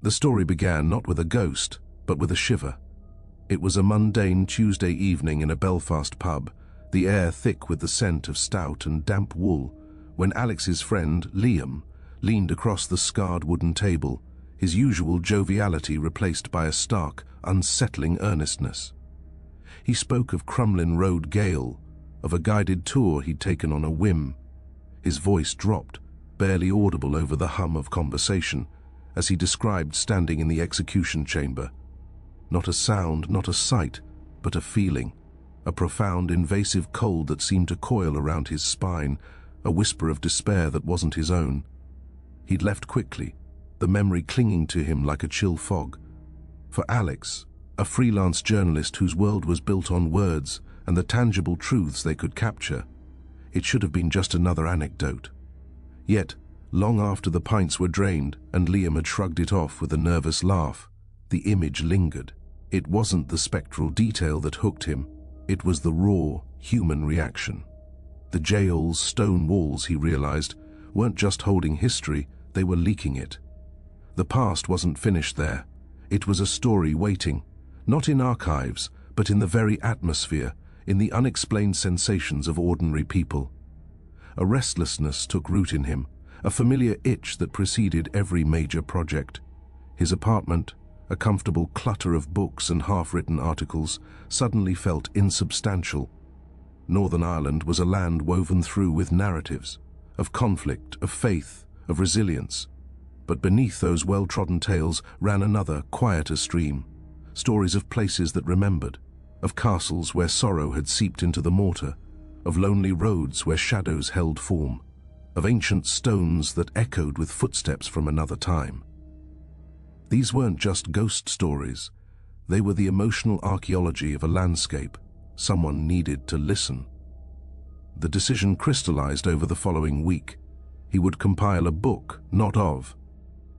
The story began not with a ghost, but with a shiver. It was a mundane Tuesday evening in a Belfast pub, the air thick with the scent of stout and damp wool, when Alex's friend, Liam, leaned across the scarred wooden table, his usual joviality replaced by a stark, unsettling earnestness. He spoke of Crumlin Road Gale, of a guided tour he'd taken on a whim. His voice dropped, barely audible over the hum of conversation, as he described standing in the execution chamber. Not a sound, not a sight, but a feeling, a profound, invasive cold that seemed to coil around his spine, a whisper of despair that wasn't his own. He'd left quickly, the memory clinging to him like a chill fog. For Alex, a freelance journalist whose world was built on words and the tangible truths they could capture, it should have been just another anecdote. Yet, long after the pints were drained and Liam had shrugged it off with a nervous laugh, the image lingered. It wasn't the spectral detail that hooked him, it was the raw, human reaction. The jail's stone walls, he realized, weren't just holding history, they were leaking it. The past wasn't finished there. It was a story waiting, not in archives, but in the very atmosphere, in the unexplained sensations of ordinary people. A restlessness took root in him, a familiar itch that preceded every major project. His apartment, a comfortable clutter of books and half-written articles, suddenly felt insubstantial. Northern Ireland was a land woven through with narratives, of conflict, of faith, of resilience. But beneath those well-trodden tales ran another, quieter stream, stories of places that remembered, of castles where sorrow had seeped into the mortar, of lonely roads where shadows held form, of ancient stones that echoed with footsteps from another time. These weren't just ghost stories, they were the emotional archaeology of a landscape. Someone needed to listen. The decision crystallized over the following week. He would compile a book, not of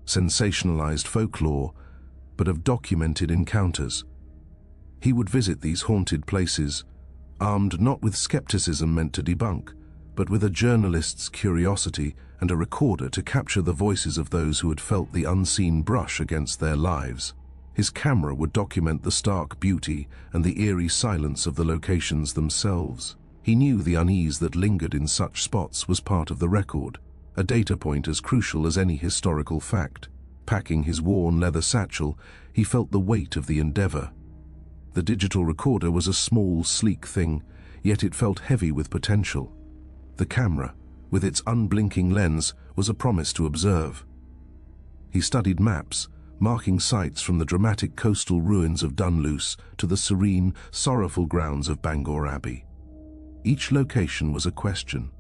sensationalized folklore, but of documented encounters. He would visit these haunted places, armed not with skepticism meant to debunk, but with a journalist's curiosity and a recorder to capture the voices of those who had felt the unseen brush against their lives. His camera would document the stark beauty and the eerie silence of the locations themselves. He knew the unease that lingered in such spots was part of the record, a data point as crucial as any historical fact. Packing his worn leather satchel, he felt the weight of the endeavor. The digital recorder was a small, sleek thing, yet it felt heavy with potential. The camera, with its unblinking lens, was a promise to observe. He studied maps, marking sites from the dramatic coastal ruins of Dunluce to the serene, sorrowful grounds of Bangor Abbey. Each location was a question.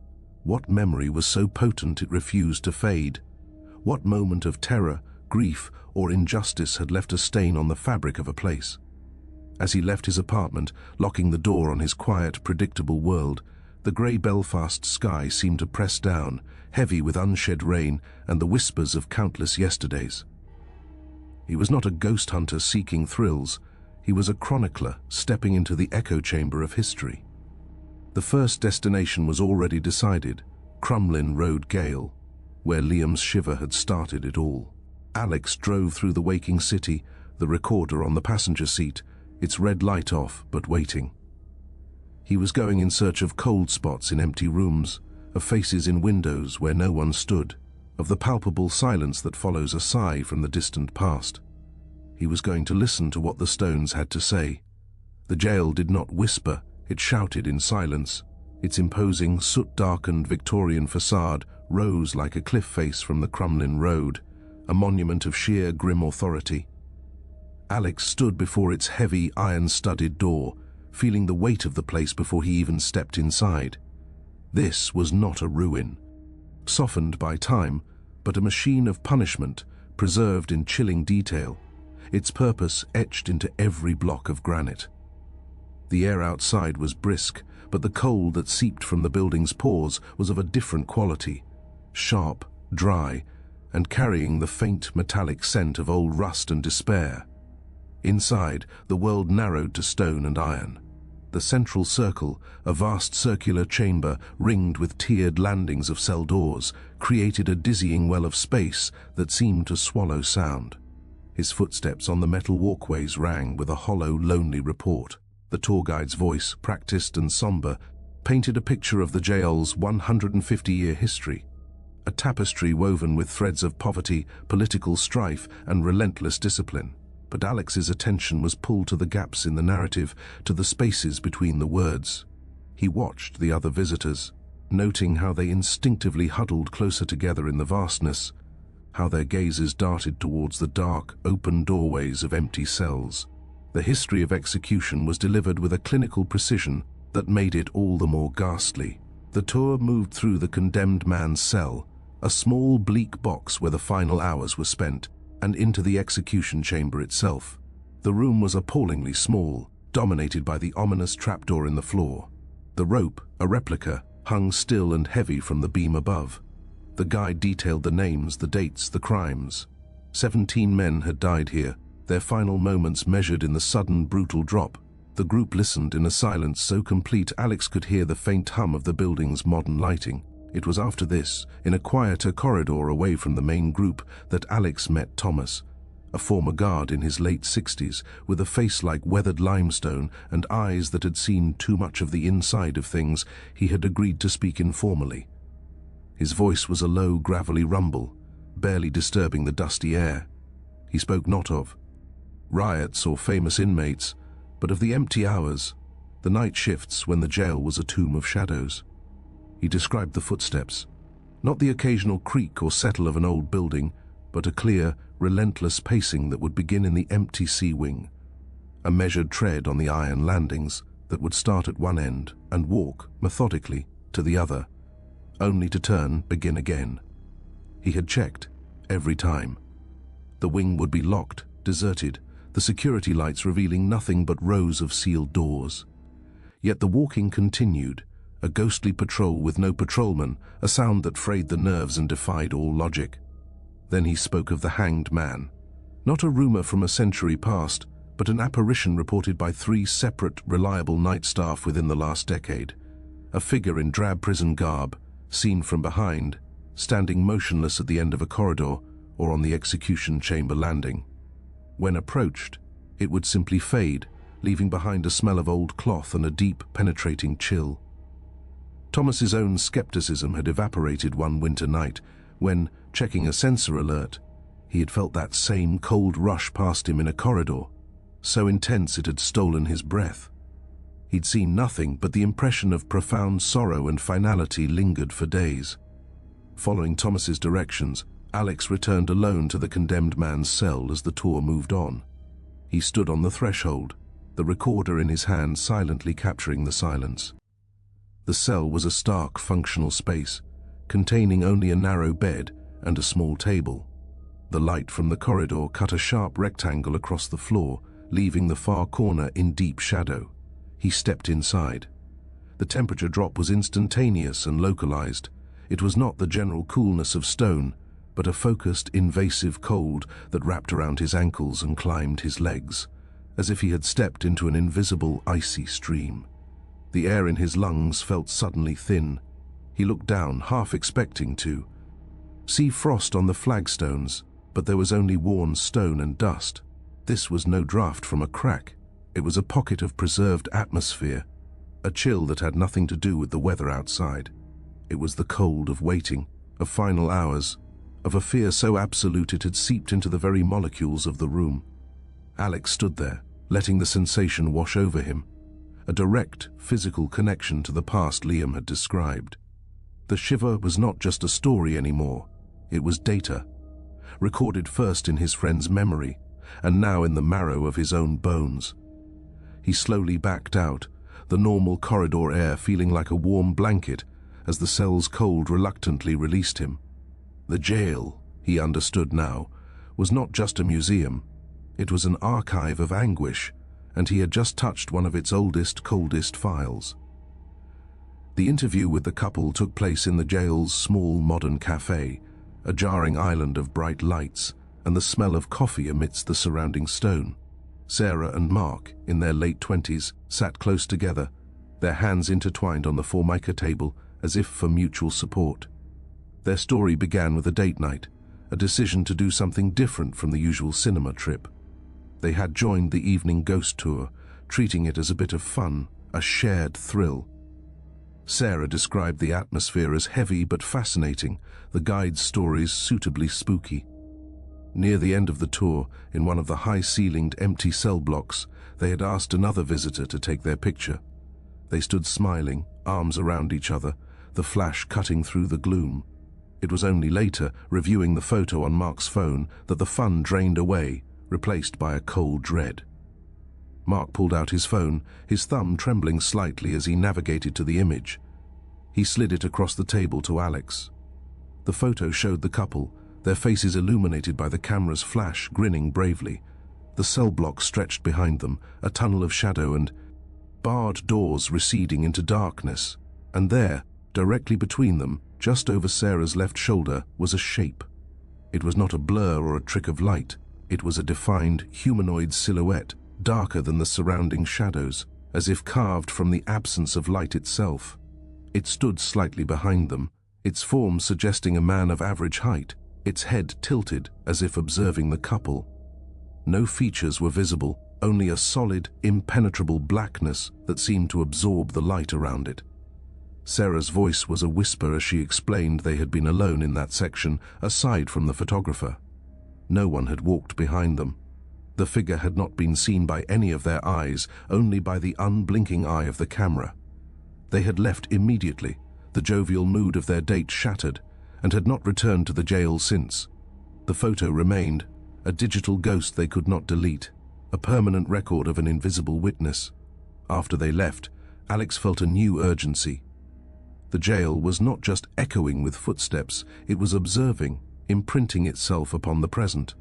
What memory was so potent it refused to fade? What moment of terror, grief, or injustice had left a stain on the fabric of a place? As he left his apartment, locking the door on his quiet, predictable world, the grey Belfast sky seemed to press down, heavy with unshed rain and the whispers of countless yesterdays. He was not a ghost hunter seeking thrills. He was a chronicler stepping into the echo chamber of history. The first destination was already decided, Crumlin Road Gale, where Liam's shiver had started it all. Alex drove through the waking city, the recorder on the passenger seat, its red light off, but waiting. He was going in search of cold spots in empty rooms, of faces in windows where no one stood, of the palpable silence that follows a sigh from the distant past. He was going to listen to what the stones had to say. The jail did not whisper, it shouted in silence. Its imposing, soot-darkened Victorian facade rose like a cliff face from the Crumlin Road, a monument of sheer grim authority. Alex stood before its heavy, iron-studded door, feeling the weight of the place before he even stepped inside. This was not a ruin, softened by time, but a machine of punishment, preserved in chilling detail, its purpose etched into every block of granite. The air outside was brisk, but the cold that seeped from the building's pores was of a different quality, sharp, dry, and carrying the faint metallic scent of old rust and despair. Inside, the world narrowed to stone and iron. The central circle, a vast circular chamber ringed with tiered landings of cell doors, created a dizzying well of space that seemed to swallow sound. His footsteps on the metal walkways rang with a hollow, lonely report. The tour guide's voice, practiced and somber, painted a picture of the jail's 150-year history. A tapestry woven with threads of poverty, political strife, and relentless discipline. But Alex's attention was pulled to the gaps in the narrative, to the spaces between the words. He watched the other visitors, noting how they instinctively huddled closer together in the vastness, how their gazes darted towards the dark, open doorways of empty cells. The history of execution was delivered with a clinical precision that made it all the more ghastly. The tour moved through the condemned man's cell, a small, bleak box where the final hours were spent, and into the execution chamber itself. The room was appallingly small, dominated by the ominous trapdoor in the floor. The rope, a replica, hung still and heavy from the beam above. The guide detailed the names, the dates, the crimes. 17 men had died here, their final moments measured in the sudden, brutal drop. The group listened in a silence so complete Alex could hear the faint hum of the building's modern lighting. It was after this, in a quieter corridor away from the main group, that Alex met Thomas, a former guard in his late 60s, with a face like weathered limestone and eyes that had seen too much of the inside of things. He had agreed to speak informally. His voice was a low, gravelly rumble, barely disturbing the dusty air. He spoke not of riots or famous inmates, but of the empty hours, the night shifts when the jail was a tomb of shadows. He described the footsteps, not the occasional creak or settle of an old building, but a clear, relentless pacing that would begin in the empty sea wing, a measured tread on the iron landings that would start at one end and walk, methodically, to the other, only to begin again. He had checked, every time. The wing would be locked, deserted, the security lights revealing nothing but rows of sealed doors. Yet the walking continued, a ghostly patrol with no patrolman, a sound that frayed the nerves and defied all logic. Then he spoke of the hanged man. Not a rumor from a century past, but an apparition reported by 3 separate, reliable night staff within the last decade. A figure in drab prison garb, seen from behind, standing motionless at the end of a corridor or on the execution chamber landing. When approached, it would simply fade, leaving behind a smell of old cloth and a deep, penetrating chill. Thomas's own skepticism had evaporated one winter night when, checking a sensor alert, he had felt that same cold rush past him in a corridor, so intense it had stolen his breath. He'd seen nothing, but the impression of profound sorrow and finality lingered for days. Following Thomas's directions, Alex returned alone to the condemned man's cell as the tour moved on. He stood on the threshold, the recorder in his hand silently capturing the silence. The cell was a stark, functional space, containing only a narrow bed and a small table. The light from the corridor cut a sharp rectangle across the floor, leaving the far corner in deep shadow. He stepped inside. The temperature drop was instantaneous and localized. It was not the general coolness of stone, but a focused, invasive cold that wrapped around his ankles and climbed his legs, as if he had stepped into an invisible, icy stream. The air in his lungs felt suddenly thin. He looked down, half expecting to see frost on the flagstones, but there was only worn stone and dust. This was no draft from a crack. It was a pocket of preserved atmosphere, a chill that had nothing to do with the weather outside. It was the cold of waiting, of final hours, of a fear so absolute it had seeped into the very molecules of the room. Alex stood there, letting the sensation wash over him, a direct, physical connection to the past Liam had described. The shiver was not just a story anymore, it was data, recorded first in his friend's memory, and now in the marrow of his own bones. He slowly backed out, the normal corridor air feeling like a warm blanket as the cell's cold reluctantly released him. The jail, he understood now, was not just a museum. It was an archive of anguish, and he had just touched one of its oldest, coldest files. The interview with the couple took place in the jail's small modern cafe, a jarring island of bright lights and the smell of coffee amidst the surrounding stone. Sarah and Mark, in their late 20s, sat close together, their hands intertwined on the formica table as if for mutual support. Their story began with a date night, a decision to do something different from the usual cinema trip. They had joined the evening ghost tour, treating it as a bit of fun, a shared thrill. Sarah described the atmosphere as heavy but fascinating, the guide's stories suitably spooky. Near the end of the tour, in one of the high-ceilinged empty cell blocks, they had asked another visitor to take their picture. They stood smiling, arms around each other, the flash cutting through the gloom. It was only later, reviewing the photo on Mark's phone, that the fun drained away, replaced by a cold dread. Mark pulled out his phone, his thumb trembling slightly as he navigated to the image. He slid it across the table to Alex. The photo showed the couple, their faces illuminated by the camera's flash, grinning bravely. The cell block stretched behind them, a tunnel of shadow and barred doors receding into darkness. And there, directly between them, just over Sarah's left shoulder, was a shape. It was not a blur or a trick of light. It was a defined, humanoid silhouette, darker than the surrounding shadows, as if carved from the absence of light itself. It stood slightly behind them, its form suggesting a man of average height, its head tilted as if observing the couple. No features were visible, only a solid, impenetrable blackness that seemed to absorb the light around it. Sarah's voice was a whisper as she explained they had been alone in that section, aside from the photographer. No one had walked behind them. The figure had not been seen by any of their eyes, only by the unblinking eye of the camera. They had left immediately, the jovial mood of their date shattered, and had not returned to the jail since. The photo remained, a digital ghost they could not delete, a permanent record of an invisible witness. After they left, Alex felt a new urgency. The jail was not just echoing with footsteps, it was observing, imprinting itself upon the present.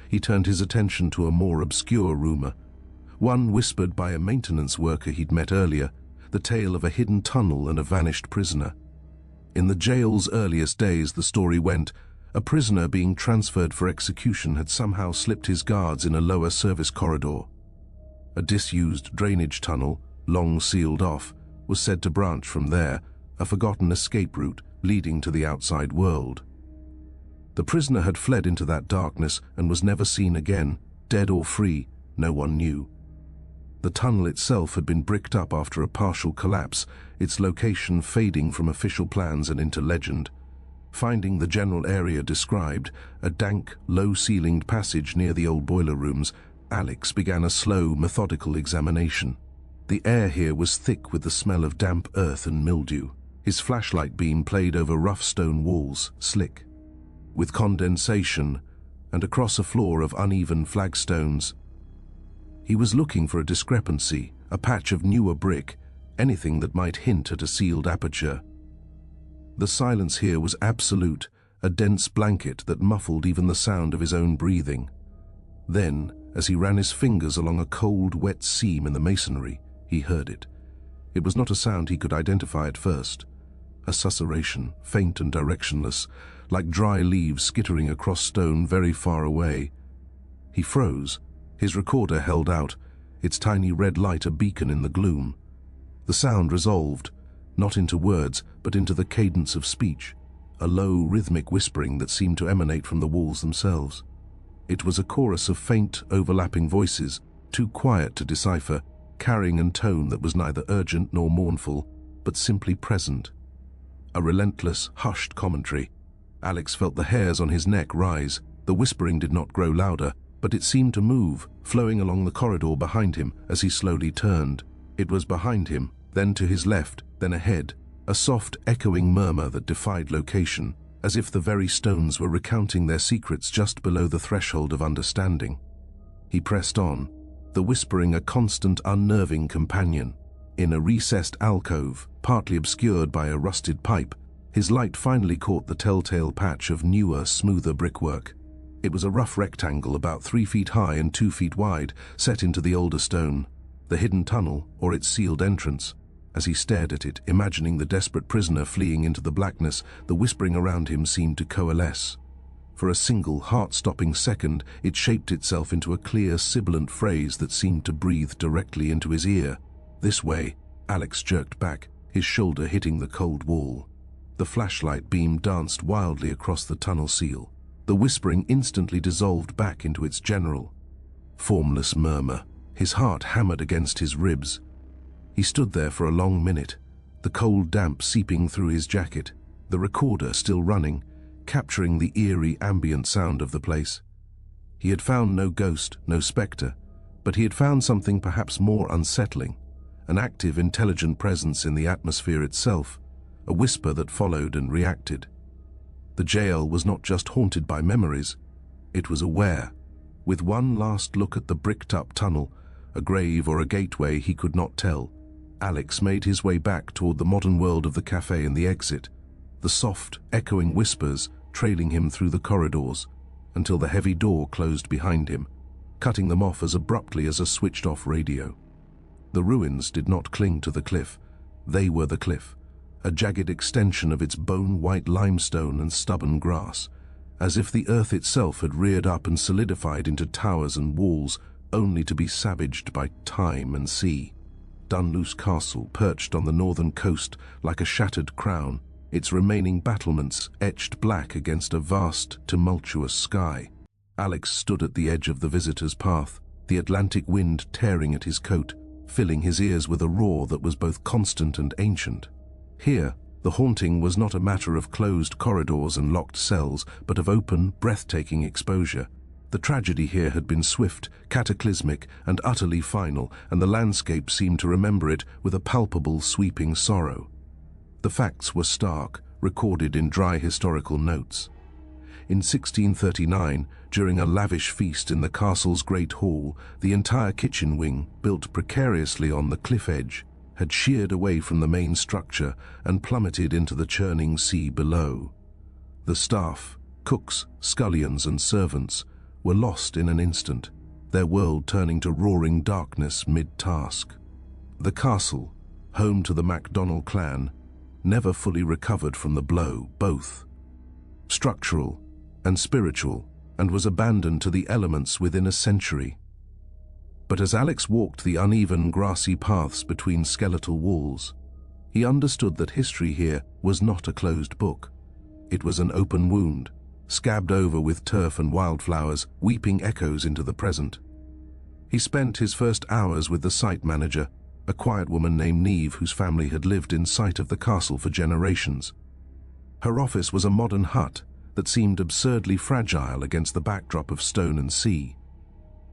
He turned his attention to a more obscure rumor, one whispered by a maintenance worker he'd met earlier, the tale of a hidden tunnel and a vanished prisoner. In the jail's earliest days, the story went, a prisoner being transferred for execution had somehow slipped his guards in a lower service corridor. A disused drainage tunnel, long sealed off, was said to branch from there, a forgotten escape route leading to the outside world. The prisoner had fled into that darkness and was never seen again, dead or free, no one knew. The tunnel itself had been bricked up after a partial collapse, its location fading from official plans and into legend. Finding the general area described, a dank, low-ceilinged passage near the old boiler rooms, Alex began a slow, methodical examination. The air here was thick with the smell of damp earth and mildew. His flashlight beam played over rough stone walls, slick with condensation, and across a floor of uneven flagstones. He was looking for a discrepancy, a patch of newer brick, anything that might hint at a sealed aperture. The silence here was absolute, a dense blanket that muffled even the sound of his own breathing. Then, as he ran his fingers along a cold, wet seam in the masonry, he heard it. It was not a sound he could identify at first. A susurration, faint and directionless, like dry leaves skittering across stone very far away. He froze, his recorder held out, its tiny red light a beacon in the gloom. The sound resolved, not into words, but into the cadence of speech, a low, rhythmic whispering that seemed to emanate from the walls themselves. It was a chorus of faint, overlapping voices, too quiet to decipher, carrying a tone that was neither urgent nor mournful, but simply present. A relentless, hushed commentary. Alex felt the hairs on his neck rise. The whispering did not grow louder, but it seemed to move, flowing along the corridor behind him as he slowly turned. It was behind him, then to his left, then ahead, a soft, echoing murmur that defied location, as if the very stones were recounting their secrets just below the threshold of understanding. He pressed on, the whispering a constant, unnerving companion. In a recessed alcove, partly obscured by a rusted pipe, his light finally caught the telltale patch of newer, smoother brickwork. It was a rough rectangle about 3 feet high and 2 feet wide, set into the older stone, the hidden tunnel or its sealed entrance. As he stared at it, imagining the desperate prisoner fleeing into the blackness, the whispering around him seemed to coalesce. For a single, heart-stopping second, it shaped itself into a clear, sibilant phrase that seemed to breathe directly into his ear. This way, Alex jerked back, his shoulder hitting the cold wall. The flashlight beam danced wildly across the tunnel seal. The whispering instantly dissolved back into its general, formless murmur. His heart hammered against his ribs. He stood there for a long minute, the cold damp seeping through his jacket, the recorder still running, capturing the eerie ambient sound of the place. He had found no ghost, no spectre, but he had found something perhaps more unsettling, an active, intelligent presence in the atmosphere itself, a whisper that followed and reacted. The jail was not just haunted by memories, it was aware. With one last look at the bricked-up tunnel, a grave or a gateway he could not tell, Alex made his way back toward the modern world of the cafe and the exit, the soft, echoing whispers trailing him through the corridors until the heavy door closed behind him, cutting them off as abruptly as a switched-off radio. The ruins did not cling to the cliff. They were the cliff, a jagged extension of its bone-white limestone and stubborn grass, as if the earth itself had reared up and solidified into towers and walls, only to be savaged by time and sea. Dunluce Castle perched on the northern coast like a shattered crown, its remaining battlements etched black against a vast, tumultuous sky. Alex stood at the edge of the visitor's path, the Atlantic wind tearing at his coat, filling his ears with a roar that was both constant and ancient. Here, the haunting was not a matter of closed corridors and locked cells, but of open, breathtaking exposure. The tragedy here had been swift, cataclysmic, and utterly final, and the landscape seemed to remember it with a palpable, sweeping sorrow. The facts were stark, recorded in dry historical notes. In 1639, during a lavish feast in the castle's great hall, the entire kitchen wing, built precariously on the cliff edge, had sheared away from the main structure and plummeted into the churning sea below. The staff, cooks, scullions, and servants were lost in an instant, their world turning to roaring darkness mid-task. The castle, home to the MacDonald clan, never fully recovered from the blow, both structural and spiritual, and was abandoned to the elements within a century. But as Alex walked the uneven, grassy paths between skeletal walls, he understood that history here was not a closed book. It was an open wound, scabbed over with turf and wildflowers, weeping echoes into the present. He spent his first hours with the site manager, a quiet woman named Neve whose family had lived in sight of the castle for generations. Her office was a modern hut that seemed absurdly fragile against the backdrop of stone and sea.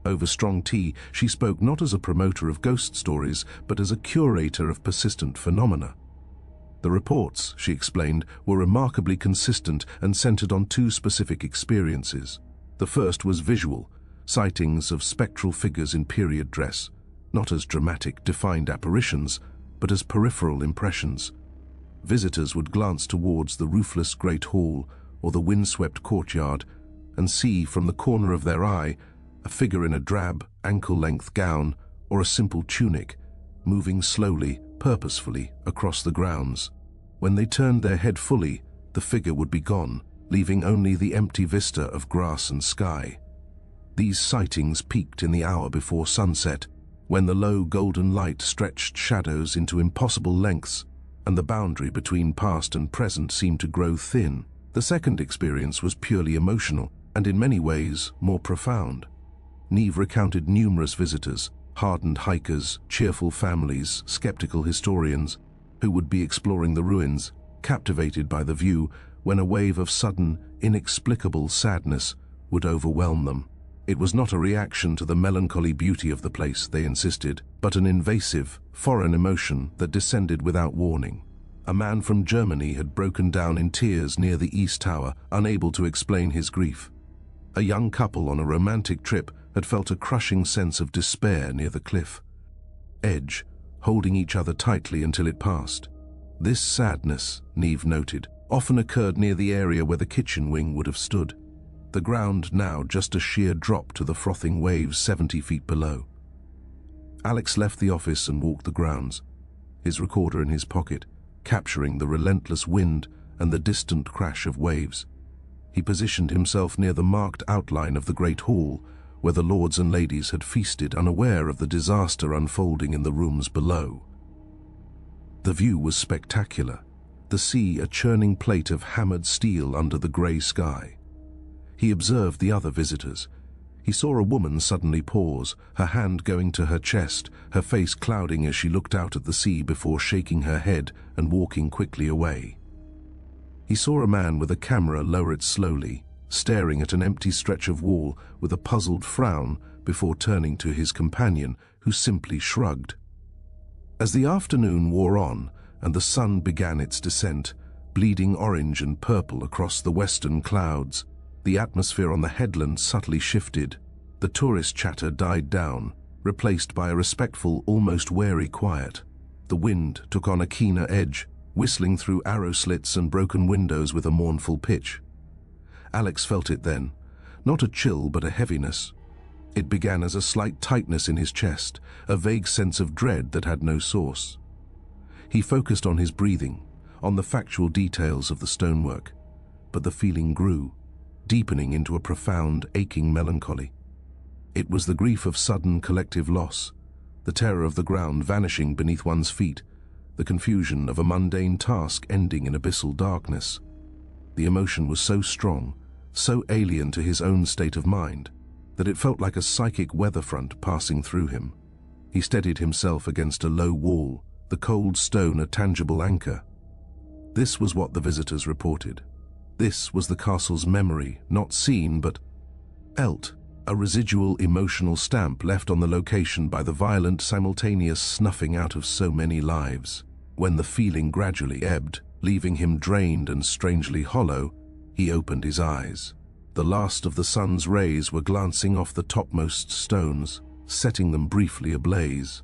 Over strong tea, she spoke not as a promoter of ghost stories, but as a curator of persistent phenomena. The reports, she explained, were remarkably consistent and centered on two specific experiences. The first was visual, sightings of spectral figures in period dress, not as dramatic, defined apparitions, but as peripheral impressions. Visitors would glance towards the roofless great hall or the windswept courtyard and see from the corner of their eye a figure in a drab, ankle-length gown or a simple tunic, moving slowly, purposefully across the grounds. When they turned their head fully, the figure would be gone, leaving only the empty vista of grass and sky. These sightings peaked in the hour before sunset, when the low golden light stretched shadows into impossible lengths, and the boundary between past and present seemed to grow thin. The second experience was purely emotional, and in many ways more profound. Neve recounted numerous visitors, hardened hikers, cheerful families, skeptical historians, who would be exploring the ruins, captivated by the view, when a wave of sudden, inexplicable sadness would overwhelm them. It was not a reaction to the melancholy beauty of the place, they insisted, but an invasive, foreign emotion that descended without warning. A man from Germany had broken down in tears near the East Tower, unable to explain his grief. A young couple on a romantic trip had felt a crushing sense of despair near the cliff edge, holding each other tightly until it passed. This sadness, Neve noted, often occurred near the area where the kitchen wing would have stood, the ground now just a sheer drop to the frothing waves 70 feet below. Alex left the office and walked the grounds, his recorder in his pocket, capturing the relentless wind and the distant crash of waves. He positioned himself near the marked outline of the great hall, where the lords and ladies had feasted, unaware of the disaster unfolding in the rooms below. The view was spectacular, the sea a churning plate of hammered steel under the grey sky. He observed the other visitors. He saw a woman suddenly pause, her hand going to her chest, her face clouding as she looked out at the sea before shaking her head and walking quickly away. He saw a man with a camera lower it slowly, staring at an empty stretch of wall with a puzzled frown before turning to his companion, who simply shrugged. As the afternoon wore on and the sun began its descent, bleeding orange and purple across the western clouds, the atmosphere on the headland subtly shifted. The tourist chatter died down, replaced by a respectful, almost wary quiet. The wind took on a keener edge, whistling through arrow slits and broken windows with a mournful pitch. Alex felt it then, not a chill but a heaviness. It began as a slight tightness in his chest, a vague sense of dread that had no source. He focused on his breathing, on the factual details of the stonework, but the feeling grew, deepening into a profound, aching melancholy. It was the grief of sudden collective loss, the terror of the ground vanishing beneath one's feet, the confusion of a mundane task ending in abyssal darkness. The emotion was so strong, so alien to his own state of mind, that it felt like a psychic weather front passing through him. He steadied himself against a low wall, the cold stone a tangible anchor. This was what the visitors reported. This was the castle's memory, not seen but felt, a residual emotional stamp left on the location by the violent, simultaneous snuffing out of so many lives. When the feeling gradually ebbed, leaving him drained and strangely hollow, he opened his eyes. The last of the sun's rays were glancing off the topmost stones, setting them briefly ablaze.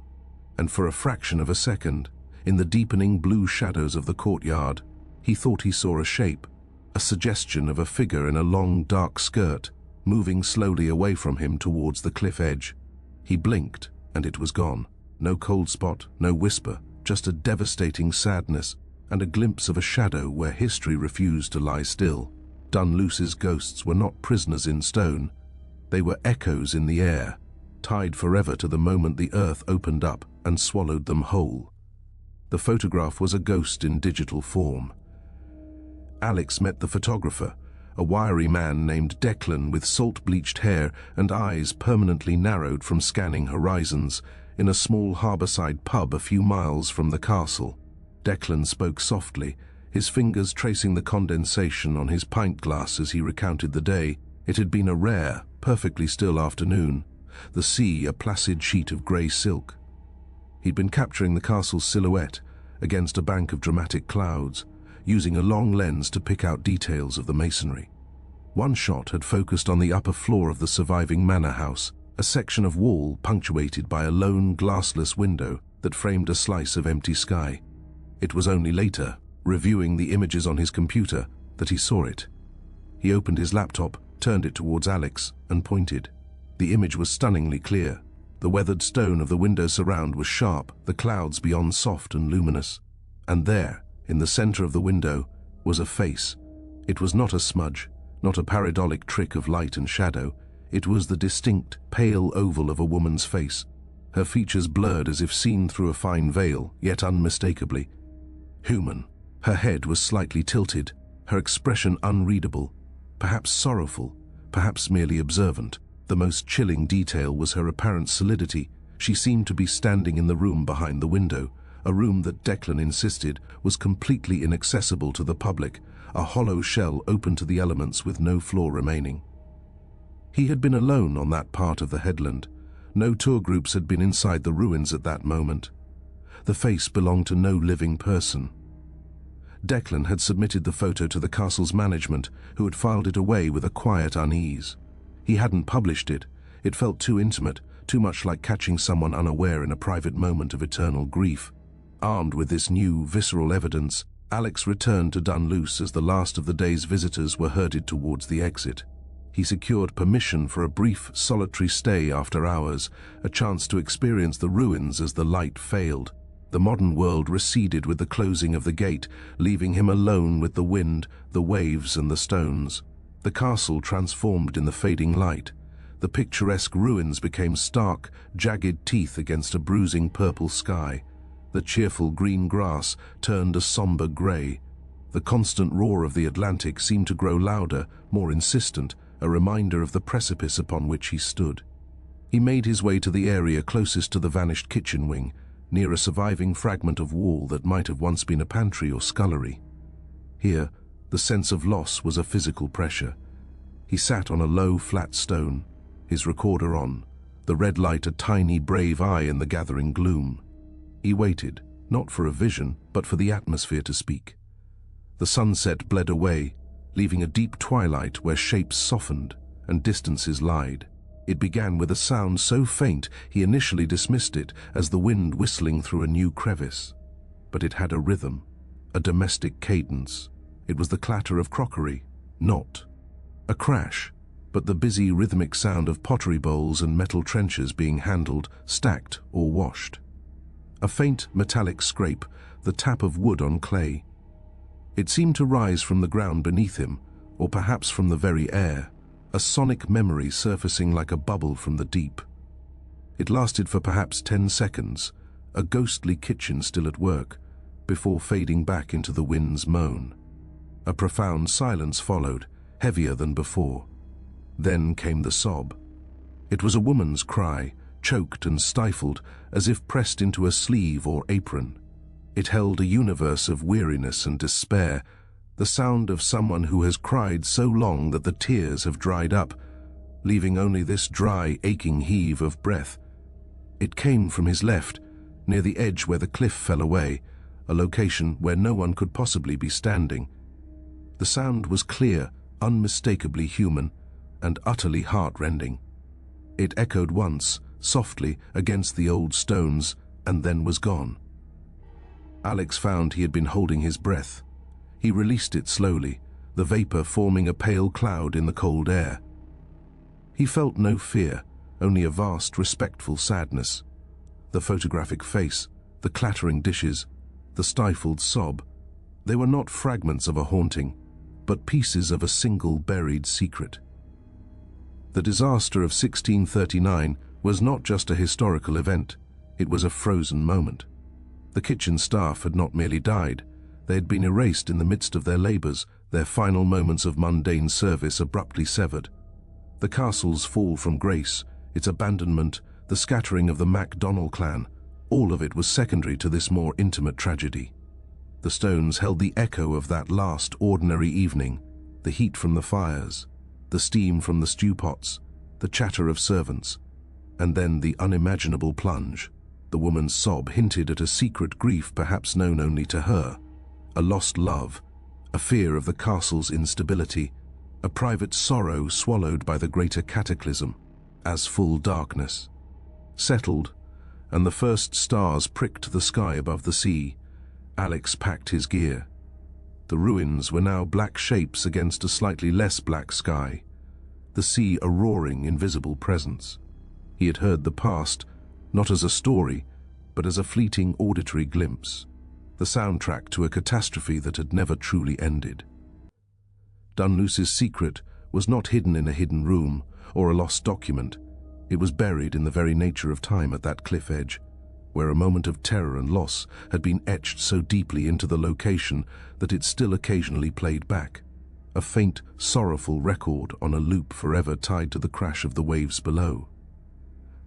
And for a fraction of a second, in the deepening blue shadows of the courtyard, he thought he saw a shape, a suggestion of a figure in a long, dark skirt, moving slowly away from him towards the cliff edge. He blinked, and it was gone. No cold spot, no whisper, just a devastating sadness, and a glimpse of a shadow where history refused to lie still. Dunluce's ghosts were not prisoners in stone. They were echoes in the air, tied forever to the moment the earth opened up and swallowed them whole. The photograph was a ghost in digital form. Alex met the photographer, a wiry man named Declan with salt-bleached hair and eyes permanently narrowed from scanning horizons, in a small harborside pub a few miles from the castle. Declan spoke softly, his fingers tracing the condensation on his pint glass as he recounted the day. It had been a rare, perfectly still afternoon, the sea a placid sheet of grey silk. He'd been capturing the castle's silhouette against a bank of dramatic clouds, using a long lens to pick out details of the masonry. One shot had focused on the upper floor of the surviving manor house, a section of wall punctuated by a lone glassless window that framed a slice of empty sky. It was only later, reviewing the images on his computer, that he saw it. He opened his laptop, turned it towards Alex, and pointed. The image was stunningly clear. The weathered stone of the window surround was sharp, the clouds beyond soft and luminous. And there, in the center of the window, was a face. It was not a smudge, not a pareidolia trick of light and shadow. It was the distinct, pale oval of a woman's face, her features blurred as if seen through a fine veil, yet unmistakably human. Her head was slightly tilted, her expression unreadable, perhaps sorrowful, perhaps merely observant. The most chilling detail was her apparent solidity. She seemed to be standing in the room behind the window, a room that Declan insisted was completely inaccessible to the public, a hollow shell open to the elements with no floor remaining. He had been alone on that part of the headland. No tour groups had been inside the ruins at that moment. The face belonged to no living person. Declan had submitted the photo to the castle's management, who had filed it away with a quiet unease. He hadn't published it. It felt too intimate, too much like catching someone unaware in a private moment of eternal grief. Armed with this new, visceral evidence, Alex returned to Dunluce as the last of the day's visitors were herded towards the exit. He secured permission for a brief, solitary stay after hours, a chance to experience the ruins as the light failed. The modern world receded with the closing of the gate, leaving him alone with the wind, the waves, and the stones. The castle transformed in the fading light. The picturesque ruins became stark, jagged teeth against a bruising purple sky. The cheerful green grass turned a somber grey. The constant roar of the Atlantic seemed to grow louder, more insistent, a reminder of the precipice upon which he stood. He made his way to the area closest to the vanished kitchen wing, near a surviving fragment of wall that might have once been a pantry or scullery. Here, the sense of loss was a physical pressure. He sat on a low, flat stone, his recorder on, the red light a tiny, brave eye in the gathering gloom. He waited, not for a vision, but for the atmosphere to speak. The sunset bled away, leaving a deep twilight where shapes softened and distances lied. It began with a sound so faint he initially dismissed it as the wind whistling through a new crevice. But it had a rhythm, a domestic cadence. It was the clatter of crockery, not a crash, but the busy rhythmic sound of pottery bowls and metal trenchers being handled, stacked, or washed. A faint metallic scrape, the tap of wood on clay. It seemed to rise from the ground beneath him, or perhaps from the very air, a sonic memory surfacing like a bubble from the deep. It lasted for perhaps 10 seconds, a ghostly kitchen still at work, before fading back into the wind's moan. A profound silence followed, heavier than before. Then came the sob. It was a woman's cry, choked and stifled, as if pressed into a sleeve or apron. It held a universe of weariness and despair, the sound of someone who has cried so long that the tears have dried up, leaving only this dry, aching heave of breath. It came from his left, near the edge where the cliff fell away, a location where no one could possibly be standing. The sound was clear, unmistakably human, and utterly heart-rending. It echoed once, softly, against the old stones, and then was gone. Alex found he had been holding his breath. He released it slowly, the vapor forming a pale cloud in the cold air. He felt no fear, only a vast, respectful sadness. The photographic face, the clattering dishes, the stifled sob, they were not fragments of a haunting, but pieces of a single buried secret. The disaster of 1639 was not just a historical event, it was a frozen moment. The kitchen staff had not merely died, they had been erased in the midst of their labors, their final moments of mundane service abruptly severed. The castle's fall from grace, its abandonment, the scattering of the MacDonald clan, all of it was secondary to this more intimate tragedy. The stones held the echo of that last ordinary evening, the heat from the fires, the steam from the stew pots, the chatter of servants, and then the unimaginable plunge. The woman's sob hinted at a secret grief perhaps known only to her, a lost love, a fear of the castle's instability, a private sorrow swallowed by the greater cataclysm, as full darkness settled, and the first stars pricked the sky above the sea. Alex packed his gear. The ruins were now black shapes against a slightly less black sky, the sea a roaring, invisible presence. He had heard the past, not as a story, but as a fleeting auditory glimpse, the soundtrack to a catastrophe that had never truly ended. Dunluce's secret was not hidden in a hidden room or a lost document. It was buried in the very nature of time at that cliff edge, where a moment of terror and loss had been etched so deeply into the location that it still occasionally played back, a faint, sorrowful record on a loop forever tied to the crash of the waves below.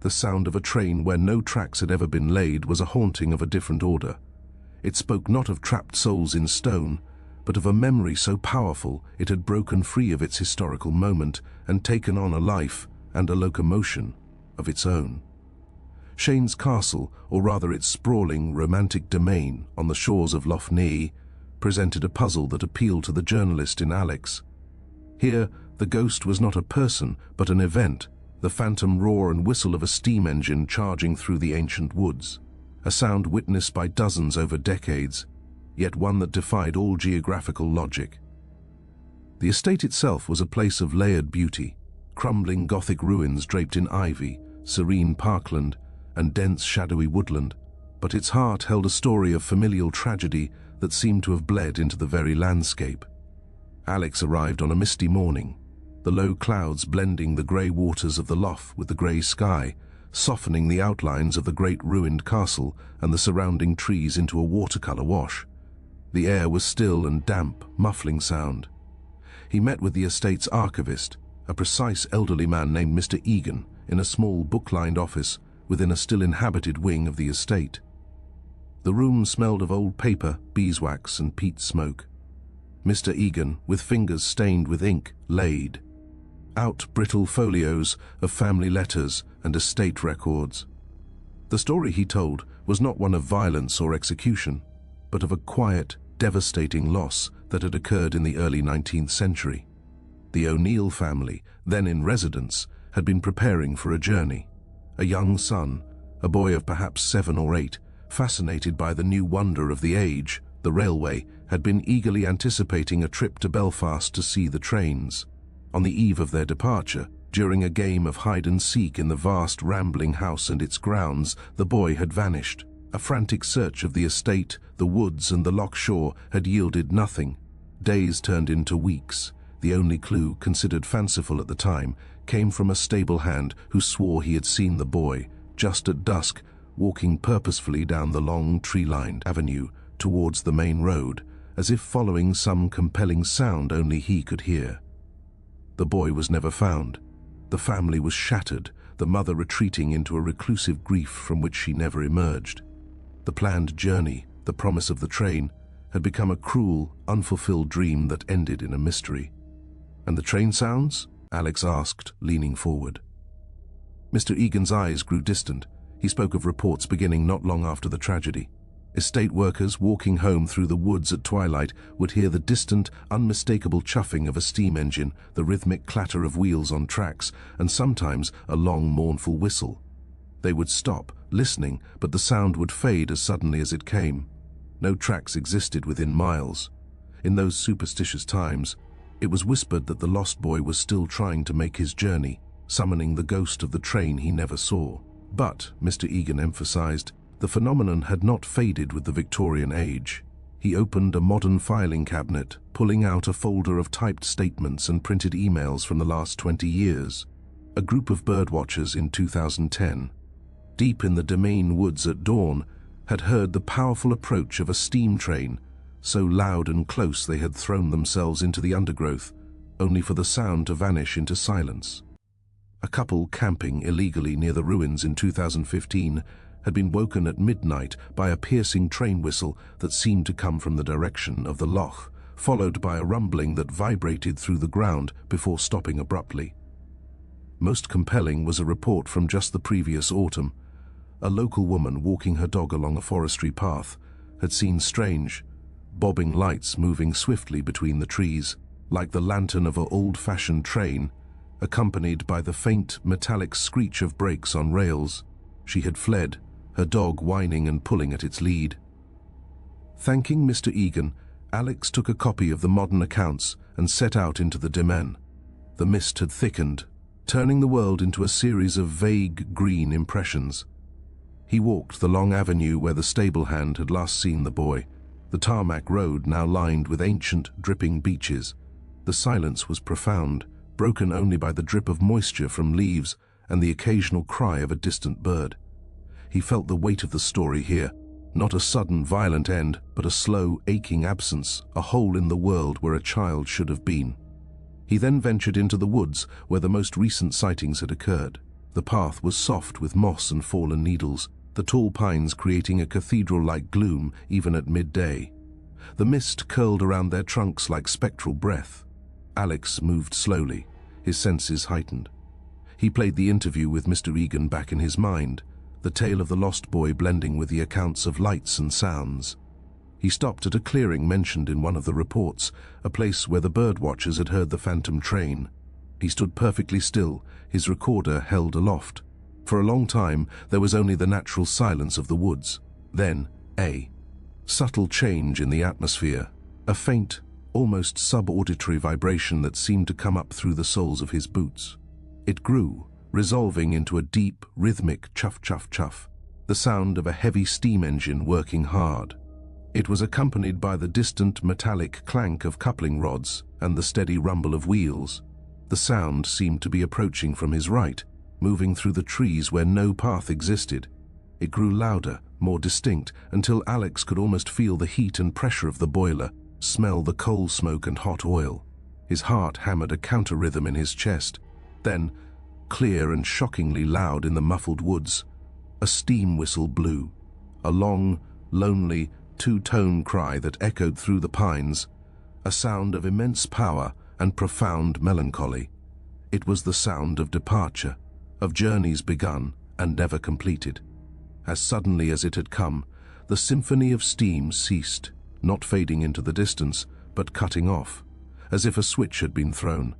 The sound of a train where no tracks had ever been laid was a haunting of a different order. It spoke not of trapped souls in stone, but of a memory so powerful it had broken free of its historical moment and taken on a life and a locomotion of its own. Shane's castle, or rather its sprawling, romantic domain on the shores of Lough Neagh, presented a puzzle that appealed to the journalist in Alex. Here, the ghost was not a person, but an event, the phantom roar and whistle of a steam engine charging through the ancient woods, a sound witnessed by dozens over decades, yet one that defied all geographical logic. The estate itself was a place of layered beauty, crumbling Gothic ruins draped in ivy, serene parkland, and dense shadowy woodland, but its heart held a story of familial tragedy that seemed to have bled into the very landscape. Alex arrived on a misty morning, the low clouds blending the grey waters of the lough with the grey sky, softening the outlines of the great ruined castle and the surrounding trees into a watercolour wash. The air was still and damp, muffling sound. He met with the estate's archivist, a precise elderly man named Mr. Egan, in a small book-lined office within a still inhabited wing of the estate. The room smelled of old paper, beeswax, and peat smoke. Mr. Egan, with fingers stained with ink, laid out brittle folios of family letters and estate records. The story he told was not one of violence or execution, but of a quiet, devastating loss that had occurred in the early 19th century. The O'Neill family, then in residence, had been preparing for a journey. A young son, a boy of perhaps 7 or 8, fascinated by the new wonder of the age, the railway, had been eagerly anticipating a trip to Belfast to see the trains. On the eve of their departure, during a game of hide-and-seek in the vast rambling house and its grounds, the boy had vanished. A frantic search of the estate, the woods and the loch shore had yielded nothing. Days turned into weeks. The only clue, considered fanciful at the time, came from a stable hand who swore he had seen the boy, just at dusk, walking purposefully down the long tree-lined avenue towards the main road, as if following some compelling sound only he could hear. The boy was never found. The family was shattered, the mother retreating into a reclusive grief from which she never emerged. The planned journey, the promise of the train, had become a cruel, unfulfilled dream that ended in a mystery. "And the train sounds?" Alex asked, leaning forward. Mr. Egan's eyes grew distant. He spoke of reports beginning not long after the tragedy. Estate workers walking home through the woods at twilight would hear the distant, unmistakable chuffing of a steam engine, the rhythmic clatter of wheels on tracks, and sometimes a long, mournful whistle. They would stop, listening, but the sound would fade as suddenly as it came. No tracks existed within miles. In those superstitious times, it was whispered that the lost boy was still trying to make his journey, summoning the ghost of the train he never saw. But, Mr. Egan emphasized, the phenomenon had not faded with the Victorian age. He opened a modern filing cabinet, pulling out a folder of typed statements and printed emails from the last 20 years. A group of birdwatchers in 2010, deep in the Domain woods at dawn, had heard the powerful approach of a steam train, so loud and close they had thrown themselves into the undergrowth, only for the sound to vanish into silence. A couple camping illegally near the ruins in 2015 had been woken at midnight by a piercing train whistle that seemed to come from the direction of the loch, followed by a rumbling that vibrated through the ground before stopping abruptly. Most compelling was a report from just the previous autumn. A local woman walking her dog along a forestry path had seen strange, bobbing lights moving swiftly between the trees, like the lantern of an old-fashioned train, accompanied by the faint metallic screech of brakes on rails. She had fled, her dog whining and pulling at its lead. Thanking Mr. Egan, Alex took a copy of the modern accounts and set out into the Domain. The mist had thickened, turning the world into a series of vague green impressions. He walked the long avenue where the stable hand had last seen the boy, the tarmac road now lined with ancient, dripping beeches. The silence was profound, broken only by the drip of moisture from leaves and the occasional cry of a distant bird. He felt the weight of the story here, not a sudden, violent end, but a slow, aching absence, a hole in the world where a child should have been. He then ventured into the woods where the most recent sightings had occurred. The path was soft with moss and fallen needles, the tall pines creating a cathedral-like gloom even at midday. The mist curled around their trunks like spectral breath. Alex moved slowly, his senses heightened. He played the interview with Mr. Egan back in his mind, the tale of the lost boy blending with the accounts of lights and sounds. He stopped at a clearing mentioned in one of the reports, a place where the bird watchers had heard the phantom train. He stood perfectly still, his recorder held aloft. For a long time, there was only the natural silence of the woods. Then, a subtle change in the atmosphere, a faint, almost sub-auditory vibration that seemed to come up through the soles of his boots. It grew, resolving into a deep, rhythmic chuff-chuff-chuff, the sound of a heavy steam engine working hard. It was accompanied by the distant metallic clank of coupling rods and the steady rumble of wheels. The sound seemed to be approaching from his right, moving through the trees where no path existed. It grew louder, more distinct, until Alex could almost feel the heat and pressure of the boiler, smell the coal smoke and hot oil. His heart hammered a counter-rhythm in his chest. Then, clear and shockingly loud in the muffled woods, a steam whistle blew, a long, lonely, two-tone cry that echoed through the pines, a sound of immense power and profound melancholy. It was the sound of departure, of journeys begun and never completed. As suddenly as it had come, the symphony of steam ceased, not fading into the distance, but cutting off, as if a switch had been thrown.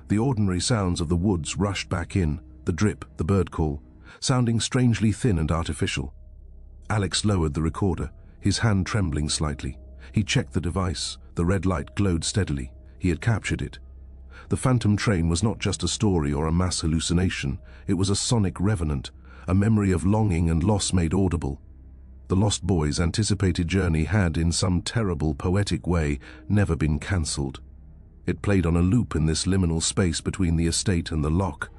The ordinary sounds of the woods rushed back in, the drip, the bird call, sounding strangely thin and artificial. Alex lowered the recorder, his hand trembling slightly. He checked the device. The red light glowed steadily. He had captured it. The phantom train was not just a story or a mass hallucination. It was a sonic revenant, a memory of longing and loss made audible. The lost boy's anticipated journey had, in some terrible, poetic way, never been cancelled. It played on a loop in this liminal space between the estate and the loch,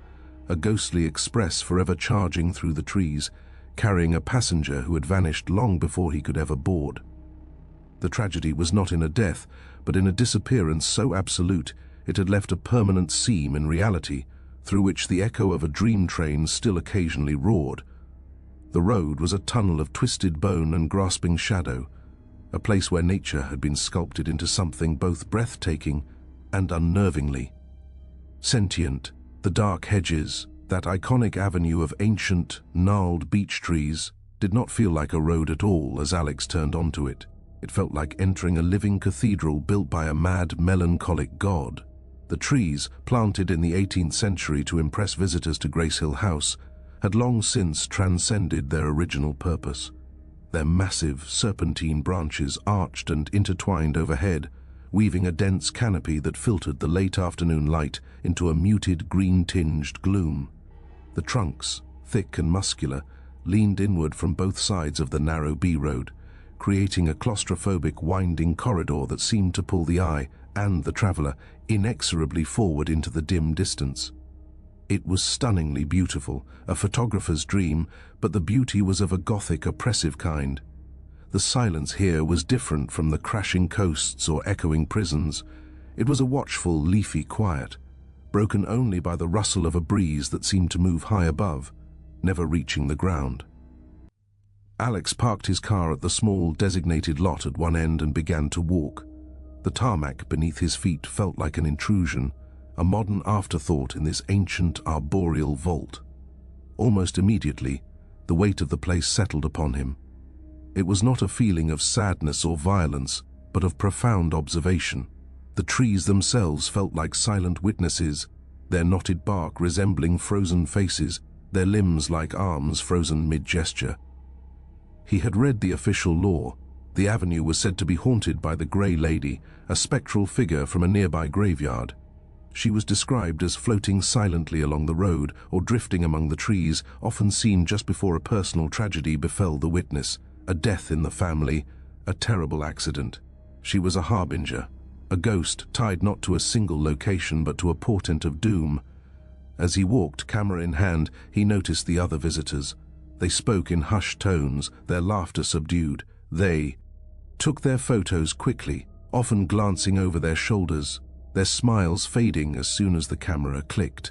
a ghostly express forever charging through the trees, carrying a passenger who had vanished long before he could ever board. The tragedy was not in a death, but in a disappearance so absolute it had left a permanent seam in reality, through which the echo of a dream train still occasionally roared. The road was a tunnel of twisted bone and grasping shadow, a place where nature had been sculpted into something both breathtaking and unnervingly sentient. The dark hedges, that iconic avenue of ancient, gnarled beech trees, did not feel like a road at all as Alex turned onto it. It felt like entering a living cathedral built by a mad, melancholic god. The trees, planted in the 18th century to impress visitors to Gracehill House, had long since transcended their original purpose. Their massive, serpentine branches arched and intertwined overhead, weaving a dense canopy that filtered the late afternoon light into a muted green-tinged gloom. The trunks, thick and muscular, leaned inward from both sides of the narrow B-road, creating a claustrophobic winding corridor that seemed to pull the eye and the traveler inexorably forward into the dim distance. It was stunningly beautiful, a photographer's dream, but the beauty was of a gothic, oppressive kind. The silence here was different from the crashing coasts or echoing prisons. It was a watchful, leafy quiet, broken only by the rustle of a breeze that seemed to move high above, never reaching the ground. Alex parked his car at the small, designated lot at one end and began to walk. The tarmac beneath his feet felt like an intrusion, a modern afterthought in this ancient, arboreal vault. Almost immediately, the weight of the place settled upon him. It was not a feeling of sadness or violence, but of profound observation. The trees themselves felt like silent witnesses, their knotted bark resembling frozen faces, their limbs like arms frozen mid-gesture. He had read the official lore. The avenue was said to be haunted by the Grey Lady, a spectral figure from a nearby graveyard. She was described as floating silently along the road or drifting among the trees, often seen just before a personal tragedy befell the witness, a death in the family, a terrible accident. She was a harbinger, a ghost tied not to a single location but to a portent of doom. As he walked, camera in hand, he noticed the other visitors. They spoke in hushed tones, their laughter subdued. They took their photos quickly, often glancing over their shoulders, their smiles fading as soon as the camera clicked.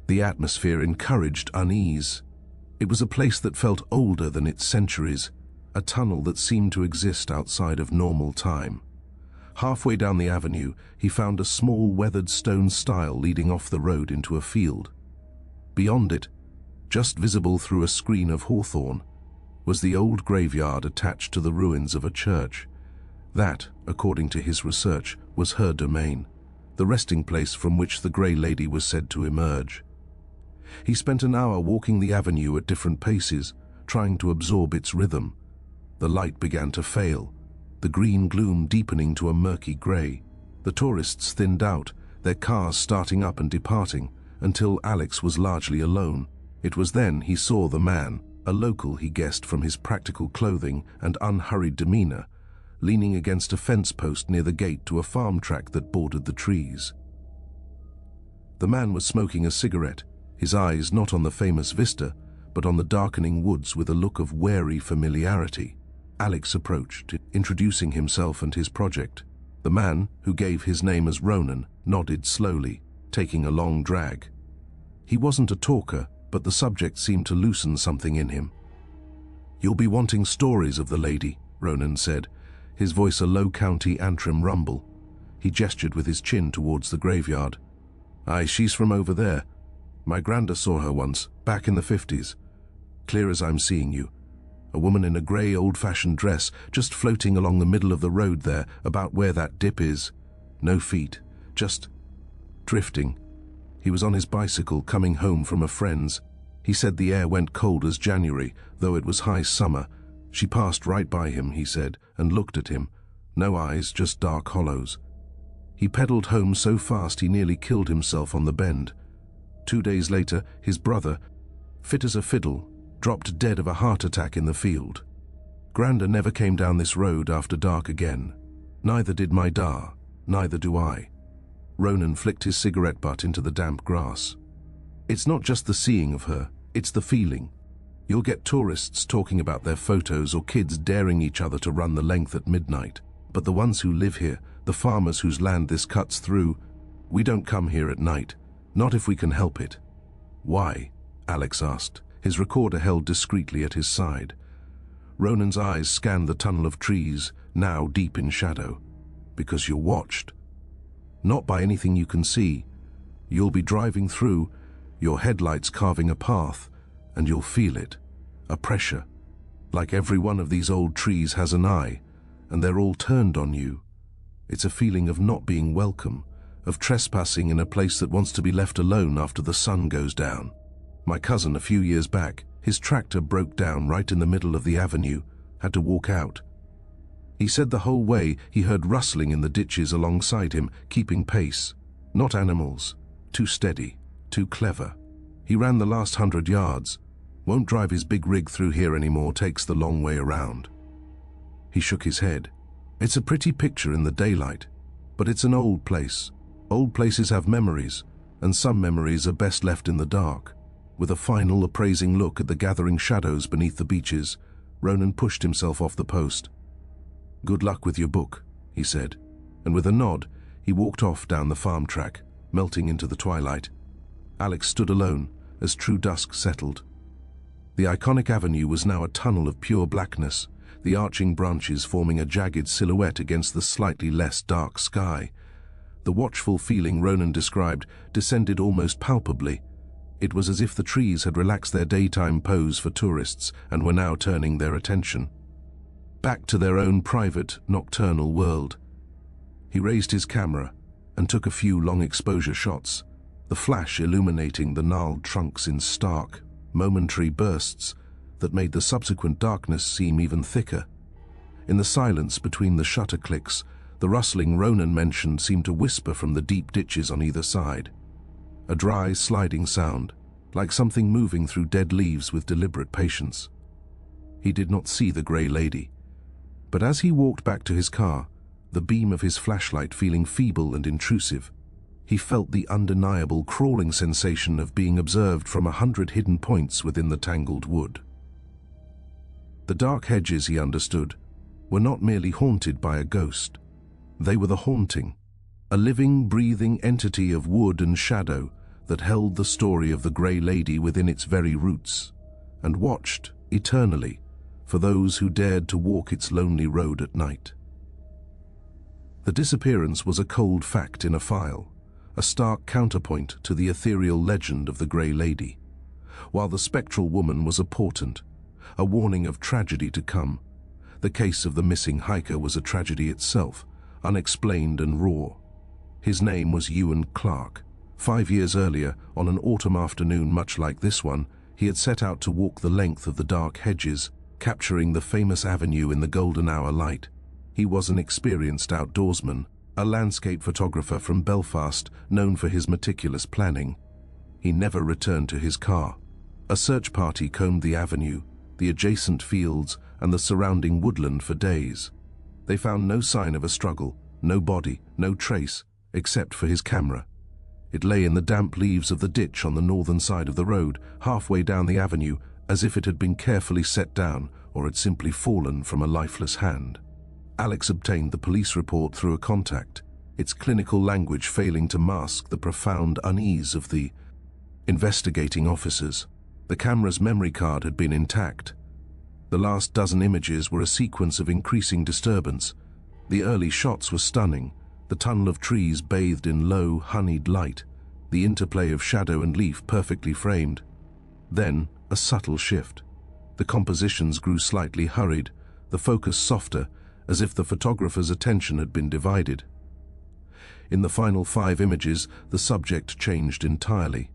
The atmosphere encouraged unease. It was a place that felt older than its centuries, a tunnel that seemed to exist outside of normal time. Halfway down the avenue, he found a small weathered stone stile leading off the road into a field. Beyond it, just visible through a screen of hawthorn, was the old graveyard attached to the ruins of a church. That, according to his research, was her domain, the resting place from which the Grey Lady was said to emerge. He spent an hour walking the avenue at different paces, trying to absorb its rhythm. The light began to fail, the green gloom deepening to a murky grey. The tourists thinned out, their cars starting up and departing, until Alex was largely alone. It was then he saw the man, a local he guessed from his practical clothing and unhurried demeanor, leaning against a fence post near the gate to a farm track that bordered the trees. The man was smoking a cigarette, his eyes not on the famous vista, but on the darkening woods with a look of wary familiarity. Alex approached, introducing himself and his project. The man, who gave his name as Ronan, nodded slowly, taking a long drag. He wasn't a talker, but the subject seemed to loosen something in him. "You'll be wanting stories of the lady," Ronan said, his voice a low county Antrim rumble. He gestured with his chin towards the graveyard. "Aye, she's from over there. My granda saw her once, back in the 50s. Clear as I'm seeing you. A woman in a grey old-fashioned dress, just floating along the middle of the road there, about where that dip is. No feet, just drifting. He was on his bicycle, coming home from a friend's. He said the air went cold as January, though it was high summer. She passed right by him," he said, and looked at him. No eyes, just dark hollows. He pedalled home so fast he nearly killed himself on the bend. 2 days later, his brother, fit as a fiddle, dropped dead of a heart attack in the field. Granda never came down this road after dark again. Neither did my da, neither do I. Ronan flicked his cigarette butt into the damp grass. "It's not just the seeing of her, it's the feeling. You'll get tourists talking about their photos or kids daring each other to run the length at midnight. But the ones who live here, the farmers whose land this cuts through, we don't come here at night, not if we can help it." "Why?" Alex asked, his recorder held discreetly at his side. Ronan's eyes scanned the tunnel of trees, now deep in shadow. "Because you're watched. Not by anything you can see. You'll be driving through, your headlights carving a path, and you'll feel it, a pressure. Like every one of these old trees has an eye, and they're all turned on you. It's a feeling of not being welcome, of trespassing in a place that wants to be left alone after the sun goes down. My cousin, a few years back, his tractor broke down right in the middle of the avenue, had to walk out. He said the whole way he heard rustling in the ditches alongside him, keeping pace. Not animals, too steady, too clever. He ran the last 100 yards. Won't drive his big rig through here anymore, takes the long way around." He shook his head. "It's a pretty picture in the daylight, but it's an old place. Old places have memories, and some memories are best left in the dark." With a final appraising look at the gathering shadows beneath the beeches, Ronan pushed himself off the post. "Good luck with your book," he said, and with a nod, he walked off down the farm track, melting into the twilight. Alex stood alone as true dusk settled. The iconic avenue was now a tunnel of pure blackness, the arching branches forming a jagged silhouette against the slightly less dark sky. The watchful feeling Ronan described descended almost palpably. It was as if the trees had relaxed their daytime pose for tourists and were now turning their attention back to their own private, nocturnal world. He raised his camera and took a few long exposure shots, the flash illuminating the gnarled trunks in stark, momentary bursts that made the subsequent darkness seem even thicker. In the silence between the shutter clicks, the rustling Ronan mentioned seemed to whisper from the deep ditches on either side. A dry, sliding sound, like something moving through dead leaves with deliberate patience. He did not see the grey lady, but as he walked back to his car, the beam of his flashlight feeling feeble and intrusive, he felt the undeniable crawling sensation of being observed from 100 hidden points within the tangled wood. The dark hedges, he understood, were not merely haunted by a ghost. They were the haunting, a living, breathing entity of wood and shadow that held the story of the grey lady within its very roots, and watched, eternally, for those who dared to walk its lonely road at night. The disappearance was a cold fact in a file, a stark counterpoint to the ethereal legend of the grey lady, while the spectral woman was a portent, a warning of tragedy to come. The case of the missing hiker was a tragedy itself, unexplained and raw. His name was Ewan Clark. 5 years earlier, on an autumn afternoon much like this one, he had set out to walk the length of the dark hedges, capturing the famous avenue in the golden hour light. He was an experienced outdoorsman, a landscape photographer from Belfast known for his meticulous planning. He never returned to his car. A search party combed the avenue, the adjacent fields, and the surrounding woodland for days. They found no sign of a struggle, no body, no trace, except for his camera. It lay in the damp leaves of the ditch on the northern side of the road, halfway down the avenue, as if it had been carefully set down or had simply fallen from a lifeless hand. Alex obtained the police report through a contact, its clinical language failing to mask the profound unease of the investigating officers. The camera's memory card had been intact. The last dozen images were a sequence of increasing disturbance. The early shots were stunning, the tunnel of trees bathed in low, honeyed light, the interplay of shadow and leaf perfectly framed. Then, a subtle shift. The compositions grew slightly hurried, the focus softer, as if the photographer's attention had been divided. In the final 5 images, the subject changed entirely.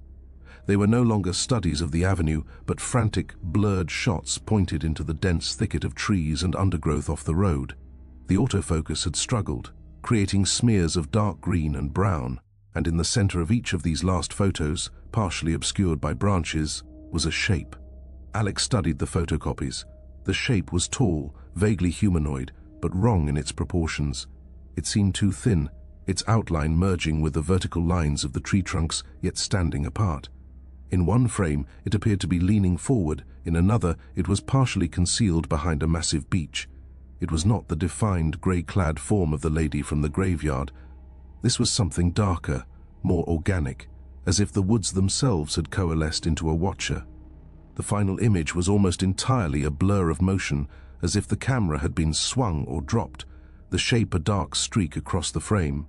They were no longer studies of the avenue, but frantic, blurred shots pointed into the dense thicket of trees and undergrowth off the road. The autofocus had struggled, creating smears of dark green and brown, and in the center of each of these last photos, partially obscured by branches, was a shape. Alex studied the photocopies. The shape was tall, vaguely humanoid, but wrong in its proportions. It seemed too thin, its outline merging with the vertical lines of the tree trunks, yet standing apart. In one frame, it appeared to be leaning forward. In another, it was partially concealed behind a massive beech. It was not the defined, grey-clad form of the lady from the graveyard. This was something darker, more organic, as if the woods themselves had coalesced into a watcher. The final image was almost entirely a blur of motion, as if the camera had been swung or dropped, the shape a dark streak across the frame.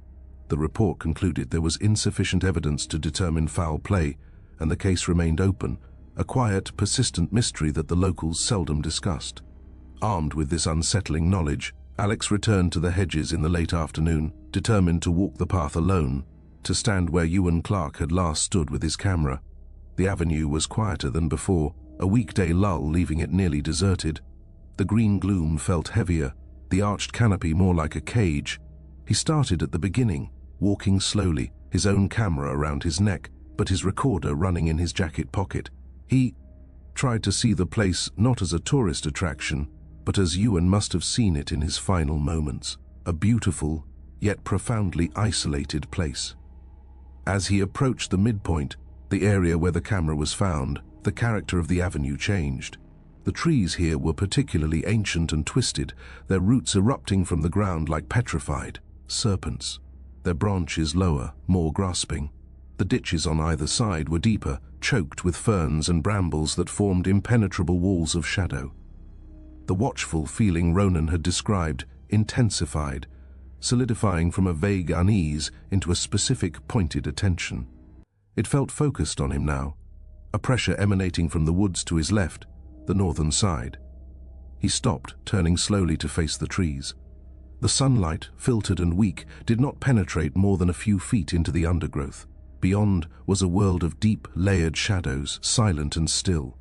The report concluded there was insufficient evidence to determine foul play, and the case remained open, a quiet, persistent mystery that the locals seldom discussed. Armed with this unsettling knowledge, Alex returned to the hedges in the late afternoon, determined to walk the path alone, to stand where Ewan Clark had last stood with his camera. The avenue was quieter than before, a weekday lull leaving it nearly deserted. The green gloom felt heavier, the arched canopy more like a cage. He started at the beginning, walking slowly, his own camera around his neck, but his recorder running in his jacket pocket. He tried to see the place not as a tourist attraction, but as Ewan must have seen it in his final moments, a beautiful, yet profoundly isolated place. As he approached the midpoint, the area where the camera was found, the character of the avenue changed. The trees here were particularly ancient and twisted, their roots erupting from the ground like petrified serpents, their branches lower, more grasping. The ditches on either side were deeper, choked with ferns and brambles that formed impenetrable walls of shadow. The watchful feeling Ronan had described intensified, solidifying from a vague unease into a specific pointed attention. It felt focused on him now, a pressure emanating from the woods to his left, the northern side. He stopped, turning slowly to face the trees. The sunlight, filtered and weak, did not penetrate more than a few feet into the undergrowth. Beyond was a world of deep, layered shadows, silent and still.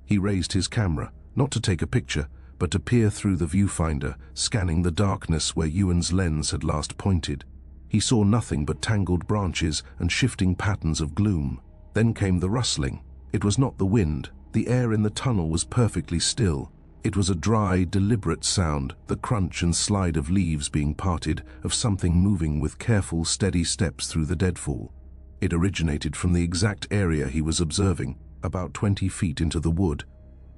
He raised his camera, not to take a picture, but to peer through the viewfinder, scanning the darkness where Ewan's lens had last pointed. He saw nothing but tangled branches and shifting patterns of gloom. Then came the rustling. It was not the wind. The air in the tunnel was perfectly still. It was a dry, deliberate sound, the crunch and slide of leaves being parted, of something moving with careful, steady steps through the deadfall. It originated from the exact area he was observing, about 20 feet into the wood.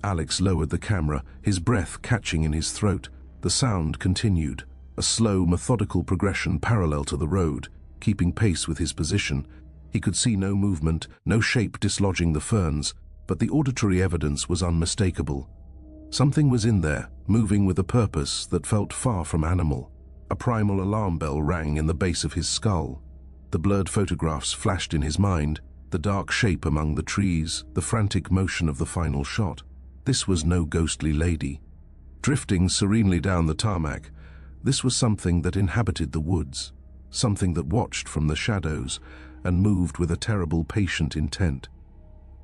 Alex lowered the camera, his breath catching in his throat. The sound continued, a slow, methodical progression parallel to the road, keeping pace with his position. He could see no movement, no shape dislodging the ferns, but the auditory evidence was unmistakable. Something was in there, moving with a purpose that felt far from animal. A primal alarm bell rang in the base of his skull. The blurred photographs flashed in his mind, the dark shape among the trees, the frantic motion of the final shot. This was no ghostly lady. Drifting serenely down the tarmac, this was something that inhabited the woods, something that watched from the shadows and moved with a terrible, patient intent.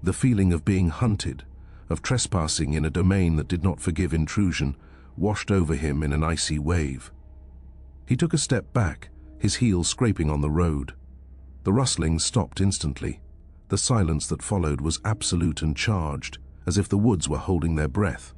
The feeling of being hunted, of trespassing in a domain that did not forgive intrusion, washed over him in an icy wave. He took a step back, his heel scraping on the road. The rustling stopped instantly. The silence that followed was absolute and charged, as if the woods were holding their breath.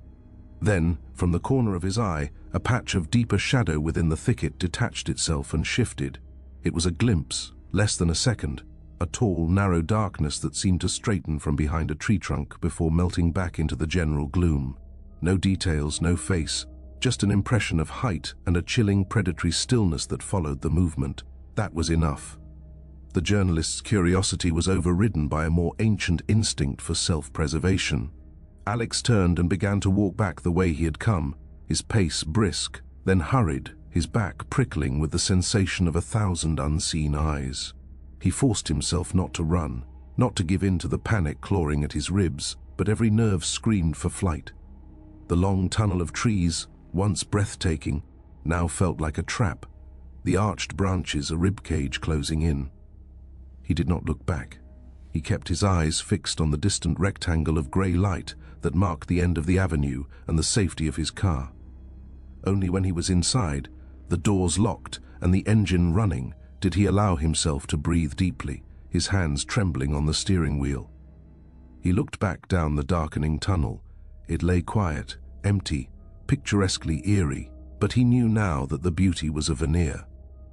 Then, from the corner of his eye, a patch of deeper shadow within the thicket detached itself and shifted. It was a glimpse, less than a second, a tall, narrow darkness that seemed to straighten from behind a tree trunk before melting back into the general gloom. No details, no face, just an impression of height and a chilling predatory stillness that followed the movement. That was enough. The journalist's curiosity was overridden by a more ancient instinct for self-preservation. Alex turned and began to walk back the way he had come, his pace brisk, then hurried, his back prickling with the sensation of 1,000 unseen eyes. He forced himself not to run, not to give in to the panic clawing at his ribs, but every nerve screamed for flight. The long tunnel of trees, once breathtaking, now felt like a trap, the arched branches a ribcage closing in. He did not look back. He kept his eyes fixed on the distant rectangle of grey light that marked the end of the avenue and the safety of his car. Only when he was inside, the doors locked and the engine running, did he allow himself to breathe deeply, his hands trembling on the steering wheel. He looked back down the darkening tunnel. It lay quiet, empty, picturesquely eerie, but he knew now that the beauty was a veneer.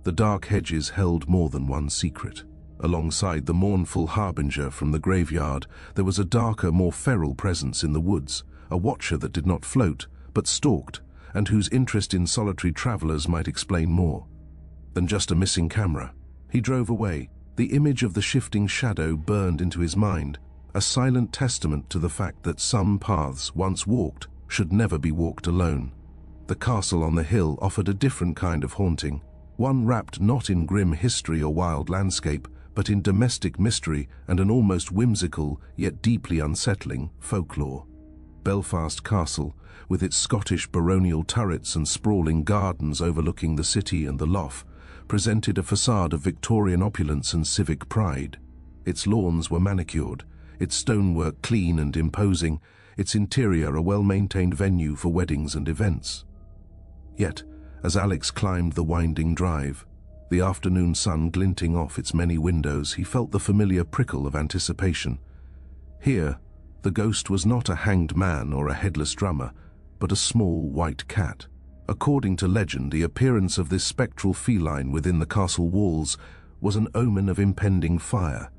The dark hedges held more than one secret. Alongside the mournful harbinger from the graveyard, there was a darker, more feral presence in the woods, a watcher that did not float, but stalked, and whose interest in solitary travelers might explain more than just a missing camera. He drove away. The image of the shifting shadow burned into his mind, a silent testament to the fact that some paths, once walked, should never be walked alone. The castle on the hill offered a different kind of haunting, one wrapped not in grim history or wild landscape, but in domestic mystery and an almost whimsical, yet deeply unsettling, folklore. Belfast Castle, with its Scottish baronial turrets and sprawling gardens overlooking the city and the lough, presented a facade of Victorian opulence and civic pride. Its lawns were manicured, its stonework clean and imposing, its interior a well-maintained venue for weddings and events. Yet, as Alex climbed the winding drive, the afternoon sun glinting off its many windows, he felt the familiar prickle of anticipation. Here, the ghost was not a hanged man or a headless drummer, but a small white cat. According to legend, the appearance of this spectral feline within the castle walls was an omen of impending fire,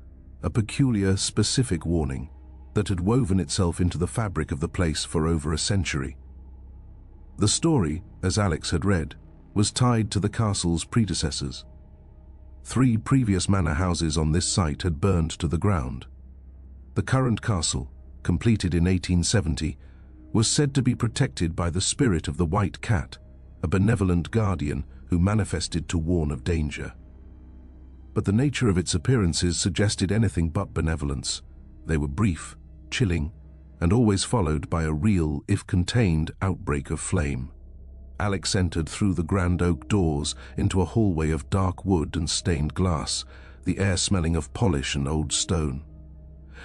a peculiar, specific warning that had woven itself into the fabric of the place for over a century. The story, as Alex had read, was tied to the castle's predecessors. 3 previous manor houses on this site had burned to the ground. The current castle, completed in 1870, was said to be protected by the spirit of the White Cat, a benevolent guardian who manifested to warn of danger. But the nature of its appearances suggested anything but benevolence. They were brief, chilling, and always followed by a real, if contained, outbreak of flame. Alex entered through the grand oak doors into a hallway of dark wood and stained glass, the air smelling of polish and old stone.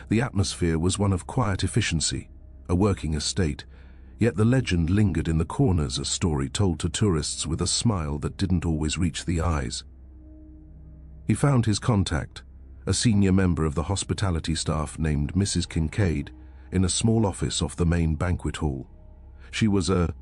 The atmosphere was one of quiet efficiency, a working estate, yet the legend lingered in the corners, a story told to tourists with a smile that didn't always reach the eyes. He found his contact, a senior member of the hospitality staff named Mrs. Kincaid, in a small office off the main banquet hall. She was a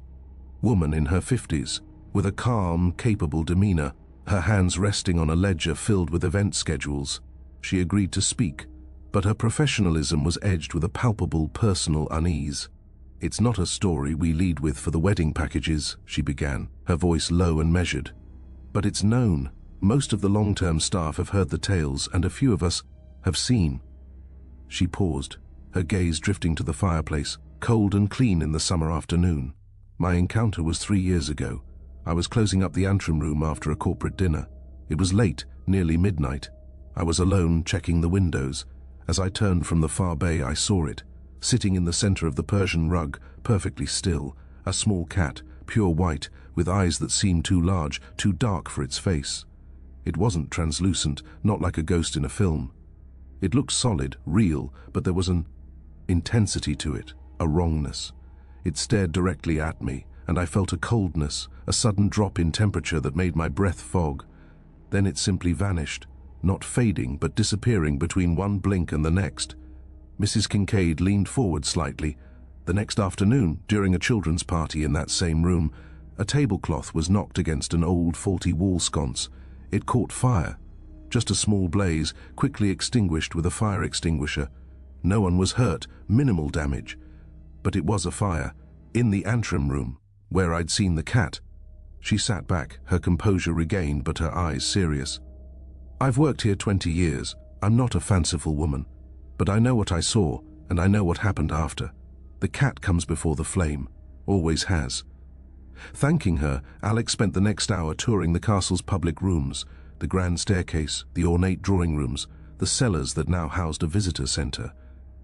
woman in her 50s, with a calm, capable demeanor, her hands resting on a ledger filled with event schedules. She agreed to speak, but her professionalism was edged with a palpable personal unease. "It's not a story we lead with for the wedding packages," she began, her voice low and measured. "But it's known. Most of the long-term staff have heard the tales, and a few of us have seen." She paused, her gaze drifting to the fireplace, cold and clean in the summer afternoon. "My encounter was 3 years ago. I was closing up the antrim room after a corporate dinner. It was late, nearly midnight. I was alone, checking the windows. As I turned from the far bay, I saw it, sitting in the center of the Persian rug, perfectly still, a small cat, pure white, with eyes that seemed too large, too dark for its face. It wasn't translucent, not like a ghost in a film. It looked solid, real, but there was an intensity to it, a wrongness. It stared directly at me, and I felt a coldness, a sudden drop in temperature that made my breath fog. Then it simply vanished, not fading but disappearing between one blink and the next." Mrs. Kincaid leaned forward slightly. "The next afternoon, during a children's party in that same room, a tablecloth was knocked against an old, faulty wall sconce. It caught fire. Just a small blaze, quickly extinguished with a fire extinguisher. No one was hurt, minimal damage. But it was a fire, in the antrim room, where I'd seen the cat. She sat back, her composure regained but her eyes serious. I've worked here 20 years. I'm not a fanciful woman, but I know what I saw and I know what happened after. The cat comes before the flame, always has. Thanking her, Alex spent the next hour touring the castle's public rooms, the grand staircase, the ornate drawing rooms, the cellars that now housed a visitor center.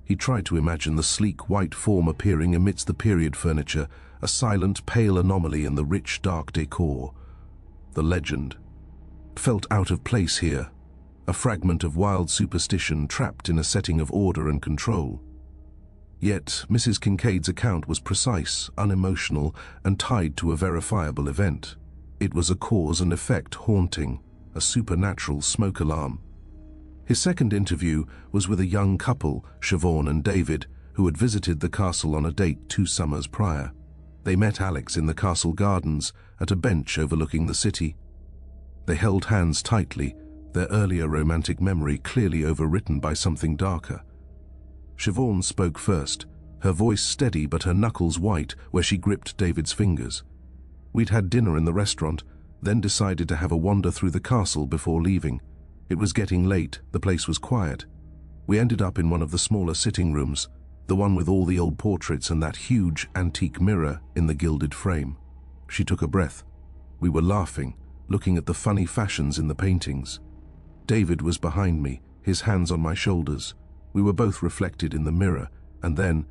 He tried to imagine the sleek white form appearing amidst the period furniture, a silent, pale anomaly in the rich, dark decor. The legend felt out of place here, a fragment of wild superstition trapped in a setting of order and control. Yet Mrs. Kincaid's account was precise, unemotional, and tied to a verifiable event. It was a cause and effect haunting, a supernatural smoke alarm. His second interview was with a young couple, Siobhan and David, who had visited the castle on a date 2 summers prior. They met Alex in the castle gardens, at a bench overlooking the city. They held hands tightly, their earlier romantic memory clearly overwritten by something darker. Siobhan spoke first, her voice steady but her knuckles white where she gripped David's fingers. We'd had dinner in the restaurant, then decided to have a wander through the castle before leaving. It was getting late, the place was quiet. We ended up in one of the smaller sitting rooms, the one with all the old portraits and that huge antique mirror in the gilded frame. She took a breath. We were laughing, looking at the funny fashions in the paintings. David was behind me, his hands on my shoulders. We were both reflected in the mirror, and then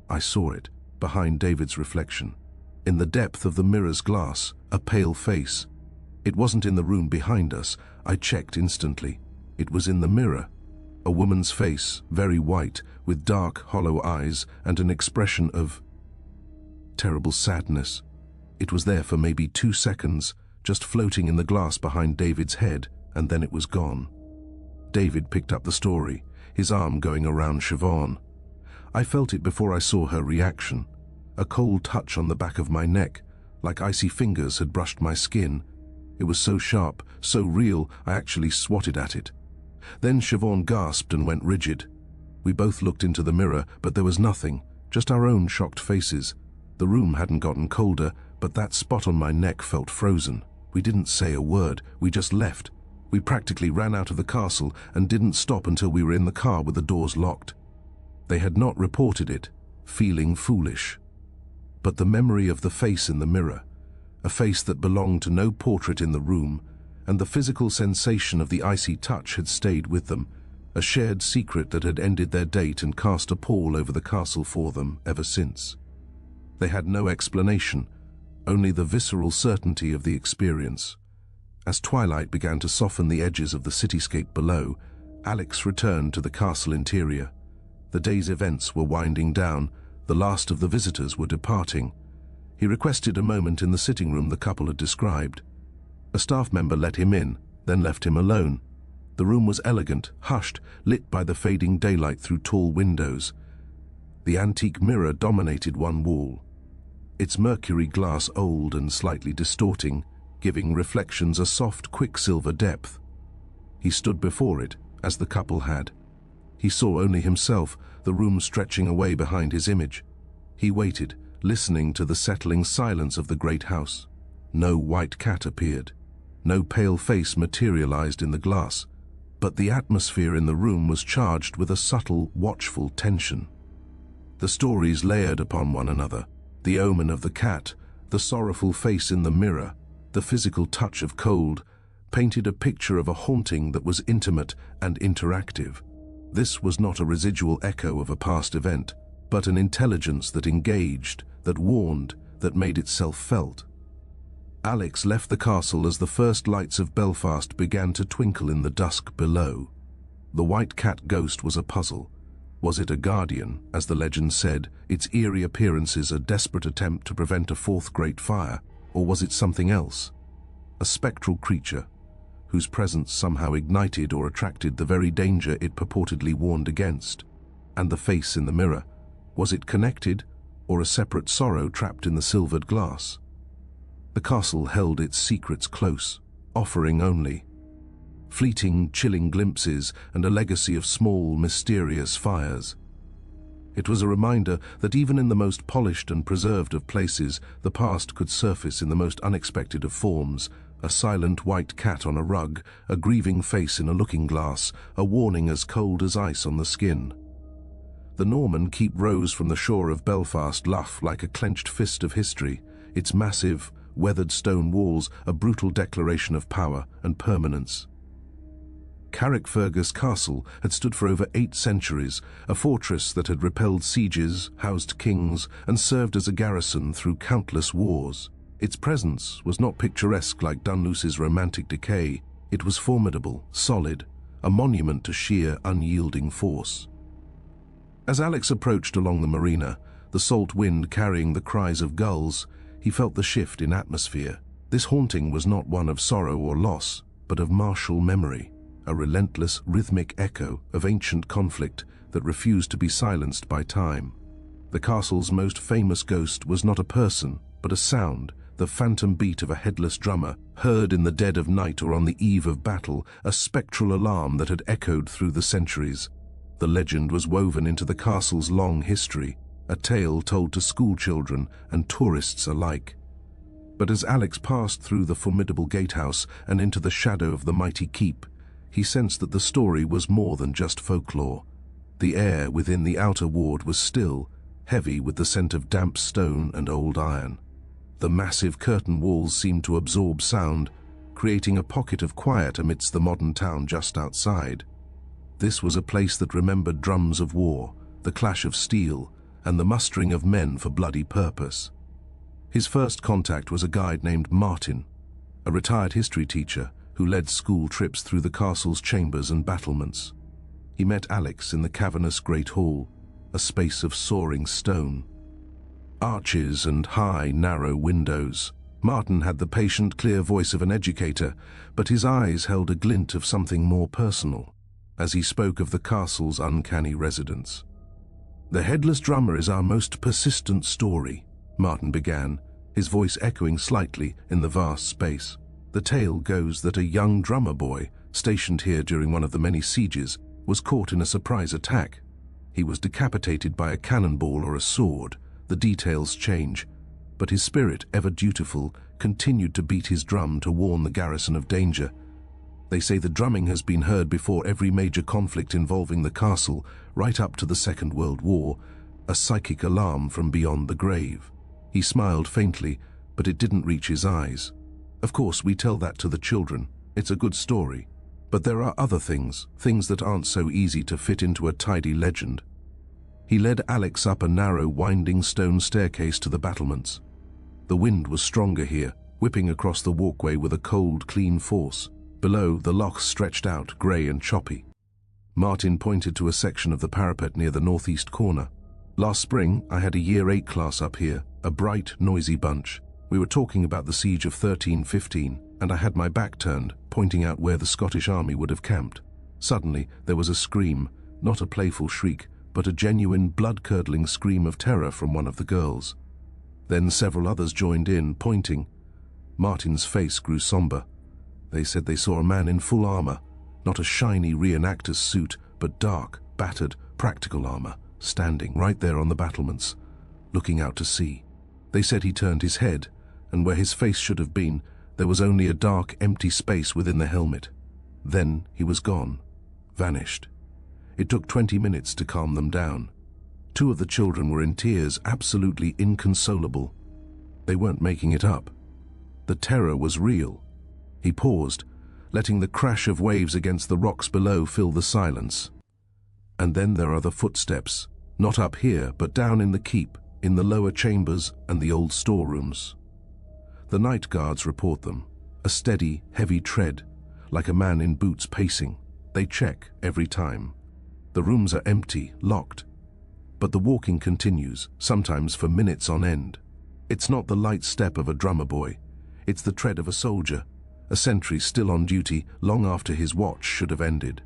I saw it, behind David's reflection. In the depth of the mirror's glass, a pale face. It wasn't in the room behind us. I checked instantly. It was in the mirror. A woman's face, very white, with dark, hollow eyes and an expression of terrible sadness. It was there for maybe 2 seconds, just floating in the glass behind David's head, and then it was gone. David picked up the story, his arm going around Siobhan. I felt it before I saw her reaction. A cold touch on the back of my neck, like icy fingers had brushed my skin. It was so sharp, so real, I actually swatted at it. Then Siobhan gasped and went rigid. We both looked into the mirror, but there was nothing, just our own shocked faces. The room hadn't gotten colder, but that spot on my neck felt frozen. We didn't say a word, we just left. We practically ran out of the castle and didn't stop until we were in the car with the doors locked. They had not reported it, feeling foolish. But the memory of the face in the mirror, a face that belonged to no portrait in the room, and the physical sensation of the icy touch had stayed with them, a shared secret that had ended their date and cast a pall over the castle for them ever since. They had no explanation, only the visceral certainty of the experience. As twilight began to soften the edges of the cityscape below, Alex returned to the castle interior. The day's events were winding down, the last of the visitors were departing. He requested a moment in the sitting room the couple had described. A staff member let him in, then left him alone. The room was elegant, hushed, lit by the fading daylight through tall windows. The antique mirror dominated one wall, its mercury glass old and slightly distorting, giving reflections a soft, quicksilver depth. He stood before it, as the couple had. He saw only himself, the room stretching away behind his image. He waited, listening to the settling silence of the great house. No white cat appeared. No pale face materialized in the glass. But the atmosphere in the room was charged with a subtle, watchful tension. The stories layered upon one another. The omen of the cat, the sorrowful face in the mirror, the physical touch of cold, painted a picture of a haunting that was intimate and interactive. This was not a residual echo of a past event, but an intelligence that engaged, that warned, that made itself felt. Alex left the castle as the first lights of Belfast began to twinkle in the dusk below. The white cat ghost was a puzzle. Was it a guardian, as the legend said, its eerie appearances a desperate attempt to prevent a fourth great fire, or was it something else? A spectral creature, whose presence somehow ignited or attracted the very danger it purportedly warned against? And the face in the mirror, was it connected, or a separate sorrow trapped in the silvered glass? The castle held its secrets close, offering only fleeting, chilling glimpses and a legacy of small, mysterious fires. It was a reminder that even in the most polished and preserved of places, the past could surface in the most unexpected of forms. A silent white cat on a rug, a grieving face in a looking glass, a warning as cold as ice on the skin. The Norman Keep rose from the shore of Belfast Lough like a clenched fist of history, its massive, weathered stone walls a brutal declaration of power and permanence. Carrickfergus Castle had stood for over 8 centuries, a fortress that had repelled sieges, housed kings, and served as a garrison through countless wars. Its presence was not picturesque like Dunluce's romantic decay. It was formidable, solid, a monument to sheer, unyielding force. As Alex approached along the marina, the salt wind carrying the cries of gulls, he felt the shift in atmosphere. This haunting was not one of sorrow or loss, but of martial memory, a relentless, rhythmic echo of ancient conflict that refused to be silenced by time. The castle's most famous ghost was not a person, but a sound, the phantom beat of a headless drummer, heard in the dead of night or on the eve of battle, a spectral alarm that had echoed through the centuries. The legend was woven into the castle's long history, a tale told to schoolchildren and tourists alike. But as Alex passed through the formidable gatehouse and into the shadow of the mighty keep, he sensed that the story was more than just folklore. The air within the outer ward was still, heavy with the scent of damp stone and old iron. The massive curtain walls seemed to absorb sound, creating a pocket of quiet amidst the modern town just outside. This was a place that remembered drums of war, the clash of steel, and the mustering of men for bloody purpose. His first contact was a guide named Martin, a retired history teacher who led school trips through the castle's chambers and battlements. He met Alex in the cavernous great hall, a space of soaring stone. Arches and high, narrow windows. Martin had the patient, clear voice of an educator, but his eyes held a glint of something more personal, as he spoke of the castle's uncanny residents. "The headless drummer is our most persistent story," Martin began, his voice echoing slightly in the vast space. "The tale goes that a young drummer boy, stationed here during one of the many sieges, was caught in a surprise attack. He was decapitated by a cannonball or a sword. The details change, but his spirit, ever dutiful, continued to beat his drum to warn the garrison of danger. They say the drumming has been heard before every major conflict involving the castle, right up to the Second World War, a psychic alarm from beyond the grave." He smiled faintly, but it didn't reach his eyes. "Of course, we tell that to the children. It's a good story. But there are other things that aren't so easy to fit into a tidy legend." He led Alex up a narrow, winding stone staircase to the battlements. The wind was stronger here, whipping across the walkway with a cold, clean force. Below, the loch stretched out, grey and choppy. Martin pointed to a section of the parapet near the northeast corner. "Last spring, I had a Year 8 class up here, a bright, noisy bunch. We were talking about the siege of 1315, and I had my back turned, pointing out where the Scottish army would have camped. Suddenly, there was a scream, not a playful shriek, but a genuine, blood-curdling scream of terror from one of the girls. Then several others joined in, pointing. Martin's face grew somber. They said they saw a man in full armor, not a shiny reenactor's suit, but dark, battered, practical armor, standing right there on the battlements, looking out to sea. They said he turned his head, and where his face should have been, there was only a dark, empty space within the helmet. Then he was gone, vanished. It took 20 minutes to calm them down. 2 of the children were in tears, absolutely inconsolable. They weren't making it up. The terror was real." He paused, letting the crash of waves against the rocks below fill the silence. "And then there are the footsteps, not up here, but down in the keep, in the lower chambers and the old storerooms. The night guards report them, a steady, heavy tread, like a man in boots pacing. They check every time. The rooms are empty, locked. But the walking continues, sometimes for minutes on end. It's not the light step of a drummer boy. It's the tread of a soldier, a sentry still on duty long after his watch should have ended."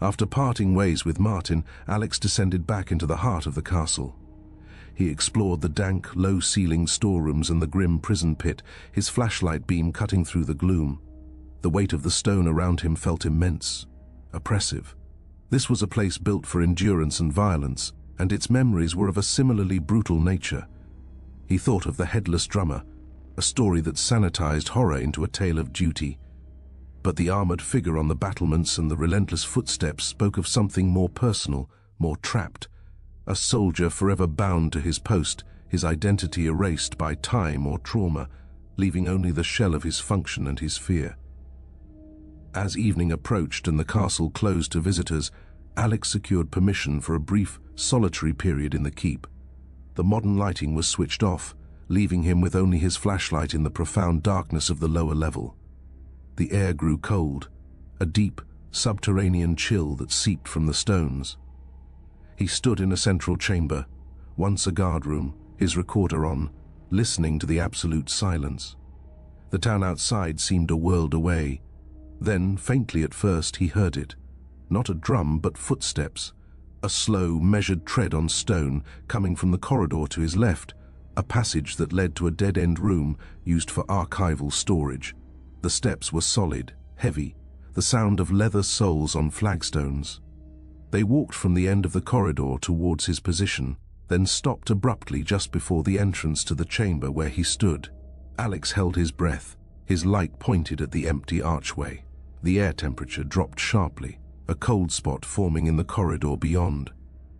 After parting ways with Martin, Alex descended back into the heart of the castle. He explored the dank, low-ceilinged storerooms and the grim prison pit, his flashlight beam cutting through the gloom. The weight of the stone around him felt immense, oppressive. This was a place built for endurance and violence, and its memories were of a similarly brutal nature. He thought of the headless drummer, a story that sanitized horror into a tale of duty. But the armored figure on the battlements and the relentless footsteps spoke of something more personal, more trapped. A soldier forever bound to his post, his identity erased by time or trauma, leaving only the shell of his function and his fear. As evening approached and the castle closed to visitors, Alex secured permission for a brief, solitary period in the keep. The modern lighting was switched off, leaving him with only his flashlight in the profound darkness of the lower level. The air grew cold, a deep, subterranean chill that seeped from the stones. He stood in a central chamber, once a guard room, his recorder on, listening to the absolute silence. The town outside seemed a world away. Then, faintly at first, he heard it. Not a drum, but footsteps. A slow, measured tread on stone coming from the corridor to his left, a passage that led to a dead-end room used for archival storage. The steps were solid, heavy, the sound of leather soles on flagstones. They walked from the end of the corridor towards his position, then stopped abruptly just before the entrance to the chamber where he stood. Alex held his breath, his light pointed at the empty archway. The air temperature dropped sharply, a cold spot forming in the corridor beyond.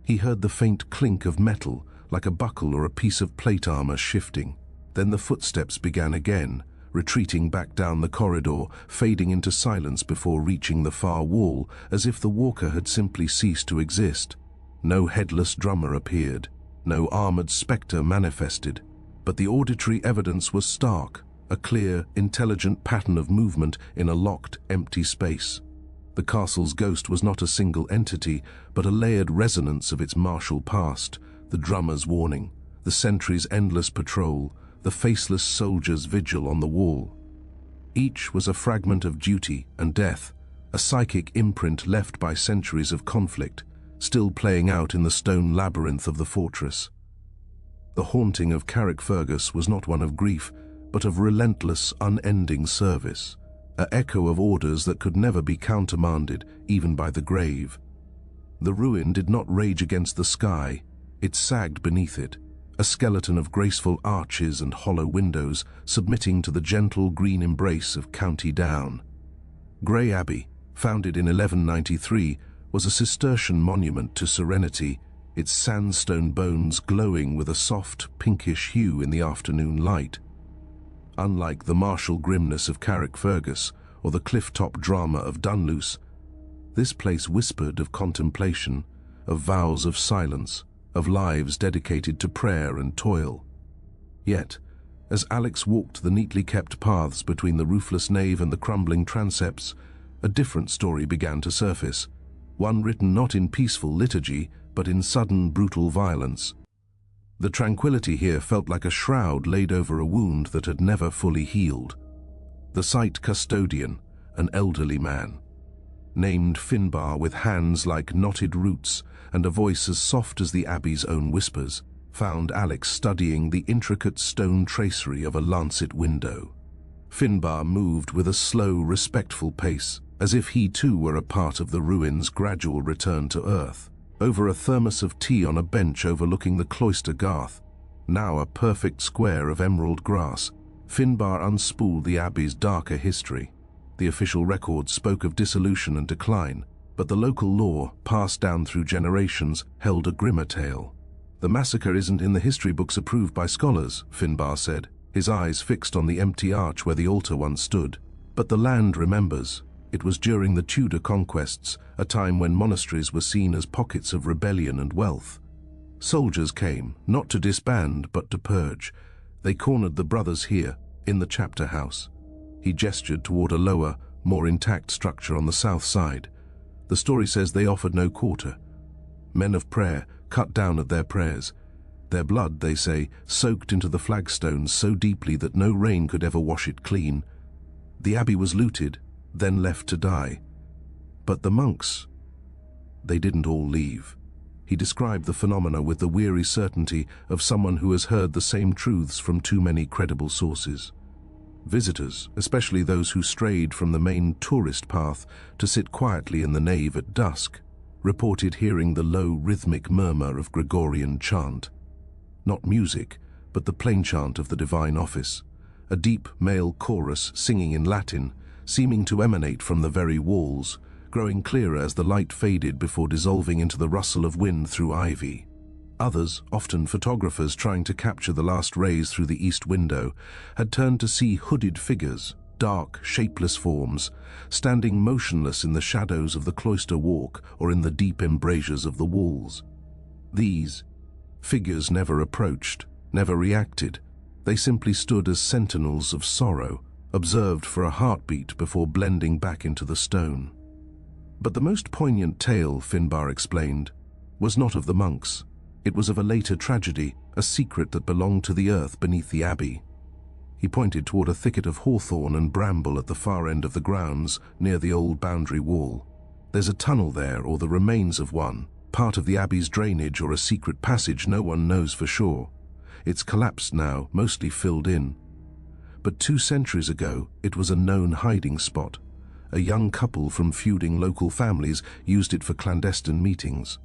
He heard the faint clink of metal, like a buckle or a piece of plate armor shifting. Then the footsteps began again, retreating back down the corridor, fading into silence before reaching the far wall, as if the walker had simply ceased to exist. No headless drummer appeared, no armored spectre manifested, but the auditory evidence was stark, a clear, intelligent pattern of movement in a locked, empty space. The castle's ghost was not a single entity, but a layered resonance of its martial past, the drummer's warning, the sentry's endless patrol, the faceless soldier's vigil on the wall. Each was a fragment of duty and death, a psychic imprint left by centuries of conflict, still playing out in the stone labyrinth of the fortress. The haunting of Carrickfergus was not one of grief, but of relentless, unending service, an echo of orders that could never be countermanded, even by the grave. The ruin did not rage against the sky, it sagged beneath it, a skeleton of graceful arches and hollow windows submitting to the gentle green embrace of County Down. Grey Abbey, founded in 1193, was a Cistercian monument to serenity, its sandstone bones glowing with a soft, pinkish hue in the afternoon light. Unlike the martial grimness of Carrickfergus or the cliff-top drama of Dunluce, this place whispered of contemplation, of vows of silence, of lives dedicated to prayer and toil. Yet, as Alex walked the neatly kept paths between the roofless nave and the crumbling transepts, a different story began to surface, one written not in peaceful liturgy, but in sudden, brutal violence. The tranquility here felt like a shroud laid over a wound that had never fully healed. The site custodian, an elderly man, named Finbar, with hands like knotted roots and a voice as soft as the abbey's own whispers, found Alex studying the intricate stone tracery of a lancet window. Finbar moved with a slow, respectful pace, as if he too were a part of the ruin's gradual return to earth. Over a thermos of tea on a bench overlooking the cloister garth, now a perfect square of emerald grass, Finbar unspooled the abbey's darker history. The official records spoke of dissolution and decline, but the local lore, passed down through generations, held a grimmer tale. "The massacre isn't in the history books approved by scholars," Finbar said, his eyes fixed on the empty arch where the altar once stood. "But the land remembers. It was during the Tudor conquests, a time when monasteries were seen as pockets of rebellion and wealth. Soldiers came, not to disband, but to purge. They cornered the brothers here, in the chapter house." He gestured toward a lower, more intact structure on the south side. The story says they offered no quarter. Men of prayer cut down at their prayers. Their blood, they say, soaked into the flagstones so deeply that no rain could ever wash it clean. The abbey was looted, then left to die. But the monks, they didn't all leave. He described the phenomena with the weary certainty of someone who has heard the same truths from too many credible sources. Visitors, especially those who strayed from the main tourist path to sit quietly in the nave at dusk, reported hearing the low rhythmic murmur of Gregorian chant. Not music, but the plain chant of the divine office, a deep male chorus singing in Latin, seeming to emanate from the very walls, growing clearer as the light faded before dissolving into the rustle of wind through ivy. Others, often photographers trying to capture the last rays through the east window, had turned to see hooded figures, dark, shapeless forms, standing motionless in the shadows of the cloister walk or in the deep embrasures of the walls. These figures never approached, never reacted. They simply stood as sentinels of sorrow, observed for a heartbeat before blending back into the stone. But the most poignant tale, Finbar explained, was not of the monks. It was of a later tragedy, a secret that belonged to the earth beneath the abbey. He pointed toward a thicket of hawthorn and bramble at the far end of the grounds, near the old boundary wall. There's a tunnel there, or the remains of one, part of the abbey's drainage or a secret passage no one knows for sure. It's collapsed now, mostly filled in. But 2 centuries ago, it was a known hiding spot. A young couple from feuding local families used it for clandestine meetings.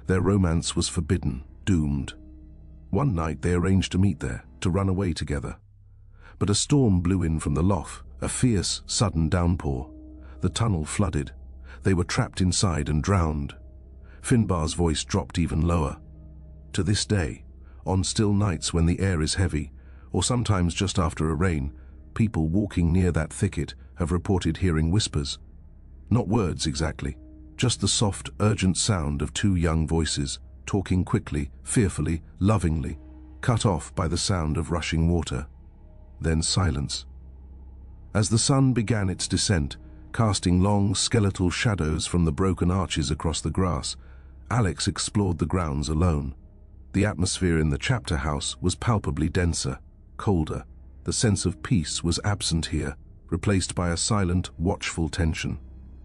Their romance was forbidden, doomed. One night they arranged to meet there, to run away together. But a storm blew in from the lough, a fierce, sudden downpour. The tunnel flooded. They were trapped inside and drowned. Finbar's voice dropped even lower. To this day, on still nights when the air is heavy, or sometimes just after a rain, people walking near that thicket have reported hearing whispers. Not words exactly, just the soft, urgent sound of 2 young voices, talking quickly, fearfully, lovingly, cut off by the sound of rushing water. Then silence. As the sun began its descent, casting long, skeletal shadows from the broken arches across the grass, Alex explored the grounds alone. The atmosphere in the chapter house was palpably denser, colder. The sense of peace was absent here, replaced by a silent, watchful tension.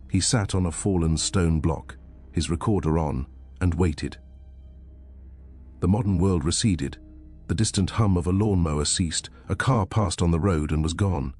He sat on a fallen stone block, his recorder on, and waited. The modern world receded. The distant hum of a lawnmower ceased, a car passed on the road and was gone.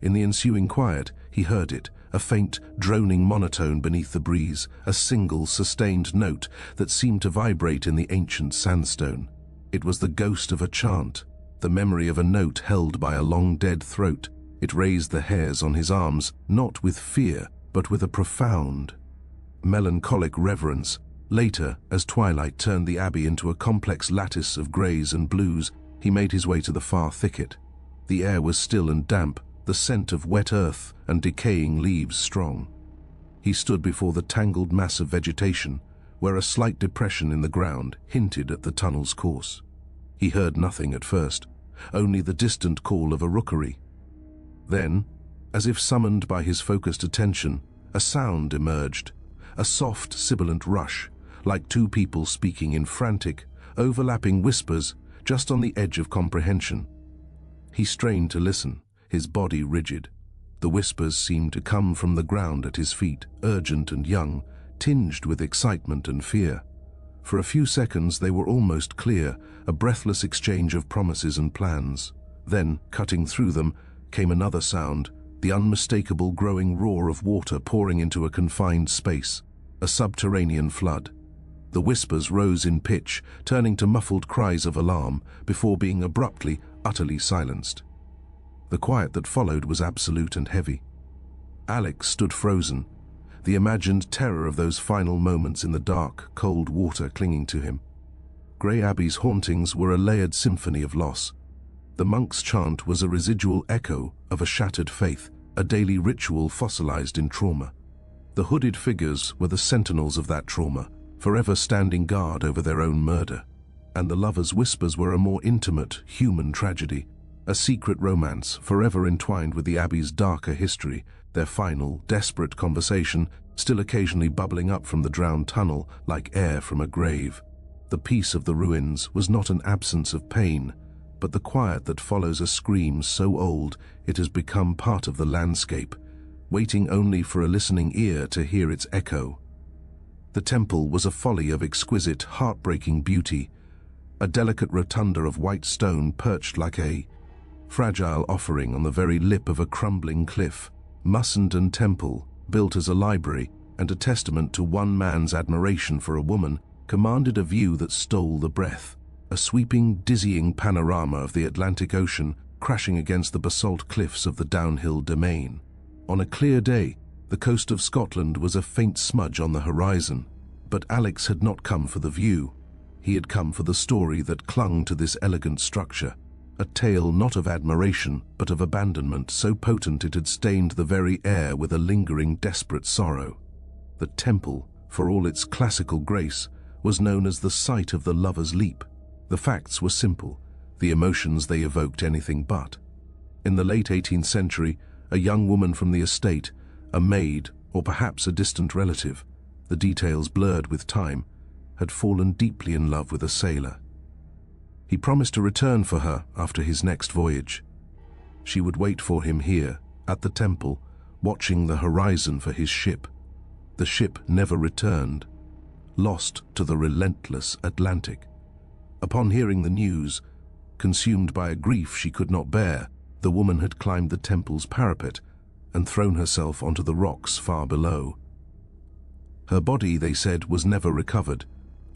In the ensuing quiet, he heard it, a faint, droning monotone beneath the breeze, a single, sustained note that seemed to vibrate in the ancient sandstone. It was the ghost of a chant, the memory of a note held by a long-dead throat. It raised the hairs on his arms, not with fear, but with a profound, melancholic reverence. Later, as twilight turned the abbey into a complex lattice of greys and blues, he made his way to the far thicket. The air was still and damp, the scent of wet earth and decaying leaves strong. He stood before the tangled mass of vegetation, where a slight depression in the ground hinted at the tunnel's course. He heard nothing at first, only the distant call of a rookery. Then, as if summoned by his focused attention, a sound emerged, a soft, sibilant rush, like 2 people speaking in frantic, overlapping whispers just on the edge of comprehension. He strained to listen, his body rigid. The whispers seemed to come from the ground at his feet, urgent and young, tinged with excitement and fear. For a few seconds they were almost clear, a breathless exchange of promises and plans. Then, cutting through them, came another sound, the unmistakable growing roar of water pouring into a confined space, a subterranean flood. The whispers rose in pitch, turning to muffled cries of alarm, before being abruptly, utterly silenced. The quiet that followed was absolute and heavy. Alex stood frozen, the imagined terror of those final moments in the dark, cold water clinging to him. Grey Abbey's hauntings were a layered symphony of loss. The monk's chant was a residual echo of a shattered faith, a daily ritual fossilized in trauma. The hooded figures were the sentinels of that trauma, forever standing guard over their own murder. And the lovers' whispers were a more intimate, human tragedy, a secret romance forever entwined with the Abbey's darker history, their final, desperate conversation still occasionally bubbling up from the drowned tunnel like air from a grave. The peace of the ruins was not an absence of pain, but the quiet that follows a scream so old it has become part of the landscape, waiting only for a listening ear to hear its echo. The temple was a folly of exquisite, heartbreaking beauty, a delicate rotunda of white stone perched like a fragile offering on the very lip of a crumbling cliff. Musnendon Temple, built as a library, and a testament to one man's admiration for a woman, commanded a view that stole the breath. A sweeping, dizzying panorama of the Atlantic Ocean crashing against the basalt cliffs of the downhill domain. On a clear day, the coast of Scotland was a faint smudge on the horizon, but Alex had not come for the view. He had come for the story that clung to this elegant structure, a tale not of admiration but of abandonment so potent it had stained the very air with a lingering, desperate sorrow. The temple, for all its classical grace, was known as the site of the Lover's Leap. The facts were simple, the emotions they evoked anything but. In the late 18th century, a young woman from the estate, a maid, or perhaps a distant relative, the details blurred with time, had fallen deeply in love with a sailor. He promised to return for her after his next voyage. She would wait for him here, at the temple, watching the horizon for his ship. The ship never returned, lost to the relentless Atlantic. Upon hearing the news, consumed by a grief she could not bear, the woman had climbed the temple's parapet and thrown herself onto the rocks far below. Her body, they said, was never recovered.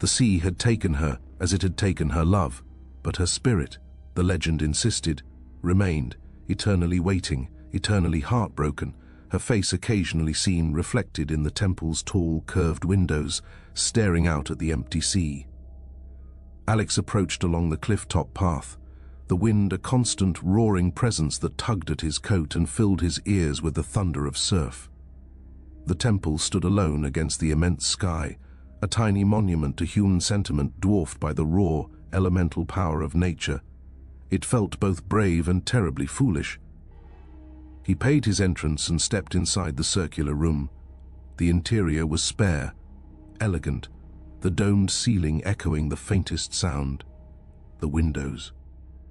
The sea had taken her as it had taken her love, but her spirit, the legend insisted, remained, eternally waiting, eternally heartbroken, her face occasionally seen reflected in the temple's tall, curved windows, staring out at the empty sea. Alex approached along the cliff-top path, the wind a constant, roaring presence that tugged at his coat and filled his ears with the thunder of surf. The temple stood alone against the immense sky, a tiny monument to human sentiment dwarfed by the raw, elemental power of nature. It felt both brave and terribly foolish. He paid his entrance and stepped inside the circular room. The interior was spare, elegant, the domed ceiling echoing the faintest sound. The windows,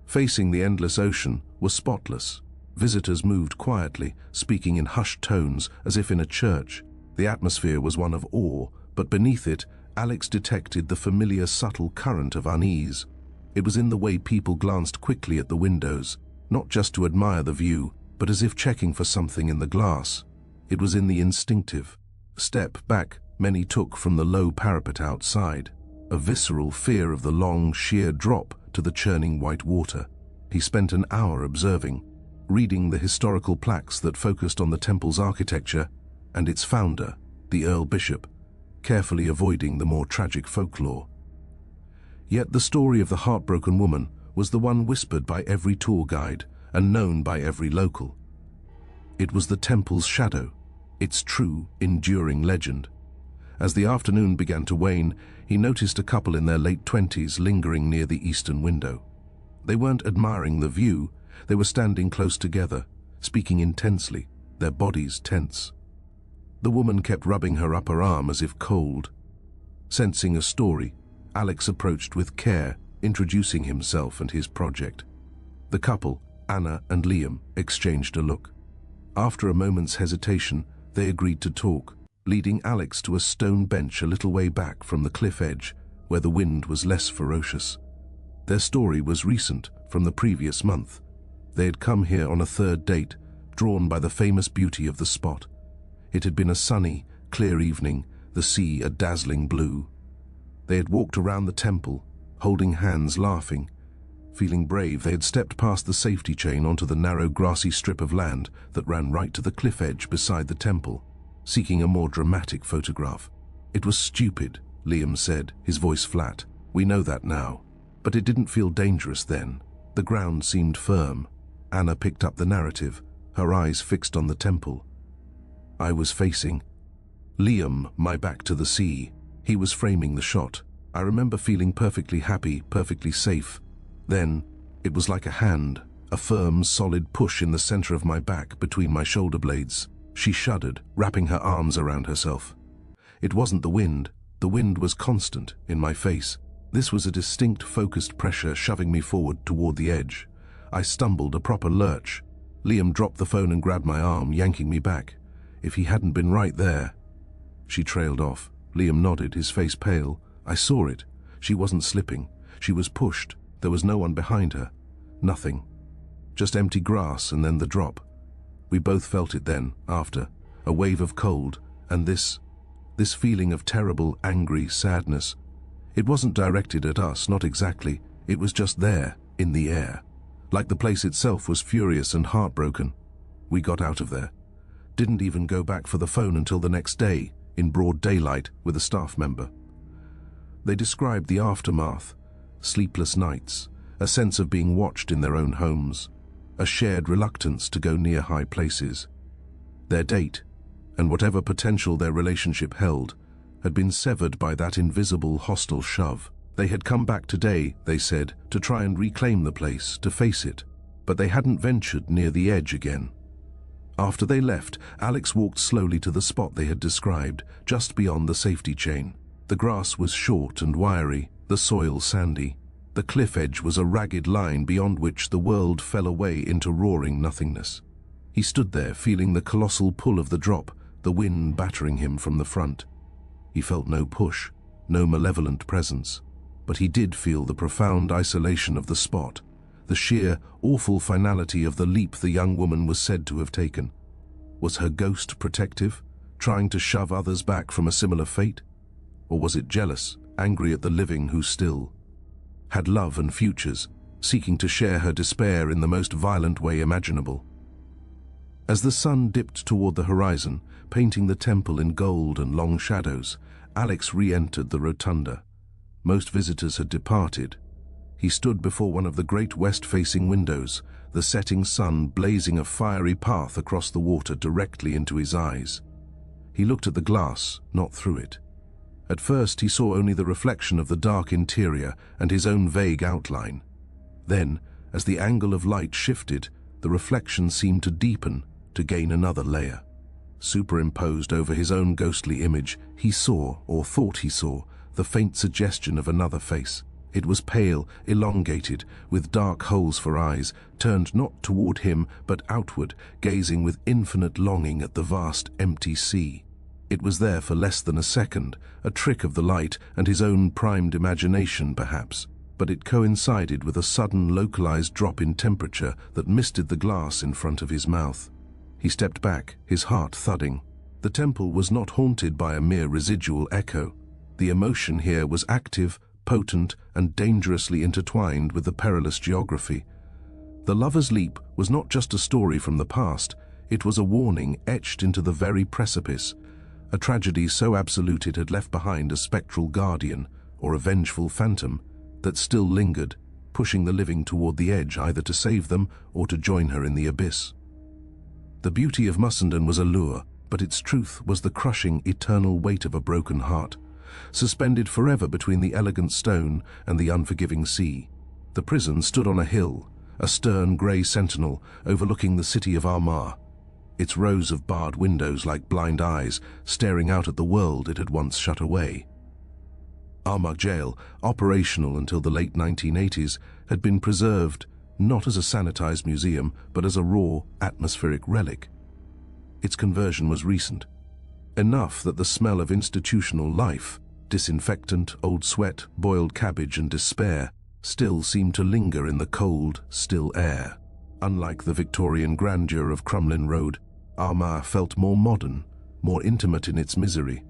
facing the endless ocean, were spotless. Visitors moved quietly, speaking in hushed tones as if in a church. The atmosphere was one of awe, but beneath it, Alex detected the familiar subtle current of unease. It was in the way people glanced quickly at the windows, not just to admire the view, but as if checking for something in the glass. It was in the instinctive step back many took from the low parapet outside, a visceral fear of the long, sheer drop to the churning white water. He spent an hour observing, reading the historical plaques that focused on the temple's architecture and its founder, the Earl Bishop, carefully avoiding the more tragic folklore. Yet the story of the heartbroken woman was the one whispered by every tour guide and known by every local. It was the temple's shadow, its true, enduring legend. As the afternoon began to wane, he noticed a couple in their late 20s lingering near the eastern window. They weren't admiring the view, they were standing close together, speaking intensely, their bodies tense. The woman kept rubbing her upper arm as if cold. Sensing a story, Alex approached with care, introducing himself and his project. The couple, Anna and Liam, exchanged a look. After a moment's hesitation, they agreed to talk, leading Alex to a stone bench a little way back from the cliff edge, where the wind was less ferocious. Their story was recent, from the previous month. They had come here on a third date, drawn by the famous beauty of the spot. It had been a sunny, clear evening, the sea a dazzling blue. They had walked around the temple, holding hands, laughing. Feeling brave, they had stepped past the safety chain onto the narrow, grassy strip of land that ran right to the cliff edge beside the temple, seeking a more dramatic photograph. "It was stupid," Liam said, his voice flat. "We know that now. But it didn't feel dangerous then. The ground seemed firm." Anna picked up the narrative, her eyes fixed on the temple. "I was facing Liam, my back to the sea. He was framing the shot. I remember feeling perfectly happy, perfectly safe. Then, it was like a hand, a firm, solid push in the center of my back between my shoulder blades." She shuddered, wrapping her arms around herself. "It wasn't the wind. The wind was constant, in my face. This was a distinct, focused pressure shoving me forward toward the edge. I stumbled, a proper lurch. Liam dropped the phone and grabbed my arm, yanking me back. If he hadn't been right there..." She trailed off. Liam nodded, his face pale. "I saw it. She wasn't slipping. She was pushed. There was no one behind her. Nothing. Just empty grass and then the drop. We both felt it then, after. A wave of cold, and this this feeling of terrible, angry sadness. It wasn't directed at us, not exactly. It was just there, in the air. Like the place itself was furious and heartbroken. We got out of there. Didn't even go back for the phone until the next day, in broad daylight, with a staff member. They described the aftermath: sleepless nights, a sense of being watched in their own homes, a shared reluctance to go near high places. Their date, and whatever potential their relationship held, had been severed by that invisible hostile shove. They had come back today, they said, to try and reclaim the place, to face it, but they hadn't ventured near the edge again. After they left, Alex walked slowly to the spot they had described, just beyond the safety chain. The grass was short and wiry, the soil sandy. The cliff edge was a ragged line beyond which the world fell away into roaring nothingness. He stood there, feeling the colossal pull of the drop, the wind battering him from the front. He felt no push, no malevolent presence, but he did feel the profound isolation of the spot, the sheer, awful finality of the leap the young woman was said to have taken. Was her ghost protective, trying to shove others back from a similar fate? Or was it jealous, angry at the living who still had love and futures, seeking to share her despair in the most violent way imaginable? As the sun dipped toward the horizon, painting the temple in gold and long shadows, Alex re-entered the rotunda. Most visitors had departed. He stood before one of the great west-facing windows, the setting sun blazing a fiery path across the water directly into his eyes. He looked at the glass, not through it. At first he saw only the reflection of the dark interior and his own vague outline. Then, as the angle of light shifted, the reflection seemed to deepen, to gain another layer. Superimposed over his own ghostly image, he saw, or thought he saw, the faint suggestion of another face. It was pale, elongated, with dark holes for eyes, turned not toward him but outward, gazing with infinite longing at the vast, empty sea. It was there for less than a second, a trick of the light and his own primed imagination, perhaps, but it coincided with a sudden localized drop in temperature that misted the glass in front of his mouth. He stepped back, his heart thudding. The temple was not haunted by a mere residual echo. The emotion here was active, potent, and dangerously intertwined with the perilous geography. The Lover's Leap was not just a story from the past, it was a warning etched into the very precipice, a tragedy so absolute it had left behind a spectral guardian, or a vengeful phantom, that still lingered, pushing the living toward the edge either to save them or to join her in the abyss. The beauty of Mussenden was a lure, but its truth was the crushing, eternal weight of a broken heart, suspended forever between the elegant stone and the unforgiving sea. The prison stood on a hill, a stern grey sentinel overlooking the city of Armagh, its rows of barred windows like blind eyes staring out at the world it had once shut away. Armagh Jail, operational until the late 1980s, had been preserved not as a sanitized museum but as a raw, atmospheric relic. Its conversion was recent, enough that the smell of institutional life, disinfectant, old sweat, boiled cabbage and despair, still seemed to linger in the cold, still air. Unlike the Victorian grandeur of Crumlin Road, Armagh felt more modern, more intimate in its misery,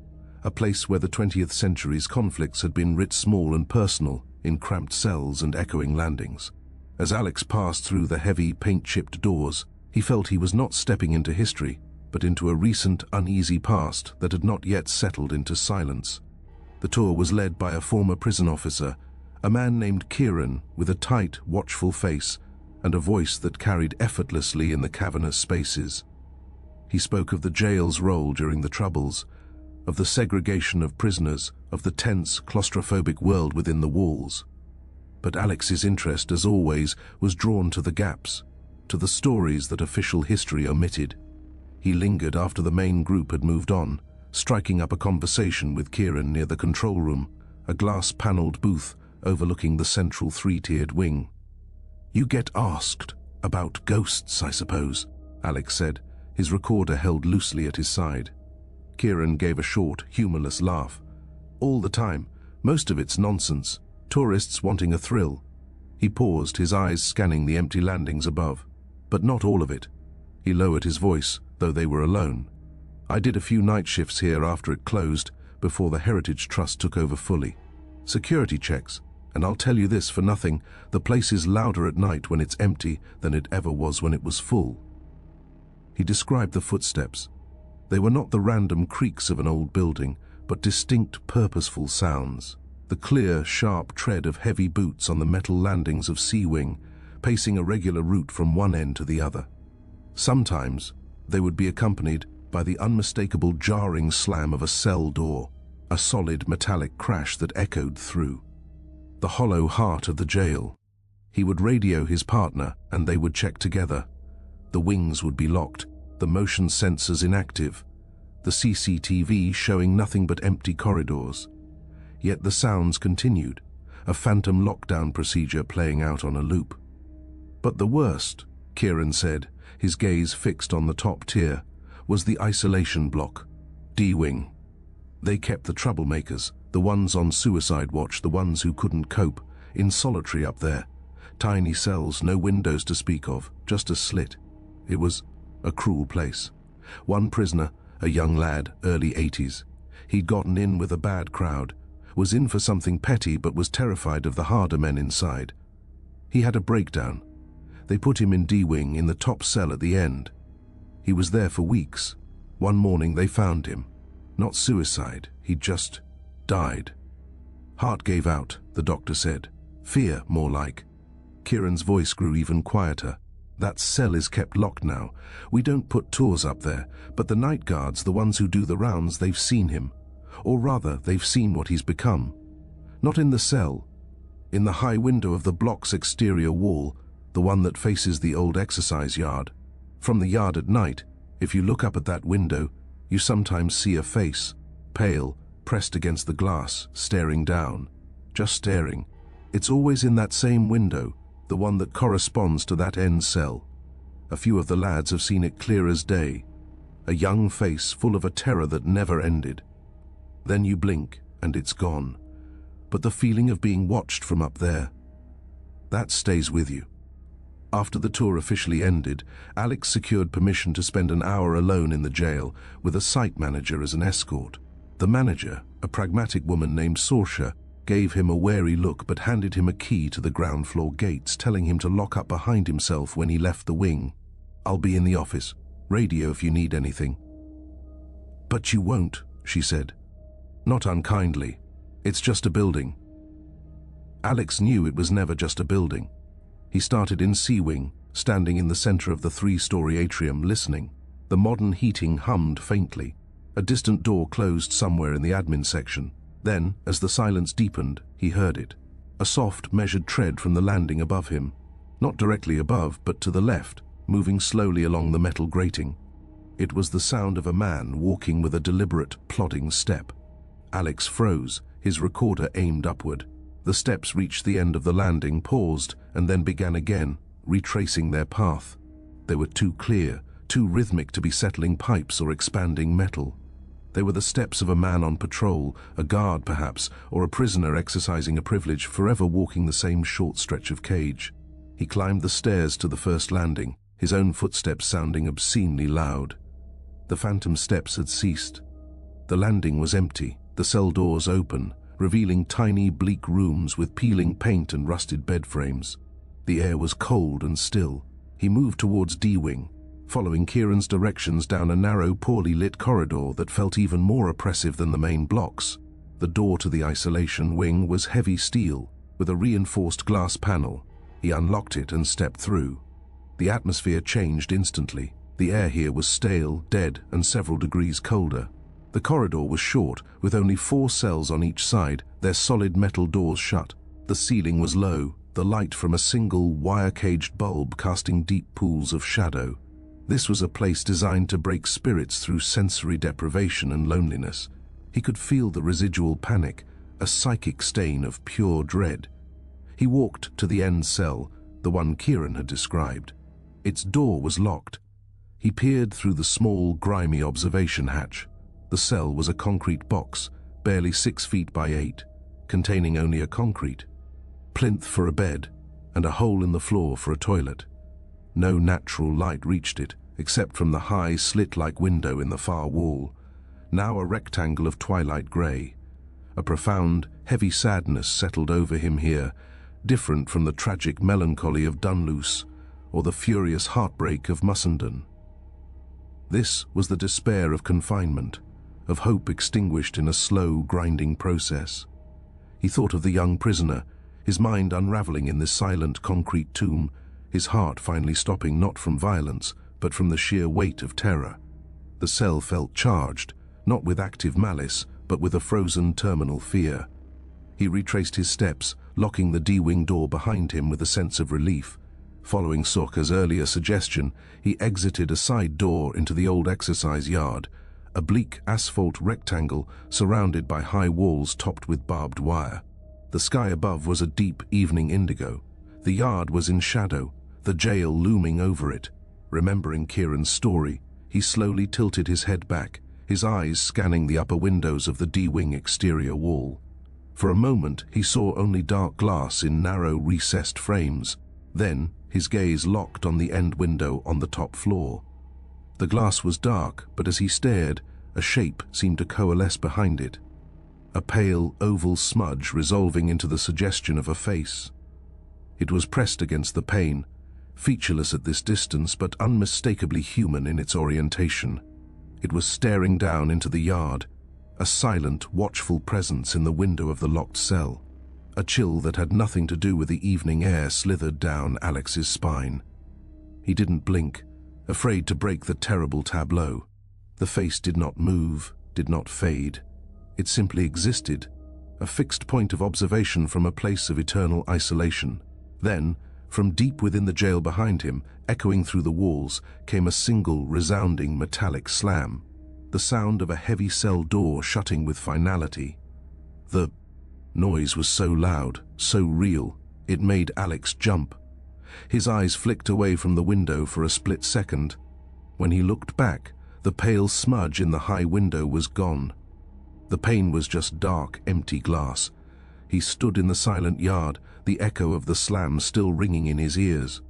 a place where the 20th century's conflicts had been writ small and personal in cramped cells and echoing landings. As Alex passed through the heavy, paint-chipped doors, he felt he was not stepping into history, but into a recent, uneasy past that had not yet settled into silence. The tour was led by a former prison officer, a man named Kieran with a tight, watchful face and a voice that carried effortlessly in the cavernous spaces. He spoke of the jail's role during the Troubles, of the segregation of prisoners, of the tense, claustrophobic world within the walls. But Alex's interest, as always, was drawn to the gaps, to the stories that official history omitted. He lingered after the main group had moved on, striking up a conversation with Kieran near the control room, a glass-paneled booth overlooking the central three-tiered wing. "You get asked about ghosts, I suppose," Alex said, his recorder held loosely at his side. Kieran gave a short, humorless laugh. "All the time. Most of it's nonsense. Tourists wanting a thrill." He paused, his eyes scanning the empty landings above. "But not all of it." He lowered his voice, though they were alone. "I did a few night shifts here after it closed. before the Heritage Trust took over fully. Security checks, and I'll tell you this for nothing, the place is louder at night when it's empty than it ever was when it was full. He described the footsteps. They were not the random creaks of an old building, but distinct, purposeful sounds. The clear, sharp tread of heavy boots on the metal landings of Sea Wing, pacing a regular route from one end to the other. Sometimes they would be accompanied by the unmistakable jarring slam of a cell door, a solid metallic crash that echoed through. The hollow heart of the jail. He would radio his partner and they would check together. The wings would be locked, the motion sensors inactive, the CCTV showing nothing but empty corridors. Yet the sounds continued, a phantom lockdown procedure playing out on a loop. But the worst, Kieran said, his gaze fixed on the top tier, was the isolation block, D-Wing. They kept the troublemakers, the ones on suicide watch, the ones who couldn't cope, in solitary up there. Tiny cells, no windows to speak of, just a slit. It was a cruel place. One prisoner, a young lad, early 80s. He'd gotten in with a bad crowd, was in for something petty but was terrified of the harder men inside. He had a breakdown. They put him in D-Wing in the top cell at the end. He was there for weeks. One morning they found him. Not suicide, he'd just died. Heart gave out, the doctor said. Fear, more like. Kieran's voice grew even quieter. That cell is kept locked now. We don't put tours up there, but the night guards, the ones who do the rounds, they've seen him. Or rather, they've seen what he's become. Not in the cell. In the high window of the block's exterior wall, the one that faces the old exercise yard. From the yard at night, if you look up at that window, you sometimes see a face, pale, pressed against the glass, staring down. Just staring. It's always in that same window, the one that corresponds to that end cell. A few of the lads have seen it clear as day. A young face full of a terror that never ended. Then you blink, and it's gone. But the feeling of being watched from up there, that stays with you. After the tour officially ended, Alex secured permission to spend an hour alone in the jail with a site manager as an escort. The manager, a pragmatic woman named Saoirse, gave him a wary look but handed him a key to the ground floor gates, telling him to lock up behind himself when he left the wing. I'll be in the office. Radio if you need anything. But you won't, she said. Not unkindly. It's just a building. Alex knew it was never just a building. He started in Sea Wing, standing in the center of the 3-story atrium, listening. The modern heating hummed faintly. A distant door closed somewhere in the admin section. Then, as the silence deepened, he heard it. A soft, measured tread from the landing above him. Not directly above, but to the left, moving slowly along the metal grating. It was the sound of a man walking with a deliberate, plodding step. Alex froze, his recorder aimed upward. The steps reached the end of the landing, paused, and then began again, retracing their path. They were too clear, too rhythmic to be settling pipes or expanding metal. They were the steps of a man on patrol, a guard perhaps, or a prisoner exercising a privilege, forever walking the same short stretch of cage. He climbed the stairs to the first landing, his own footsteps sounding obscenely loud. The phantom steps had ceased. The landing was empty, the cell doors open, revealing tiny, bleak rooms with peeling paint and rusted bed frames. The air was cold and still. He moved towards D-Wing, following Kieran's directions down a narrow, poorly lit corridor that felt even more oppressive than the main blocks. The door to the isolation wing was heavy steel, with a reinforced glass panel. He unlocked it and stepped through. The atmosphere changed instantly. The air here was stale, dead, and several degrees colder. The corridor was short, with only 4 cells on each side, their solid metal doors shut. The ceiling was low, the light from a single wire-caged bulb casting deep pools of shadow. This was a place designed to break spirits through sensory deprivation and loneliness. He could feel the residual panic, a psychic stain of pure dread. He walked to the end cell, the one Kieran had described. Its door was locked. He peered through the small, grimy observation hatch. The cell was a concrete box, barely 6 feet by 8, containing only a concrete plinth for a bed and a hole in the floor for a toilet. No natural light reached it, except from the high, slit-like window in the far wall. now a rectangle of twilight grey. A profound, heavy sadness settled over him here, different from the tragic melancholy of Dunluce or the furious heartbreak of Mussenden. This was the despair of confinement, of hope extinguished in a slow, grinding process. He thought of the young prisoner, his mind unraveling in this silent concrete tomb, his heart finally stopping not from violence, but from the sheer weight of terror. The cell felt charged, not with active malice, but with a frozen terminal fear. He retraced his steps, locking the D-wing door behind him with a sense of relief. Following Sorka's earlier suggestion, he exited a side door into the old exercise yard, a bleak asphalt rectangle surrounded by high walls topped with barbed wire. The sky above was a deep evening indigo. The yard was in shadow, the jail looming over it. Remembering Kieran's story, he slowly tilted his head back, his eyes scanning the upper windows of the D-wing exterior wall. For a moment, he saw only dark glass in narrow, recessed frames. Then, his gaze locked on the end window on the top floor. The glass was dark, but as he stared, a shape seemed to coalesce behind it. A pale, oval smudge resolving into the suggestion of a face. It was pressed against the pane, featureless at this distance but unmistakably human in its orientation. It was staring down into the yard, a silent, watchful presence in the window of the locked cell. A chill that had nothing to do with the evening air slithered down Alex's spine. He didn't blink, afraid to break the terrible tableau. The face did not move, did not fade. It simply existed, a fixed point of observation from a place of eternal isolation. Then, from deep within the jail behind him, echoing through the walls, came a single, resounding metallic slam. The sound of a heavy cell door shutting with finality. The noise was so loud, so real, it made Alex jump. His eyes flicked away from the window for a split second. When he looked back, the pale smudge in the high window was gone. The pane was just dark, empty glass. He stood in the silent yard, the echo of the slam still ringing in his ears.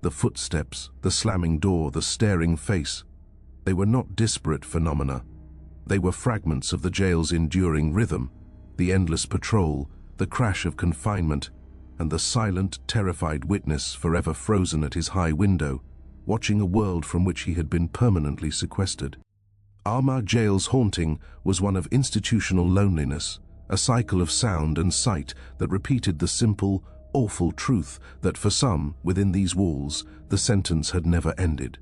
The footsteps, the slamming door, the staring face. They were not disparate phenomena. They were fragments of the jail's enduring rhythm, the endless patrol, the crash of confinement, and the silent, terrified witness forever frozen at his high window, watching a world from which he had been permanently sequestered. Armagh Jail's haunting was one of institutional loneliness, a cycle of sound and sight that repeated the simple, awful truth that for some, within these walls, the sentence had never ended.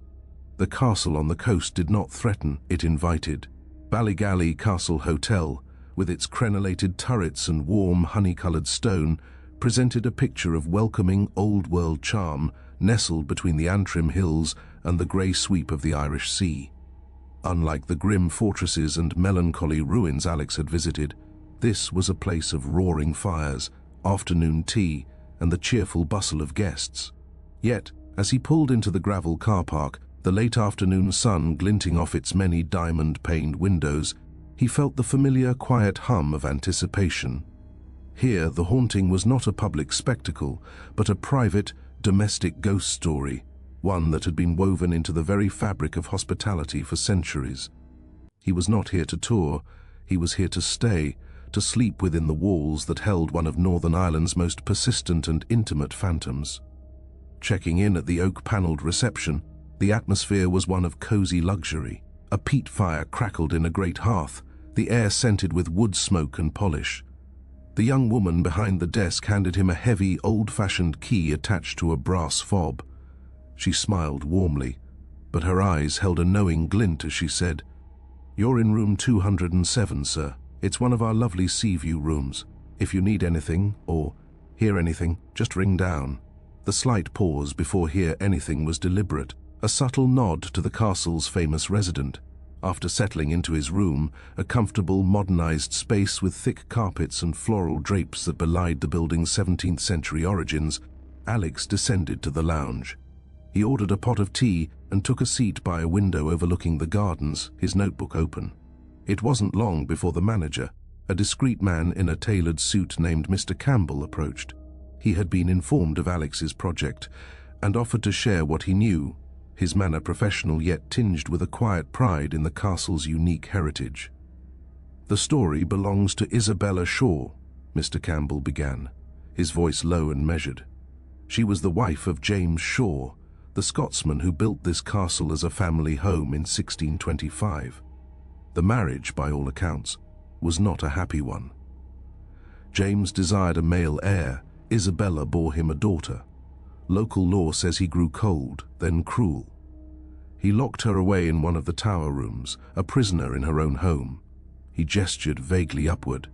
The castle on the coast did not threaten, it invited. Ballygally Castle Hotel, with its crenellated turrets and warm, honey-coloured stone, presented a picture of welcoming old-world charm nestled between the Antrim hills and the grey sweep of the Irish Sea. Unlike the grim fortresses and melancholy ruins Alex had visited, this was a place of roaring fires, afternoon tea, and the cheerful bustle of guests. Yet, as he pulled into the gravel car park, the late afternoon sun glinting off its many diamond-paned windows, he felt the familiar quiet hum of anticipation. Here, the haunting was not a public spectacle, but a private, domestic ghost story, one that had been woven into the very fabric of hospitality for centuries. He was not here to tour, he was here to stay, to sleep within the walls that held one of Northern Ireland's most persistent and intimate phantoms. Checking in at the oak-panelled reception, the atmosphere was one of cozy luxury. A peat fire crackled in a great hearth, the air scented with wood smoke and polish. The young woman behind the desk handed him a heavy, old-fashioned key attached to a brass fob. She smiled warmly, but her eyes held a knowing glint as she said, "You're in room 207, sir. It's one of our lovely sea view rooms. If you need anything, or hear anything, just ring down." The slight pause before hear anything was deliberate, a subtle nod to the castle's famous resident. After settling into his room, a comfortable, modernized space with thick carpets and floral drapes that belied the building's 17th century origins, Alex descended to the lounge. He ordered a pot of tea and took a seat by a window overlooking the gardens, his notebook open. It wasn't long before the manager, a discreet man in a tailored suit named Mr. Campbell, approached. He had been informed of Alex's project and offered to share what he knew, his manner professional yet tinged with a quiet pride in the castle's unique heritage. "The story belongs to Isabella Shaw," Mr. Campbell began, his voice low and measured. "She was the wife of James Shaw, the Scotsman who built this castle as a family home in 1625. The marriage, by all accounts, was not a happy one. James desired a male heir. Isabella bore him a daughter. Local law says he grew cold, then cruel. He locked her away in one of the tower rooms, a prisoner in her own home. He gestured vaguely upward.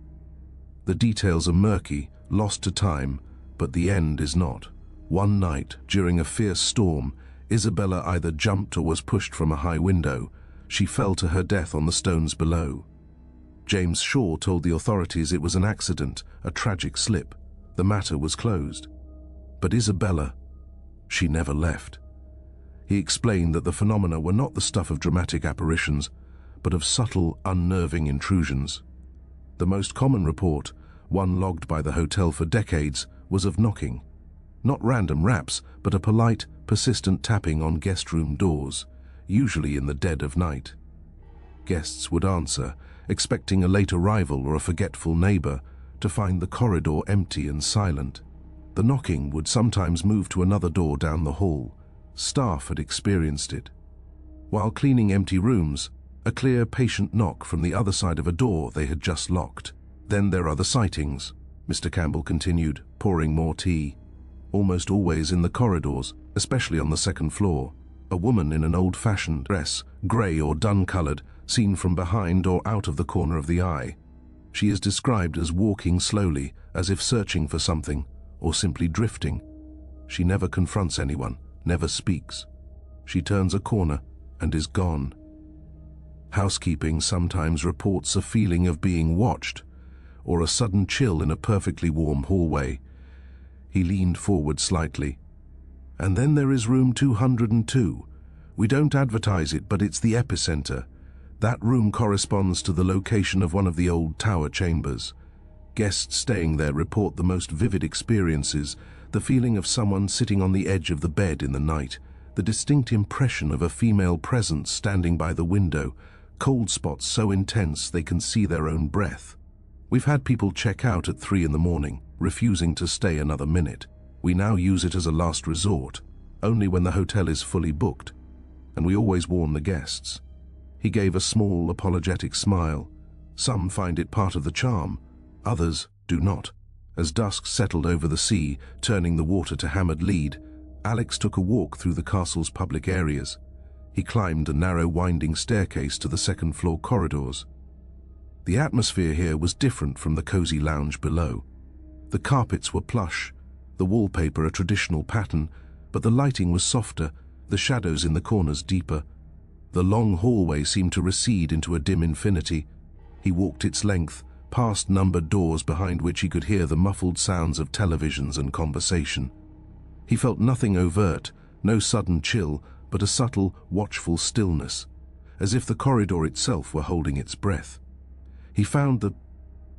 The details are murky, lost to time, but the end is not. One night, during a fierce storm, Isabella either jumped or was pushed from a high window. She fell to her death on the stones below. James Shaw told the authorities it was an accident, a tragic slip. The matter was closed. But Isabella, she never left. He explained that the phenomena were not the stuff of dramatic apparitions, but of subtle, unnerving intrusions. The most common report, one logged by the hotel for decades, was of knocking. Not random raps, but a polite, persistent tapping on guest room doors, usually in the dead of night. Guests would answer, expecting a late arrival or a forgetful neighbor, to find the corridor empty and silent. The knocking would sometimes move to another door down the hall. Staff had experienced it. While cleaning empty rooms, a clear, patient knock from the other side of a door they had just locked. "Then there are the sightings," Mr. Campbell continued, pouring more tea. "Almost always in the corridors, especially on the second floor. A woman in an old-fashioned dress, grey or dun-colored, seen from behind or out of the corner of the eye. She is described as walking slowly, as if searching for something, or simply drifting. She never confronts anyone, never speaks. She turns a corner and is gone. Housekeeping sometimes reports a feeling of being watched, or a sudden chill in a perfectly warm hallway." He leaned forward slightly. "And then there is room 202. We don't advertise it, but it's the epicenter. That room corresponds to the location of one of the old tower chambers. Guests staying there report the most vivid experiences, the feeling of someone sitting on the edge of the bed in the night, the distinct impression of a female presence standing by the window, cold spots so intense they can see their own breath. We've had people check out at 3 in the morning, refusing to stay another minute. We now use it as a last resort, only when the hotel is fully booked, and we always warn the guests." He gave a small, apologetic smile. "Some find it part of the charm, others do not." As dusk settled over the sea, turning the water to hammered lead, Alex took a walk through the castle's public areas. He climbed a narrow, winding staircase to the second-floor corridors. The atmosphere here was different from the cozy lounge below. The carpets were plush, the wallpaper a traditional pattern, but the lighting was softer, the shadows in the corners deeper. The long hallway seemed to recede into a dim infinity. He walked its length, past numbered doors behind which he could hear the muffled sounds of televisions and conversation. He felt nothing overt, no sudden chill, but a subtle, watchful stillness, as if the corridor itself were holding its breath. He found the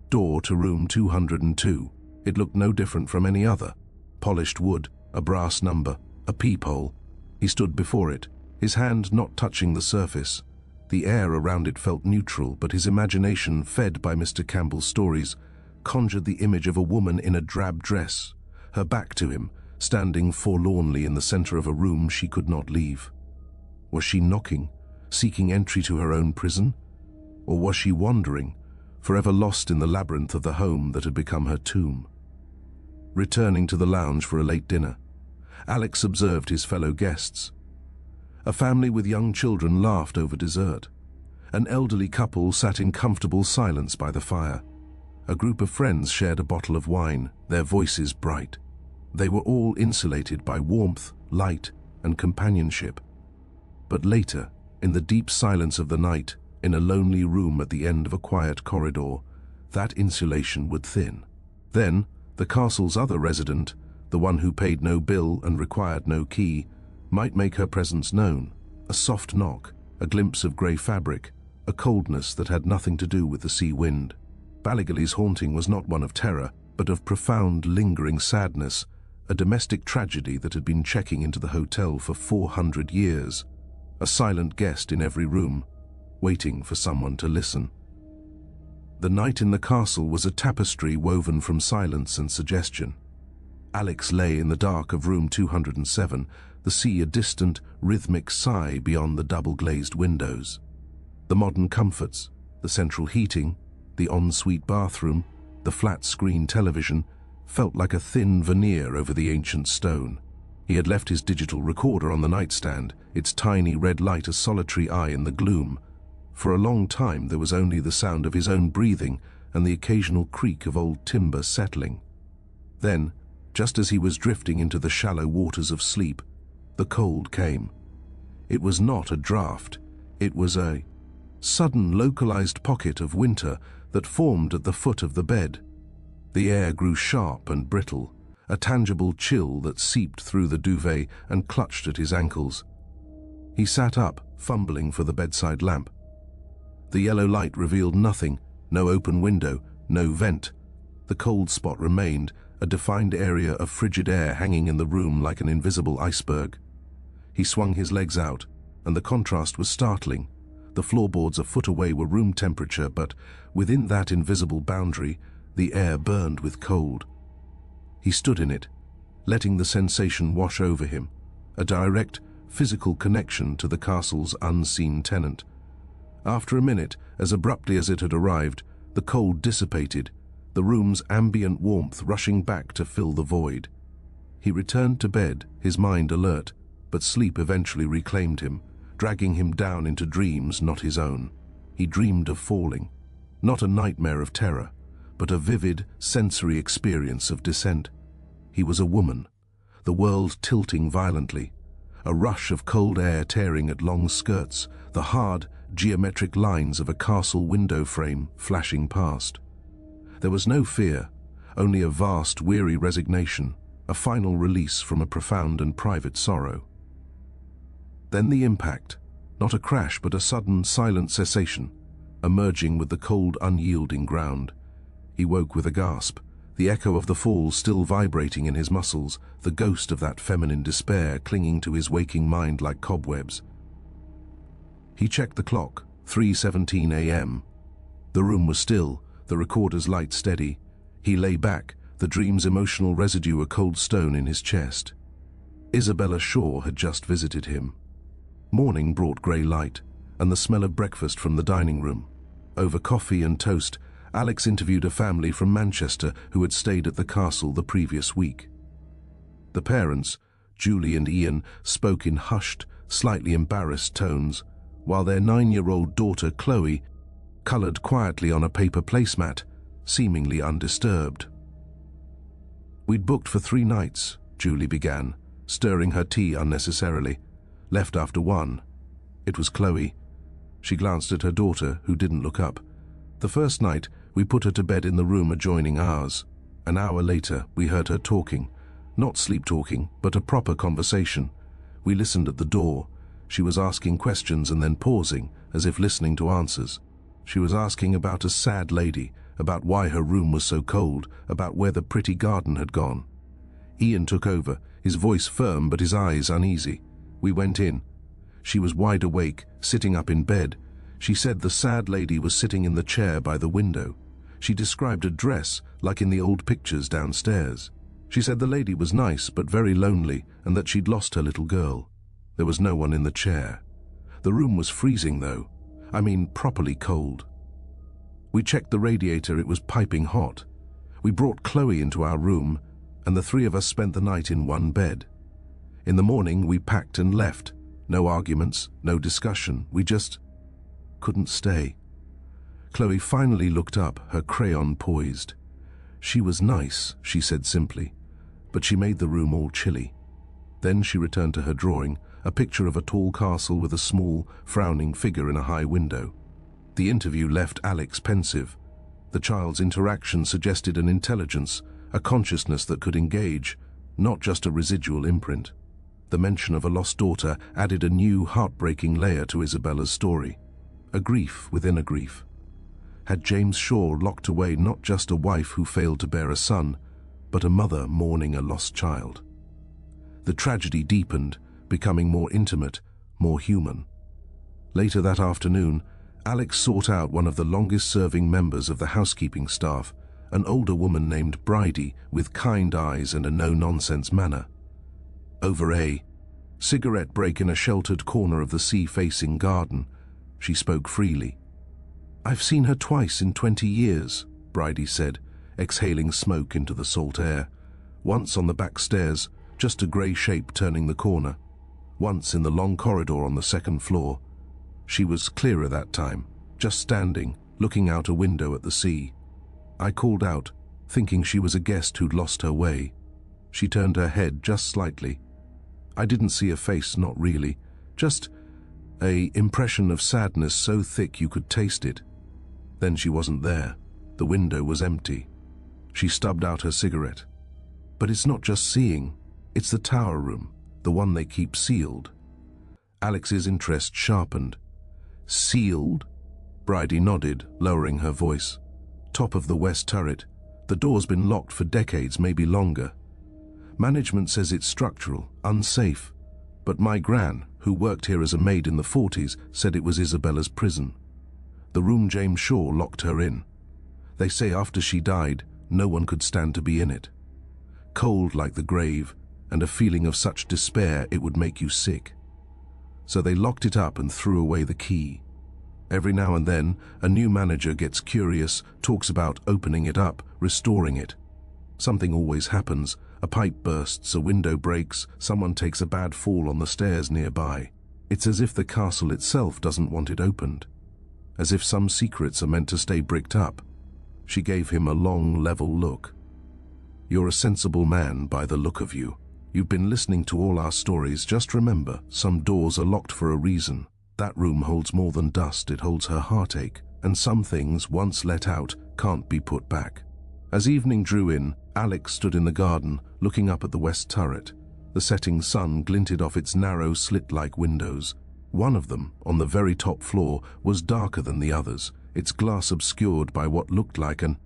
door to room 202. It looked no different from any other. Polished wood, a brass number, a peephole. He stood before it, his hand not touching the surface. The air around it felt neutral, but his imagination, fed by Mr. Campbell's stories, conjured the image of a woman in a drab dress, her back to him, standing forlornly in the center of a room she could not leave. Was she knocking, seeking entry to her own prison? Or was she wandering, forever lost in the labyrinth of the home that had become her tomb? Returning to the lounge for a late dinner, Alex observed his fellow guests. A family with young children laughed over dessert. An elderly couple sat in comfortable silence by the fire. A group of friends shared a bottle of wine, their voices bright. They were all insulated by warmth, light, and companionship. But later, in the deep silence of the night, in a lonely room at the end of a quiet corridor, that insulation would thin. Then, the castle's other resident, the one who paid no bill and required no key, might make her presence known. A soft knock, a glimpse of grey fabric, a coldness that had nothing to do with the sea wind. Ballygalley's haunting was not one of terror, but of profound, lingering sadness, a domestic tragedy that had been checking into the hotel for 400 years, a silent guest in every room, waiting for someone to listen. The night in the castle was a tapestry woven from silence and suggestion. Alex lay in the dark of room 207, the sea a distant, rhythmic sigh beyond the double-glazed windows. The modern comforts, the central heating, the ensuite bathroom, the flat-screen television, felt like a thin veneer over the ancient stone. He had left his digital recorder on the nightstand, its tiny red light a solitary eye in the gloom. For a long time there was only the sound of his own breathing and the occasional creak of old timber settling. Then, just as he was drifting into the shallow waters of sleep, the cold came. It was not a draft, it was a sudden localized pocket of winter that formed at the foot of the bed. The air grew sharp and brittle, a tangible chill that seeped through the duvet and clutched at his ankles. He sat up, fumbling for the bedside lamp. The yellow light revealed nothing, no open window, no vent. The cold spot remained, a defined area of frigid air hanging in the room like an invisible iceberg. He swung his legs out, and the contrast was startling. The floorboards a foot away were room temperature, but within that invisible boundary, the air burned with cold. He stood in it, letting the sensation wash over him, a direct, physical connection to the castle's unseen tenant. After a minute, as abruptly as it had arrived, the cold dissipated, the room's ambient warmth rushing back to fill the void. He returned to bed, his mind alert, but sleep eventually reclaimed him, dragging him down into dreams not his own. He dreamed of falling, not a nightmare of terror, but a vivid, sensory experience of descent. He was a woman, the world tilting violently, a rush of cold air tearing at long skirts, the hard, geometric lines of a castle window frame flashing past. There was no fear, only a vast, weary resignation, a final release from a profound and private sorrow. Then the impact, not a crash but a sudden, silent cessation, emerging with the cold, unyielding ground. He woke with a gasp, the echo of the fall still vibrating in his muscles, the ghost of that feminine despair clinging to his waking mind like cobwebs. He checked the clock, 3:17 a.m. The room was still, the recorder's light steady. He lay back, the dream's emotional residue a cold stone in his chest. Isabella Shaw had just visited him. Morning brought grey light, and the smell of breakfast from the dining room. Over coffee and toast, Alex interviewed a family from Manchester who had stayed at the castle the previous week. The parents, Julie and Ian, spoke in hushed, slightly embarrassed tones, while their 9-year-old daughter, Chloe, coloured quietly on a paper placemat, seemingly undisturbed. "We'd booked for 3 nights, Julie began, stirring her tea unnecessarily. Left after 1. It was Chloe. She glanced at her daughter, who didn't look up. The first night, we put her to bed in the room adjoining ours. An hour later, we heard her talking. Not sleep-talking, but a proper conversation. We listened at the door. She was asking questions and then pausing, as if listening to answers. She was asking about a sad lady, about why her room was so cold, about where the pretty garden had gone. Ian took over, his voice firm but his eyes uneasy. We went in. She was wide awake, sitting up in bed. She said the sad lady was sitting in the chair by the window. She described a dress, like in the old pictures downstairs. She said the lady was nice but very lonely and that she'd lost her little girl. There was no one in the chair. The room was freezing though. I mean properly cold. We checked the radiator, it was piping hot. We brought Chloe into our room and the 3 of us spent the night in one bed. In the morning we packed and left. No arguments, no discussion, we just couldn't stay. Chloe finally looked up, her crayon poised. She was nice, she said simply, but she made the room all chilly. Then she returned to her drawing, a picture of a tall castle with a small, frowning figure in a high window. The interview left Alex pensive. The child's interaction suggested an intelligence, a consciousness that could engage, not just a residual imprint. The mention of a lost daughter added a new, heartbreaking layer to Isabella's story. A grief within a grief. Had James Shaw locked away not just a wife who failed to bear a son, but a mother mourning a lost child. The tragedy deepened, becoming more intimate, more human. Later that afternoon, Alex sought out one of the longest-serving members of the housekeeping staff, an older woman named Bridie with kind eyes and a no-nonsense manner. Over a cigarette break in a sheltered corner of the sea-facing garden, she spoke freely. "I've seen her twice in 20 years, Bridie said, exhaling smoke into the salt air. Once on the back stairs, just a grey shape turning the corner. Once in the long corridor on the second floor. She was clearer that time, just standing, looking out a window at the sea. I called out, thinking she was a guest who'd lost her way. She turned her head just slightly. I didn't see a face, not really, just an impression of sadness so thick you could taste it. Then she wasn't there. The window was empty." She stubbed out her cigarette. "But it's not just seeing, it's the tower room, the one they keep sealed." Alex's interest sharpened. "Sealed?" Bridie nodded, lowering her voice. "Top of the west turret. The door's been locked for decades, maybe longer. Management says it's structural, unsafe. But my gran, who worked here as a maid in the 40s, said it was Isabella's prison. The room James Shaw locked her in. They say after she died, no one could stand to be in it. Cold like the grave, and a feeling of such despair it would make you sick. So they locked it up and threw away the key. Every now and then, a new manager gets curious, talks about opening it up, restoring it. Something always happens. A pipe bursts, a window breaks, someone takes a bad fall on the stairs nearby. It's as if the castle itself doesn't want it opened. As if some secrets are meant to stay bricked up." She gave him a long, level look. "You're a sensible man by the look of you. You've been listening to all our stories. Just remember, some doors are locked for a reason. That room holds more than dust, it holds her heartache, and some things, once let out, can't be put back." As evening drew in, Alex stood in the garden, looking up at the west turret. The setting sun glinted off its narrow, slit-like windows. One of them, on the very top floor, was darker than the others, its glass obscured by what looked like an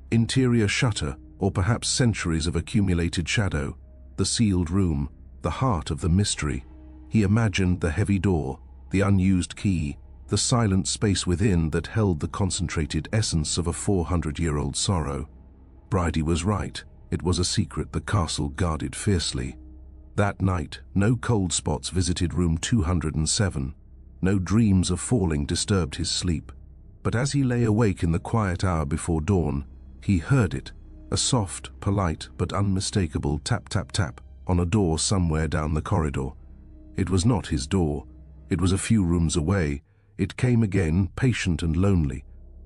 interior shutter, or perhaps centuries of accumulated shadow. The sealed room, the heart of the mystery. He imagined the heavy door, the unused key, the silent space within that held the concentrated essence of a 400-year-old sorrow. Bridie was right. It was a secret the castle guarded fiercely. That night, no cold spots visited room 207. No dreams of falling disturbed his sleep. But as he lay awake in the quiet hour before dawn, he heard it, a soft, polite, but unmistakable tap-tap-tap on a door somewhere down the corridor. It was not his door. It was a few rooms away. It came again, patient and lonely.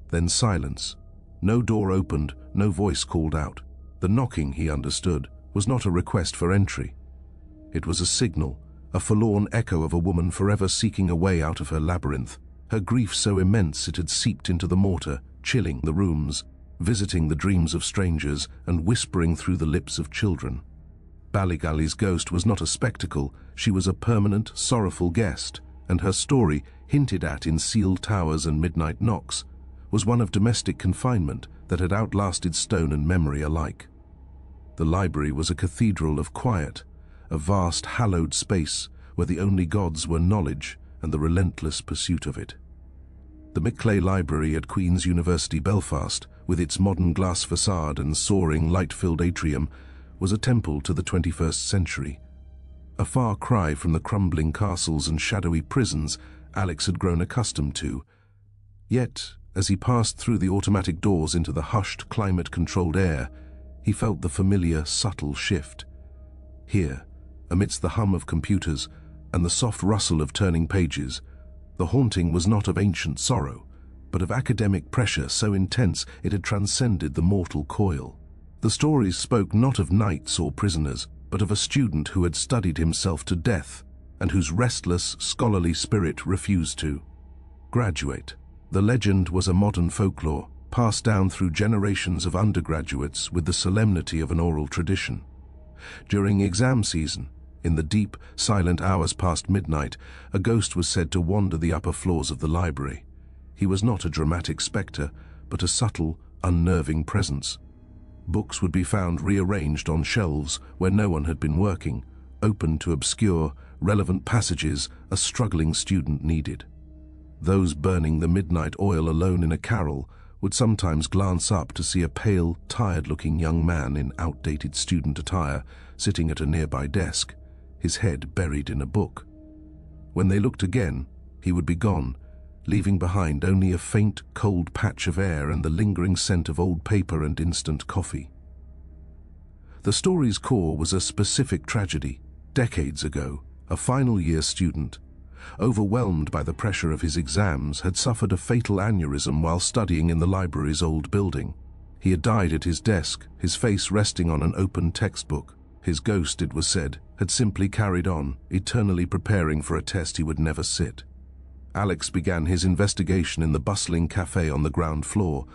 Then silence. No door opened, no voice called out. The knocking, he understood, was not a request for entry. It was a signal, a forlorn echo of a woman forever seeking a way out of her labyrinth, her grief so immense it had seeped into the mortar, chilling the rooms, visiting the dreams of strangers and whispering through the lips of children. Ballygully's ghost was not a spectacle, she was a permanent, sorrowful guest, and her story, hinted at in sealed towers and midnight knocks, was one of domestic confinement that had outlasted stone and memory alike. The library was a cathedral of quiet, a vast hallowed space where the only gods were knowledge and the relentless pursuit of it. The Maclay Library at Queen's University Belfast, with its modern glass facade and soaring light-filled atrium, was a temple to the 21st century. A far cry from the crumbling castles and shadowy prisons Alex had grown accustomed to. Yet, as he passed through the automatic doors into the hushed, climate-controlled air, he felt the familiar, subtle shift. Here, amidst the hum of computers and the soft rustle of turning pages, the haunting was not of ancient sorrow, but of academic pressure so intense it had transcended the mortal coil. The stories spoke not of knights or prisoners, but of a student who had studied himself to death and whose restless, scholarly spirit refused to graduate. The legend was a modern folklore, passed down through generations of undergraduates with the solemnity of an oral tradition. During exam season, in the deep, silent hours past midnight, a ghost was said to wander the upper floors of the library. He was not a dramatic spectre, but a subtle, unnerving presence. Books would be found rearranged on shelves where no one had been working, open to obscure, relevant passages a struggling student needed. Those burning the midnight oil alone in a carrel would sometimes glance up to see a pale, tired-looking young man in outdated student attire sitting at a nearby desk, his head buried in a book. When they looked again, he would be gone, leaving behind only a faint, cold patch of air and the lingering scent of old paper and instant coffee. The story's core was a specific tragedy. Decades ago, a final-year student, overwhelmed by the pressure of his exams, had suffered a fatal aneurysm while studying in the library's old building. He had died at his desk, his face resting on an open textbook. His ghost, it was said, had simply carried on, eternally preparing for a test he would never sit. Alex began his investigation in the bustling cafe on the ground floor,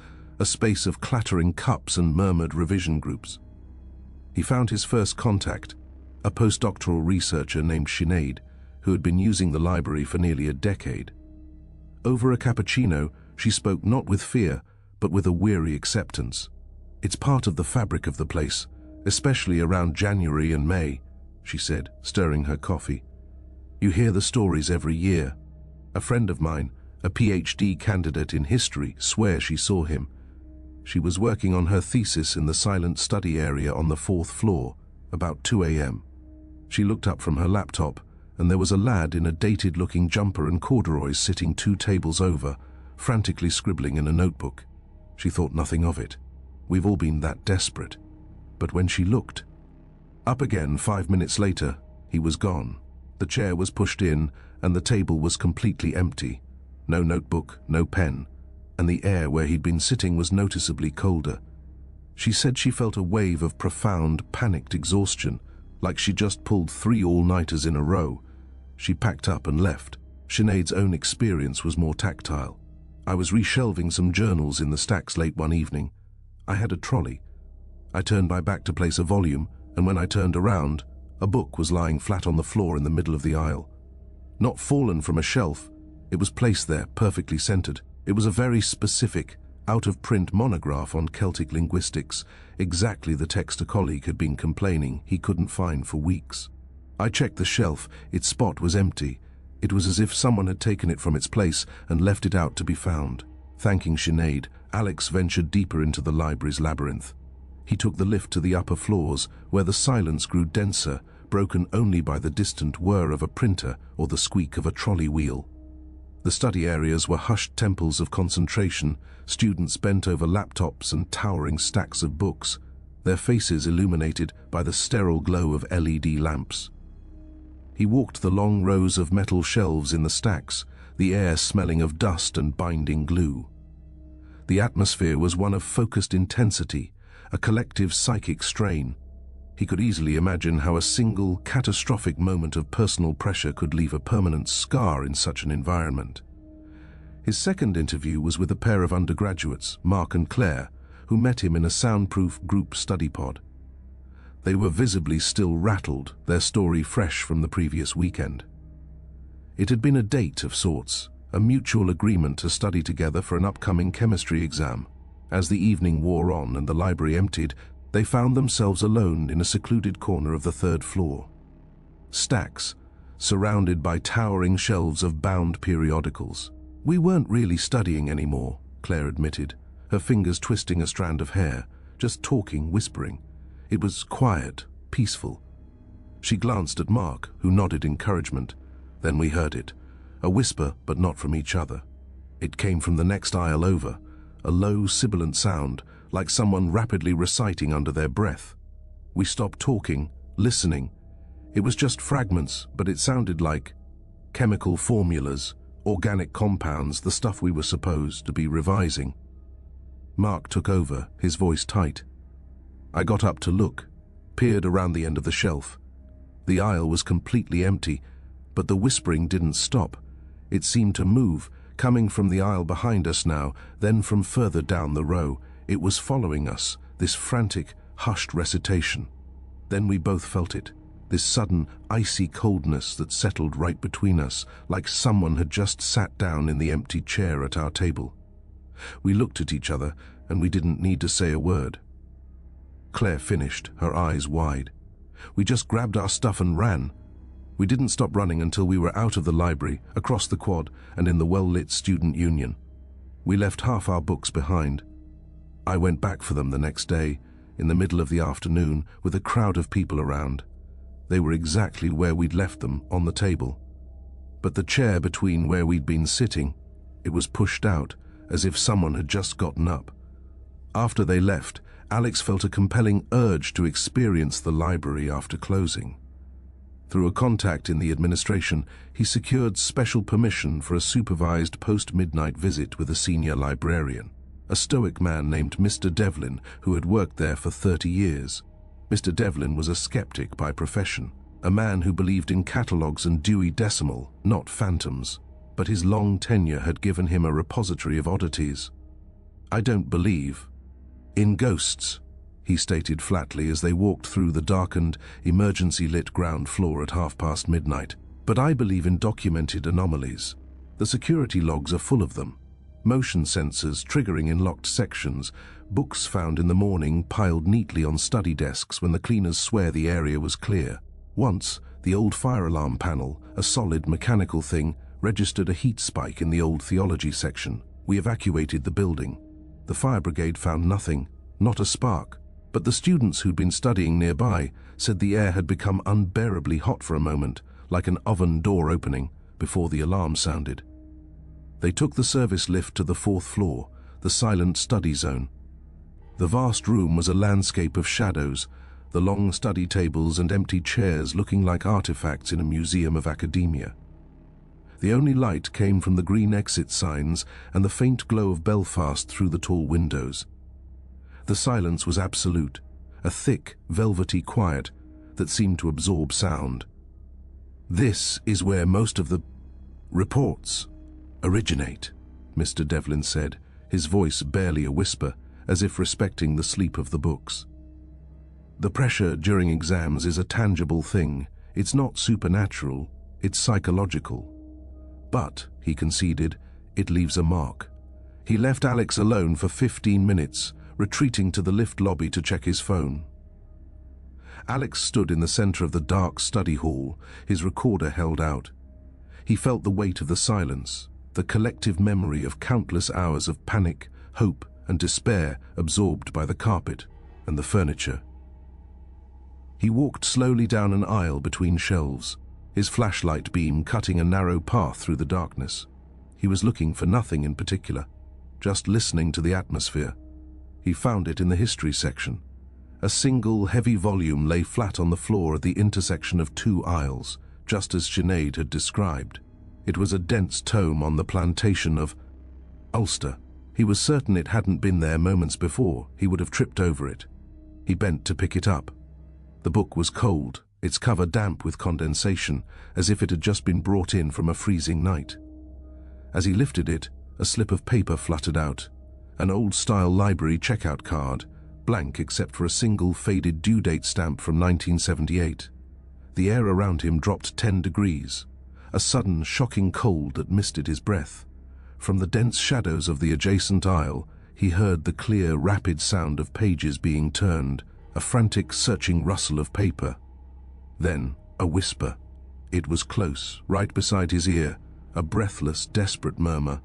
a space of clattering cups and murmured revision groups. He found his first contact, a postdoctoral researcher named Sinead, who had been using the library for nearly a decade. Over a cappuccino, she spoke not with fear, but with a weary acceptance. "It's part of the fabric of the place, especially around January and May," she said, stirring her coffee. "You hear the stories every year. A friend of mine, a PhD candidate in history, swears she saw him. She was working on her thesis in the silent study area on the 4th floor, about 2 a.m. She looked up from her laptop, and there was a lad in a dated-looking jumper and corduroys sitting 2 tables over, frantically scribbling in a notebook. She thought nothing of it. We've all been that desperate. But when she looked up again 5 minutes later, he was gone. The chair was pushed in, and the table was completely empty. No notebook, no pen, and the air where he'd been sitting was noticeably colder. She said she felt a wave of profound, panicked exhaustion, like she just pulled 3 all-nighters in a row. She packed up and left. Sinead's own experience was more tactile. "I was reshelving some journals in the stacks late one evening. I had a trolley. I turned my back to place a volume, and when I turned around, a book was lying flat on the floor in the middle of the aisle. Not fallen from a shelf, it was placed there, perfectly centered. It was a very specific, out-of-print monograph on Celtic linguistics, exactly the text a colleague had been complaining he couldn't find for weeks. I checked the shelf. Its spot was empty. It was as if someone had taken it from its place and left it out to be found." Thanking Sinead, Alex ventured deeper into the library's labyrinth. He took the lift to the upper floors, where the silence grew denser, broken only by the distant whir of a printer or the squeak of a trolley wheel. The study areas were hushed temples of concentration, students bent over laptops and towering stacks of books, their faces illuminated by the sterile glow of LED lamps. He walked the long rows of metal shelves in the stacks, the air smelling of dust and binding glue. The atmosphere was one of focused intensity, a collective psychic strain. He could easily imagine how a single, catastrophic moment of personal pressure could leave a permanent scar in such an environment. His second interview was with a pair of undergraduates, Mark and Claire, who met him in a soundproof group study pod. They were visibly still rattled, their story fresh from the previous weekend. It had been a date of sorts, a mutual agreement to study together for an upcoming chemistry exam. As the evening wore on and the library emptied, they found themselves alone in a secluded corner of the 3rd floor. Stacks, surrounded by towering shelves of bound periodicals. "We weren't really studying anymore," Claire admitted, her fingers twisting a strand of hair, just talking, whispering. It was quiet, peaceful. She glanced at Mark, who nodded encouragement. Then we heard it, a whisper, but not from each other. It came from the next aisle over, a low, sibilant sound, like someone rapidly reciting under their breath. We stopped talking, listening. It was just fragments, but it sounded like chemical formulas, organic compounds, the stuff we were supposed to be revising. Mark took over, his voice tight. I got up to look, peered around the end of the shelf. The aisle was completely empty, but the whispering didn't stop. It seemed to move, coming from the aisle behind us now, then from further down the row. It was following us, this frantic, hushed recitation. Then we both felt it, this sudden, icy coldness that settled right between us, like someone had just sat down in the empty chair at our table. We looked at each other, and we didn't need to say a word. Claire finished, her eyes wide. We just grabbed our stuff and ran. We didn't stop running until we were out of the library, across the quad, and in the well-lit student union. We left half our books behind. I went back for them the next day, in the middle of the afternoon, with a crowd of people around. They were exactly where we'd left them, on the table. But the chair between where we'd been sitting, it was pushed out, as if someone had just gotten up. After they left, Alex felt a compelling urge to experience the library after closing. Through a contact in the administration, he secured special permission for a supervised post-midnight visit with a senior librarian, a stoic man named Mr. Devlin, who had worked there for 30 years. Mr. Devlin was a skeptic by profession, a man who believed in catalogues and Dewey Decimal, not phantoms, but his long tenure had given him a repository of oddities. "I don't believe in ghosts," he stated flatly as they walked through the darkened, emergency-lit ground floor at midnight. "But I believe in documented anomalies. The security logs are full of them. Motion sensors triggering in locked sections, books found in the morning piled neatly on study desks when the cleaners swear the area was clear. Once, the old fire alarm panel, a solid mechanical thing, registered a heat spike in the old theology section. We evacuated the building. The fire brigade found nothing, not a spark, but the students who'd been studying nearby said the air had become unbearably hot for a moment, like an oven door opening, before the alarm sounded. They took the service lift to the 4th floor, the silent study zone. The vast room was a landscape of shadows, the long study tables and empty chairs looking like artifacts in a museum of academia. The only light came from the green exit signs and the faint glow of Belfast through the tall windows. The silence was absolute, a thick, velvety quiet that seemed to absorb sound. "This is where most of the reports originate," Mr. Devlin said, his voice barely a whisper, as if respecting the sleep of the books. "The pressure during exams is a tangible thing. It's not supernatural, it's psychological. But," he conceded, "it leaves a mark." He left Alex alone for 15 minutes, retreating to the lift lobby to check his phone. Alex stood in the center of the dark study hall, his recorder held out. He felt the weight of the silence, the collective memory of countless hours of panic, hope, and despair absorbed by the carpet and the furniture. He walked slowly down an aisle between shelves, his flashlight beam cutting a narrow path through the darkness. He was looking for nothing in particular, just listening to the atmosphere. He found it in the history section. A single heavy volume lay flat on the floor at the intersection of 2 aisles, just as Sinead had described. It was a dense tome on the plantation of Ulster. He was certain it hadn't been there moments before. He would have tripped over it. He bent to pick it up. The book was cold, its cover damp with condensation, as if it had just been brought in from a freezing night. As he lifted it, a slip of paper fluttered out, an old-style library checkout card, blank except for a single faded due date stamp from 1978. The air around him dropped 10 degrees, a sudden, shocking cold that misted his breath. From the dense shadows of the adjacent aisle, he heard the clear, rapid sound of pages being turned, a frantic, searching rustle of paper. Then, a whisper. It was close, right beside his ear, a breathless, desperate murmur.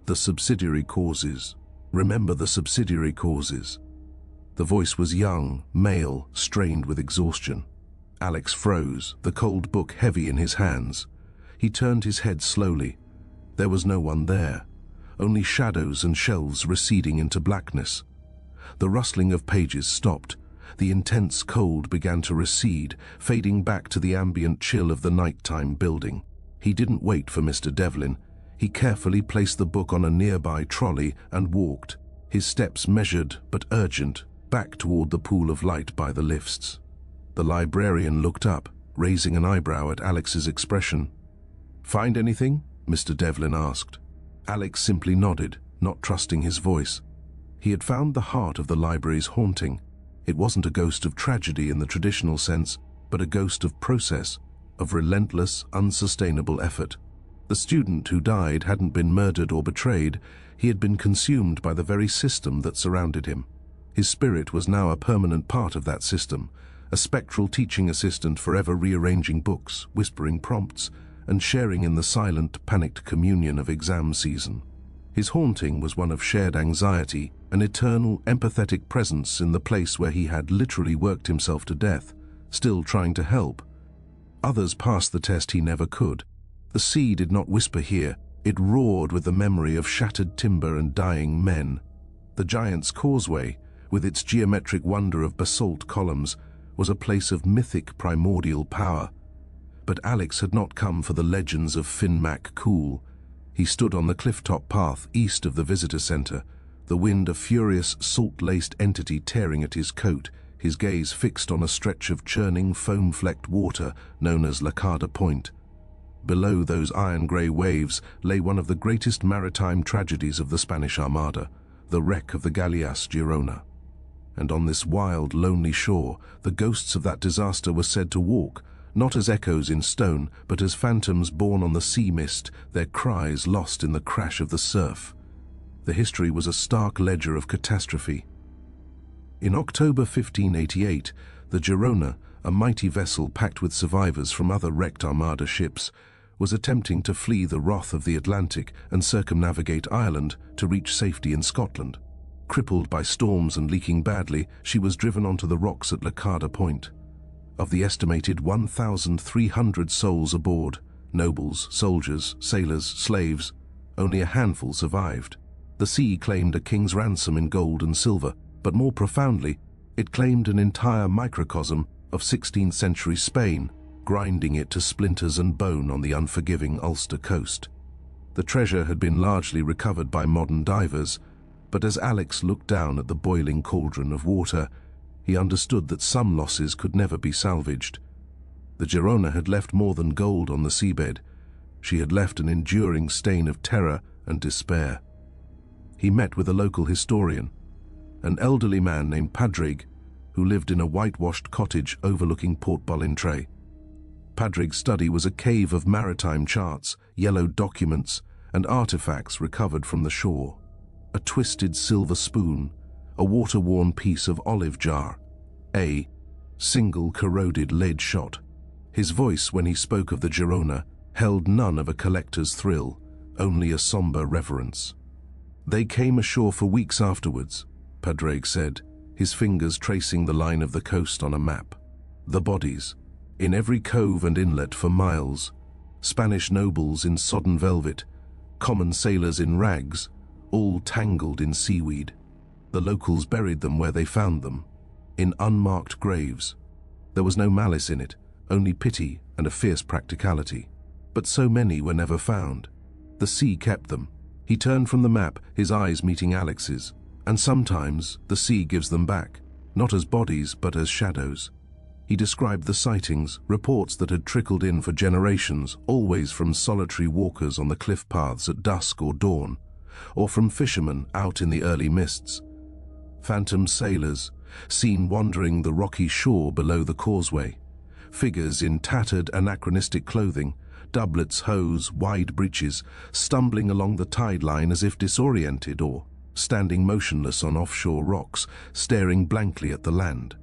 "The subsidiary causes. Remember the subsidiary causes." The voice was young, male, strained with exhaustion. Alex froze, the cold book heavy in his hands. He turned his head slowly. There was no one there, only shadows and shelves receding into blackness. The rustling of pages stopped. The intense cold began to recede, fading back to the ambient chill of the nighttime building. He didn't wait for Mr. Devlin. He carefully placed the book on a nearby trolley and walked, his steps measured but urgent, back toward the pool of light by the lifts. The librarian looked up, raising an eyebrow at Alex's expression. "Find anything?" Mr. Devlin asked. Alex simply nodded, not trusting his voice. He had found the heart of the library's haunting. It wasn't a ghost of tragedy in the traditional sense, but a ghost of process, of relentless, unsustainable effort. The student who died hadn't been murdered or betrayed. He had been consumed by the very system that surrounded him. His spirit was now a permanent part of that system, a spectral teaching assistant forever rearranging books, whispering prompts, and sharing in the silent, panicked communion of exam season. His haunting was one of shared anxiety, an eternal, empathetic presence in the place where he had literally worked himself to death, still trying to help. Others passed the test he never could. The sea did not whisper here, it roared with the memory of shattered timber and dying men. The Giant's Causeway, with its geometric wonder of basalt columns, was a place of mythic primordial power. But Alex had not come for the legends of Fin Mac Cool. He stood on the cliff-top path east of the visitor center, the wind a furious, salt-laced entity tearing at his coat, his gaze fixed on a stretch of churning, foam-flecked water known as Lacada Point. Below those iron-grey waves lay one of the greatest maritime tragedies of the Spanish Armada, the wreck of the Galleass Girona. And on this wild, lonely shore, the ghosts of that disaster were said to walk, not as echoes in stone, but as phantoms borne on the sea mist, their cries lost in the crash of the surf. The history was a stark ledger of catastrophe. In October 1588, the Girona, a mighty vessel packed with survivors from other wrecked Armada ships, was attempting to flee the wrath of the Atlantic and circumnavigate Ireland to reach safety in Scotland. Crippled by storms and leaking badly, she was driven onto the rocks at Lacada Point. Of the estimated 1,300 souls aboard, nobles, soldiers, sailors, slaves, only a handful survived. The sea claimed a king's ransom in gold and silver, but more profoundly, it claimed an entire microcosm of 16th century Spain, grinding it to splinters and bone on the unforgiving Ulster coast. The treasure had been largely recovered by modern divers, but as Alex looked down at the boiling cauldron of water, he understood that some losses could never be salvaged. The Girona had left more than gold on the seabed. She had left an enduring stain of terror and despair. He met with a local historian, an elderly man named Padraig, who lived in a whitewashed cottage overlooking Port Ballintrae. Padraig's study was a cave of maritime charts, yellowed documents, and artifacts recovered from the shore. A twisted silver spoon, a water-worn piece of olive jar, a single corroded lead shot. His voice, when he spoke of the Girona, held none of a collector's thrill, only a somber reverence. "They came ashore for weeks afterwards," Padraig said, his fingers tracing the line of the coast on a map. "The bodies, in every cove and inlet for miles, Spanish nobles in sodden velvet, common sailors in rags, all tangled in seaweed. The locals buried them where they found them, in unmarked graves. There was no malice in it, only pity and a fierce practicality. But so many were never found. The sea kept them." He turned from the map, his eyes meeting Alex's. "And sometimes the sea gives them back, not as bodies but as shadows." He described the sightings, reports that had trickled in for generations, always from solitary walkers on the cliff paths at dusk or dawn, or from fishermen out in the early mists. Phantom sailors, seen wandering the rocky shore below the causeway. Figures in tattered, anachronistic clothing, doublets, hose, wide breeches, stumbling along the tide line as if disoriented or standing motionless on offshore rocks, staring blankly at the land.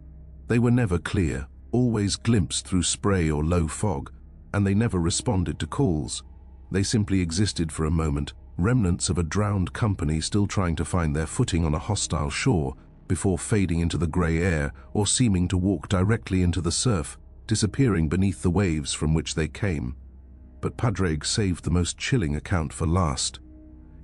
They were never clear, always glimpsed through spray or low fog, and they never responded to calls. They simply existed for a moment, remnants of a drowned company still trying to find their footing on a hostile shore before fading into the grey air or seeming to walk directly into the surf, disappearing beneath the waves from which they came. But Padraig saved the most chilling account for last.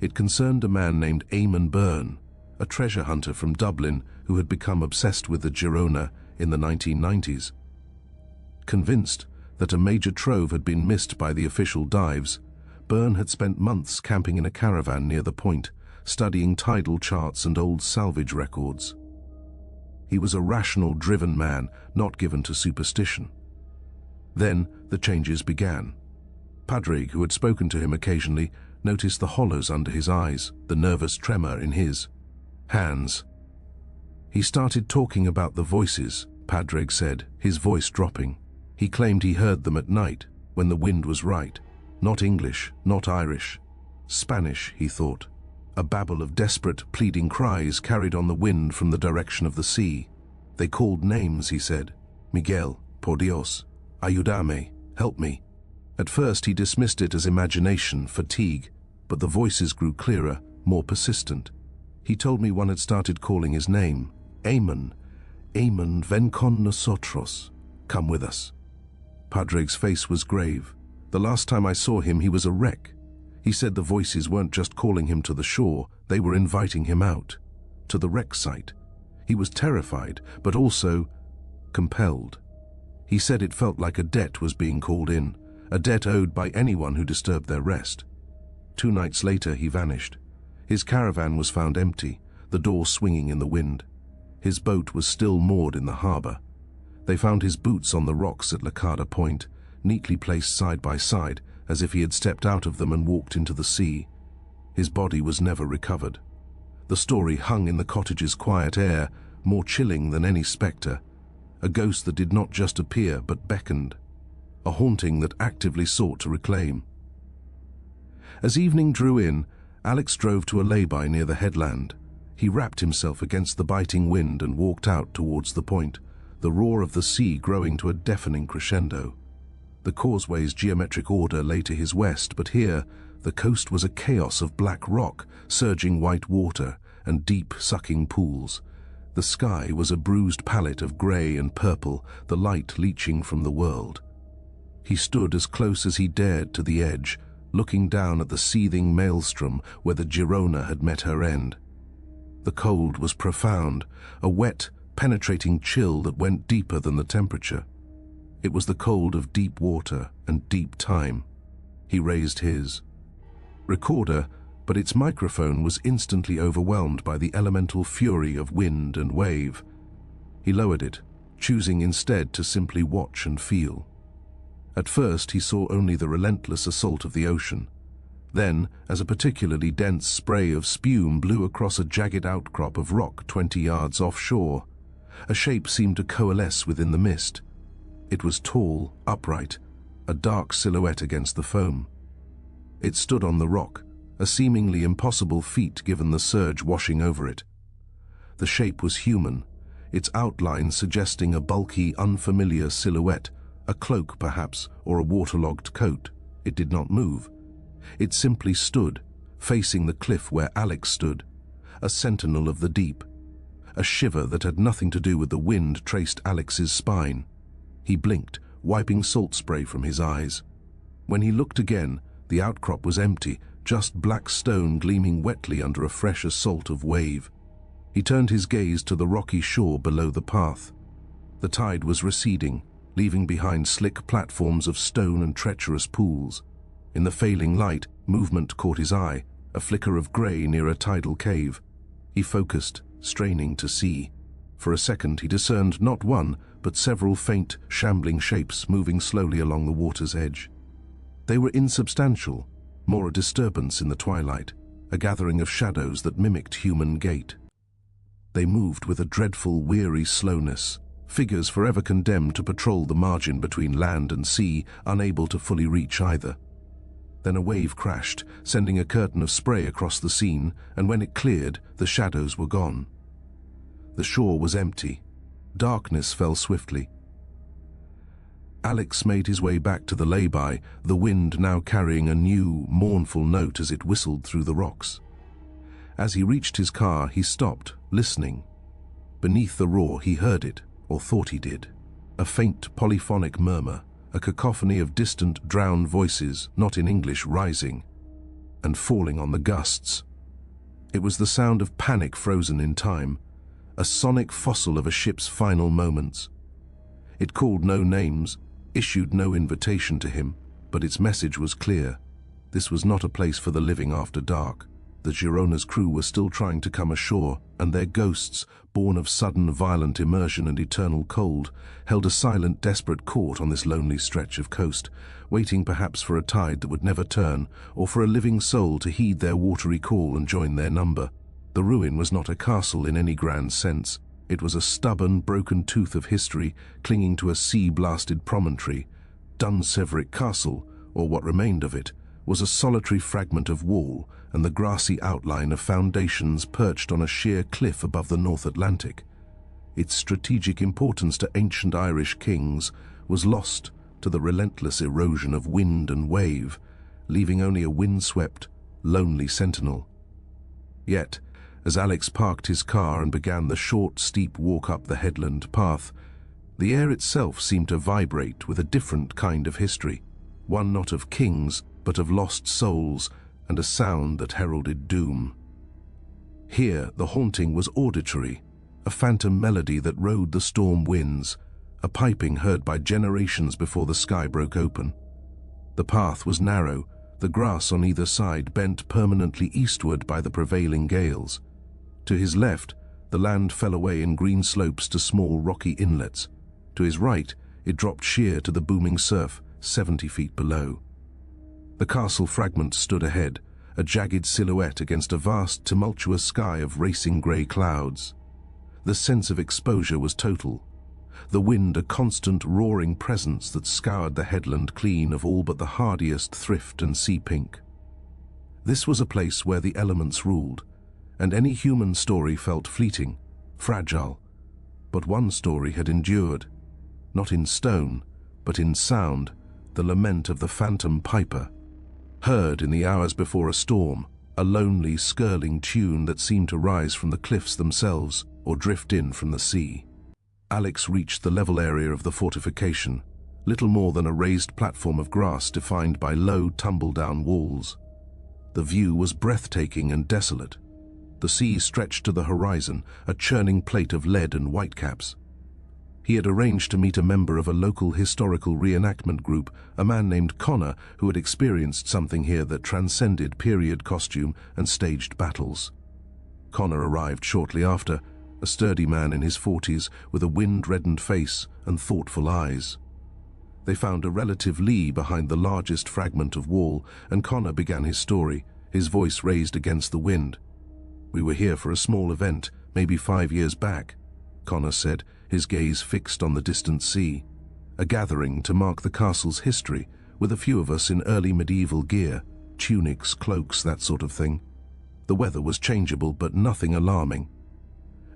It concerned a man named Eamon Byrne, a treasure hunter from Dublin who had become obsessed with the Girona in the 1990s. Convinced that a major trove had been missed by the official dives, Byrne had spent months camping in a caravan near the point, studying tidal charts and old salvage records. He was a rational, driven man, not given to superstition. Then the changes began. Padraig, who had spoken to him occasionally, noticed the hollows under his eyes, the nervous tremor in his hands. He started talking about the voices, Padraig said, his voice dropping. He claimed he heard them at night, when the wind was right. Not English, not Irish. Spanish, he thought. A babble of desperate, pleading cries carried on the wind from the direction of the sea. They called names, he said. Miguel, por Dios, ayúdame, help me. At first he dismissed it as imagination, fatigue, but the voices grew clearer, more persistent. He told me one had started calling his name. Amon, Amon, ven con nosotros. Come with us. Padraig's face was grave. The last time I saw him, he was a wreck. He said the voices weren't just calling him to the shore, they were inviting him out, to the wreck site. He was terrified, but also compelled. He said it felt like a debt was being called in, a debt owed by anyone who disturbed their rest. 2 nights later, he vanished. His caravan was found empty, the door swinging in the wind. His boat was still moored in the harbor. They found his boots on the rocks at Lacada Point, neatly placed side by side, as if he had stepped out of them and walked into the sea. His body was never recovered. The story hung in the cottage's quiet air, more chilling than any spectre. A ghost that did not just appear, but beckoned. A haunting that actively sought to reclaim. As evening drew in, Alex drove to a lay-by near the headland. He wrapped himself against the biting wind and walked out towards the point, the roar of the sea growing to a deafening crescendo. The causeway's geometric order lay to his west, but here, the coast was a chaos of black rock, surging white water, and deep, sucking pools. The sky was a bruised palette of grey and purple, the light leaching from the world. He stood as close as he dared to the edge, looking down at the seething maelstrom where the Girona had met her end. The cold was profound, a wet, penetrating chill that went deeper than the temperature. It was the cold of deep water and deep time. He raised his recorder, but its microphone was instantly overwhelmed by the elemental fury of wind and wave. He lowered it, choosing instead to simply watch and feel. At first he saw only the relentless assault of the ocean. Then, as a particularly dense spray of spume blew across a jagged outcrop of rock 20 yards offshore, a shape seemed to coalesce within the mist. It was tall, upright, a dark silhouette against the foam. It stood on the rock, a seemingly impossible feat given the surge washing over it. The shape was human, its outline suggesting a bulky, unfamiliar silhouette, a cloak perhaps, or a waterlogged coat. It did not move. It simply stood, facing the cliff where Alex stood, a sentinel of the deep. A shiver that had nothing to do with the wind traced Alex's spine. He blinked, wiping salt spray from his eyes. When he looked again, the outcrop was empty, just black stone gleaming wetly under a fresh assault of wave. He turned his gaze to the rocky shore below the path. The tide was receding, leaving behind slick platforms of stone and treacherous pools. In the failing light, movement caught his eye, a flicker of grey near a tidal cave. He focused, straining to see. For a second he discerned not one, but several faint, shambling shapes moving slowly along the water's edge. They were insubstantial, more a disturbance in the twilight, a gathering of shadows that mimicked human gait. They moved with a dreadful, weary slowness, figures forever condemned to patrol the margin between land and sea, unable to fully reach either. Then a wave crashed, sending a curtain of spray across the scene, and when it cleared, the shadows were gone. The shore was empty. Darkness fell swiftly. Alex made his way back to the lay-by, the wind now carrying a new, mournful note as it whistled through the rocks. As he reached his car, he stopped, listening. Beneath the roar, he heard it, or thought he did. A faint, polyphonic murmur, a cacophony of distant, drowned voices, not in English, rising and falling on the gusts. It was the sound of panic frozen in time, a sonic fossil of a ship's final moments. It called no names, issued no invitation to him, but its message was clear. This was not a place for the living after dark. The Girona's crew were still trying to come ashore, and their ghosts, born of sudden violent immersion and eternal cold, held a silent, desperate court on this lonely stretch of coast, waiting perhaps for a tide that would never turn, or for a living soul to heed their watery call and join their number. The ruin was not a castle in any grand sense. It was a stubborn, broken tooth of history clinging to a sea-blasted promontory. Dunseverick Castle, or what remained of it, was a solitary fragment of wall and the grassy outline of foundations perched on a sheer cliff above the North Atlantic. Its strategic importance to ancient Irish kings was lost to the relentless erosion of wind and wave, leaving only a windswept, lonely sentinel. Yet, as Alex parked his car and began the short, steep walk up the headland path, the air itself seemed to vibrate with a different kind of history, one not of kings, but of lost souls, and a sound that heralded doom. Here, the haunting was auditory, a phantom melody that rode the storm winds, a piping heard by generations before the sky broke open. The path was narrow, the grass on either side bent permanently eastward by the prevailing gales. To his left, the land fell away in green slopes to small rocky inlets. To his right, it dropped sheer to the booming surf 70 feet below. The castle fragment stood ahead, a jagged silhouette against a vast, tumultuous sky of racing grey clouds. The sense of exposure was total, the wind a constant roaring presence that scoured the headland clean of all but the hardiest thrift and sea pink. This was a place where the elements ruled, and any human story felt fleeting, fragile. But one story had endured, not in stone, but in sound, the lament of the phantom piper, heard in the hours before a storm, a lonely, skirling tune that seemed to rise from the cliffs themselves or drift in from the sea. Alex reached the level area of the fortification, little more than a raised platform of grass defined by low, tumble-down walls. The view was breathtaking and desolate. The sea stretched to the horizon, a churning plate of lead and whitecaps. He had arranged to meet a member of a local historical reenactment group, a man named Connor, who had experienced something here that transcended period costume and staged battles. Connor arrived shortly after, a sturdy man in his 40s with a wind-reddened face and thoughtful eyes. They found a relative Lee behind the largest fragment of wall, and Connor began his story, his voice raised against the wind. "We were here for a small event, maybe 5 years back," Connor said, his gaze fixed on the distant sea. "A gathering to mark the castle's history, with a few of us in early medieval gear, tunics, cloaks, that sort of thing. The weather was changeable, but nothing alarming."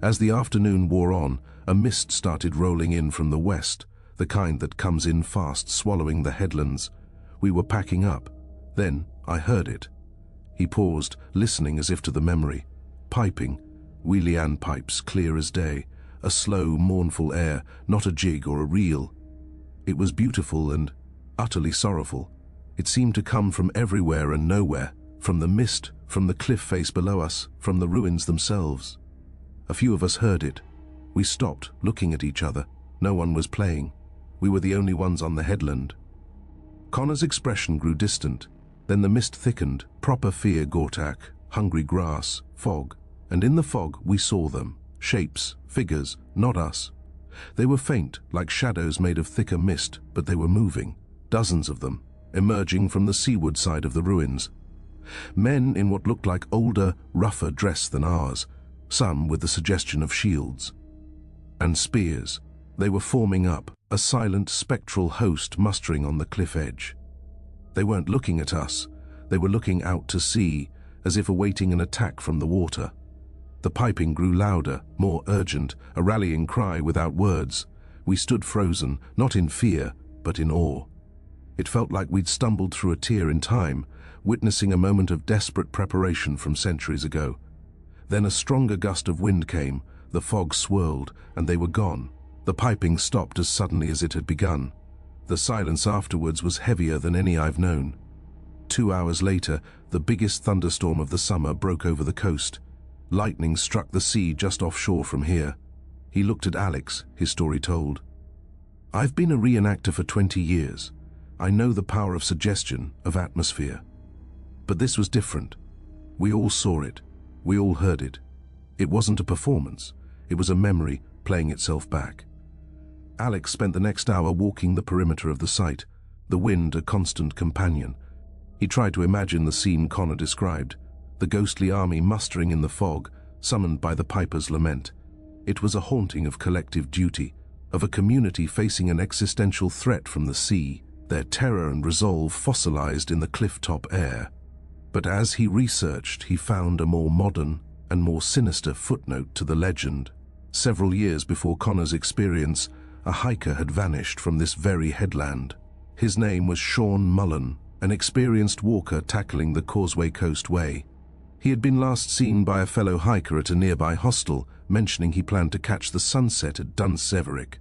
As the afternoon wore on, a mist started rolling in from the west, the kind that comes in fast, swallowing the headlands. We were packing up. Then I heard it. He paused, listening as if to the memory. Piping, Wheelian pipes, clear as day, a slow, mournful air, not a jig or a reel. It was beautiful and utterly sorrowful. It seemed to come from everywhere and nowhere, from the mist, from the cliff face below us, from the ruins themselves. A few of us heard it. We stopped, looking at each other. No one was playing. We were the only ones on the headland. Connor's expression grew distant. Then the mist thickened, proper fear Gortak, hungry grass, fog. And in the fog we saw them, shapes, figures, not us. They were faint, like shadows made of thicker mist, but they were moving, dozens of them, emerging from the seaward side of the ruins. Men in what looked like older, rougher dress than ours, some with the suggestion of shields. And spears. They were forming up, a silent, spectral host mustering on the cliff edge. They weren't looking at us. They were looking out to sea, as if awaiting an attack from the water. The piping grew louder, more urgent, a rallying cry without words. We stood frozen, not in fear, but in awe. It felt like we'd stumbled through a tear in time, witnessing a moment of desperate preparation from centuries ago. Then a stronger gust of wind came, the fog swirled, and they were gone. The piping stopped as suddenly as it had begun. The silence afterwards was heavier than any I've known. 2 hours later, the biggest thunderstorm of the summer broke over the coast. Lightning struck the sea just offshore from here. He looked at Alex, his story told. "I've been a reenactor for 20 years. I know the power of suggestion, of atmosphere. But this was different. We all saw it. We all heard it. It wasn't a performance. It was a memory playing itself back." Alex spent the next hour walking the perimeter of the site, the wind a constant companion. He tried to imagine the scene Connor described, the ghostly army mustering in the fog, summoned by the piper's lament. It was a haunting of collective duty, of a community facing an existential threat from the sea, their terror and resolve fossilized in the cliff-top air. But as he researched, he found a more modern and more sinister footnote to the legend. Several years before Connor's experience, a hiker had vanished from this very headland. His name was Sean Mullen, an experienced walker tackling the Causeway Coast Way. He had been last seen by a fellow hiker at a nearby hostel, mentioning he planned to catch the sunset at Dunseverick.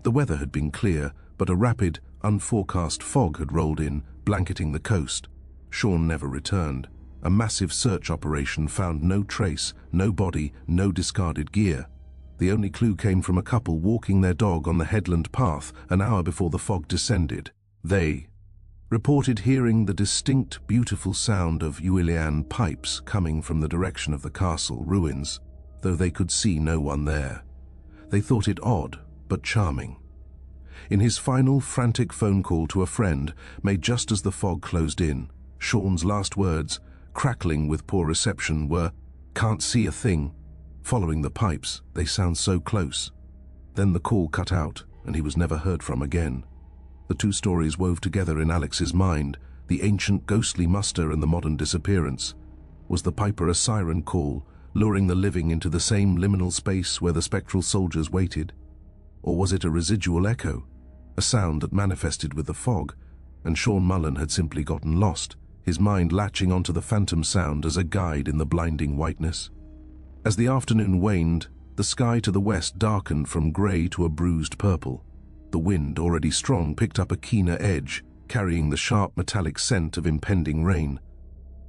The weather had been clear, but a rapid, unforecast fog had rolled in, blanketing the coast. Sean never returned. A massive search operation found no trace, no body, no discarded gear. The only clue came from a couple walking their dog on the headland path an hour before the fog descended. They reported hearing the distinct, beautiful sound of Uilleann pipes coming from the direction of the castle ruins, though they could see no one there. They thought it odd, but charming. In his final frantic phone call to a friend, made just as the fog closed in, Sean's last words, crackling with poor reception, were, "Can't see a thing. Following the pipes, they sound so close." Then the call cut out, and he was never heard from again. The two stories wove together in Alex's mind, the ancient ghostly muster and the modern disappearance. Was the piper a siren call, luring the living into the same liminal space where the spectral soldiers waited? Or was it a residual echo, a sound that manifested with the fog, and Sean Mullen had simply gotten lost, his mind latching onto the phantom sound as a guide in the blinding whiteness? As the afternoon waned, the sky to the west darkened from grey to a bruised purple. The wind, already strong, picked up a keener edge, carrying the sharp metallic scent of impending rain.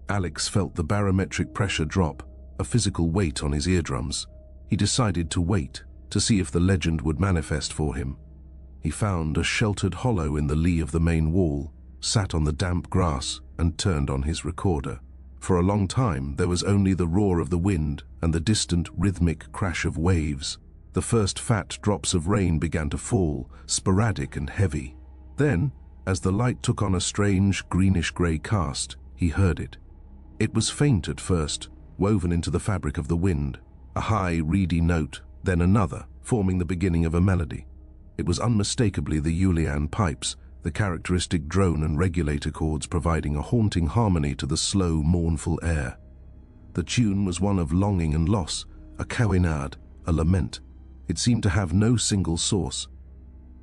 Alex felt the barometric pressure drop, a physical weight on his eardrums. He decided to wait, to see if the legend would manifest for him. He found a sheltered hollow in the lee of the main wall, sat on the damp grass, and turned on his recorder. For a long time, there was only the roar of the wind and the distant rhythmic crash of waves. The first fat drops of rain began to fall, sporadic and heavy. Then, as the light took on a strange greenish-grey cast, he heard it. It was faint at first, woven into the fabric of the wind, a high, reedy note, then another, forming the beginning of a melody. It was unmistakably the Uilleann pipes, the characteristic drone and regulator chords providing a haunting harmony to the slow, mournful air. The tune was one of longing and loss, a cawenade, a lament. It seemed to have no single source.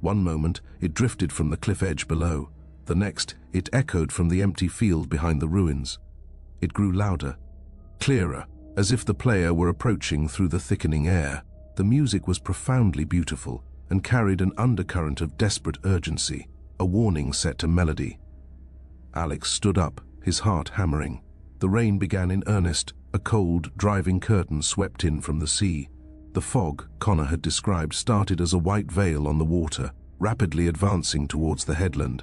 One moment, it drifted from the cliff edge below. The next, it echoed from the empty field behind the ruins. It grew louder, clearer, as if the player were approaching through the thickening air. The music was profoundly beautiful and carried an undercurrent of desperate urgency, a warning set to melody. Alex stood up, his heart hammering. The rain began in earnest. A cold, driving curtain swept in from the sea. The fog, Connor had described, started as a white veil on the water, rapidly advancing towards the headland.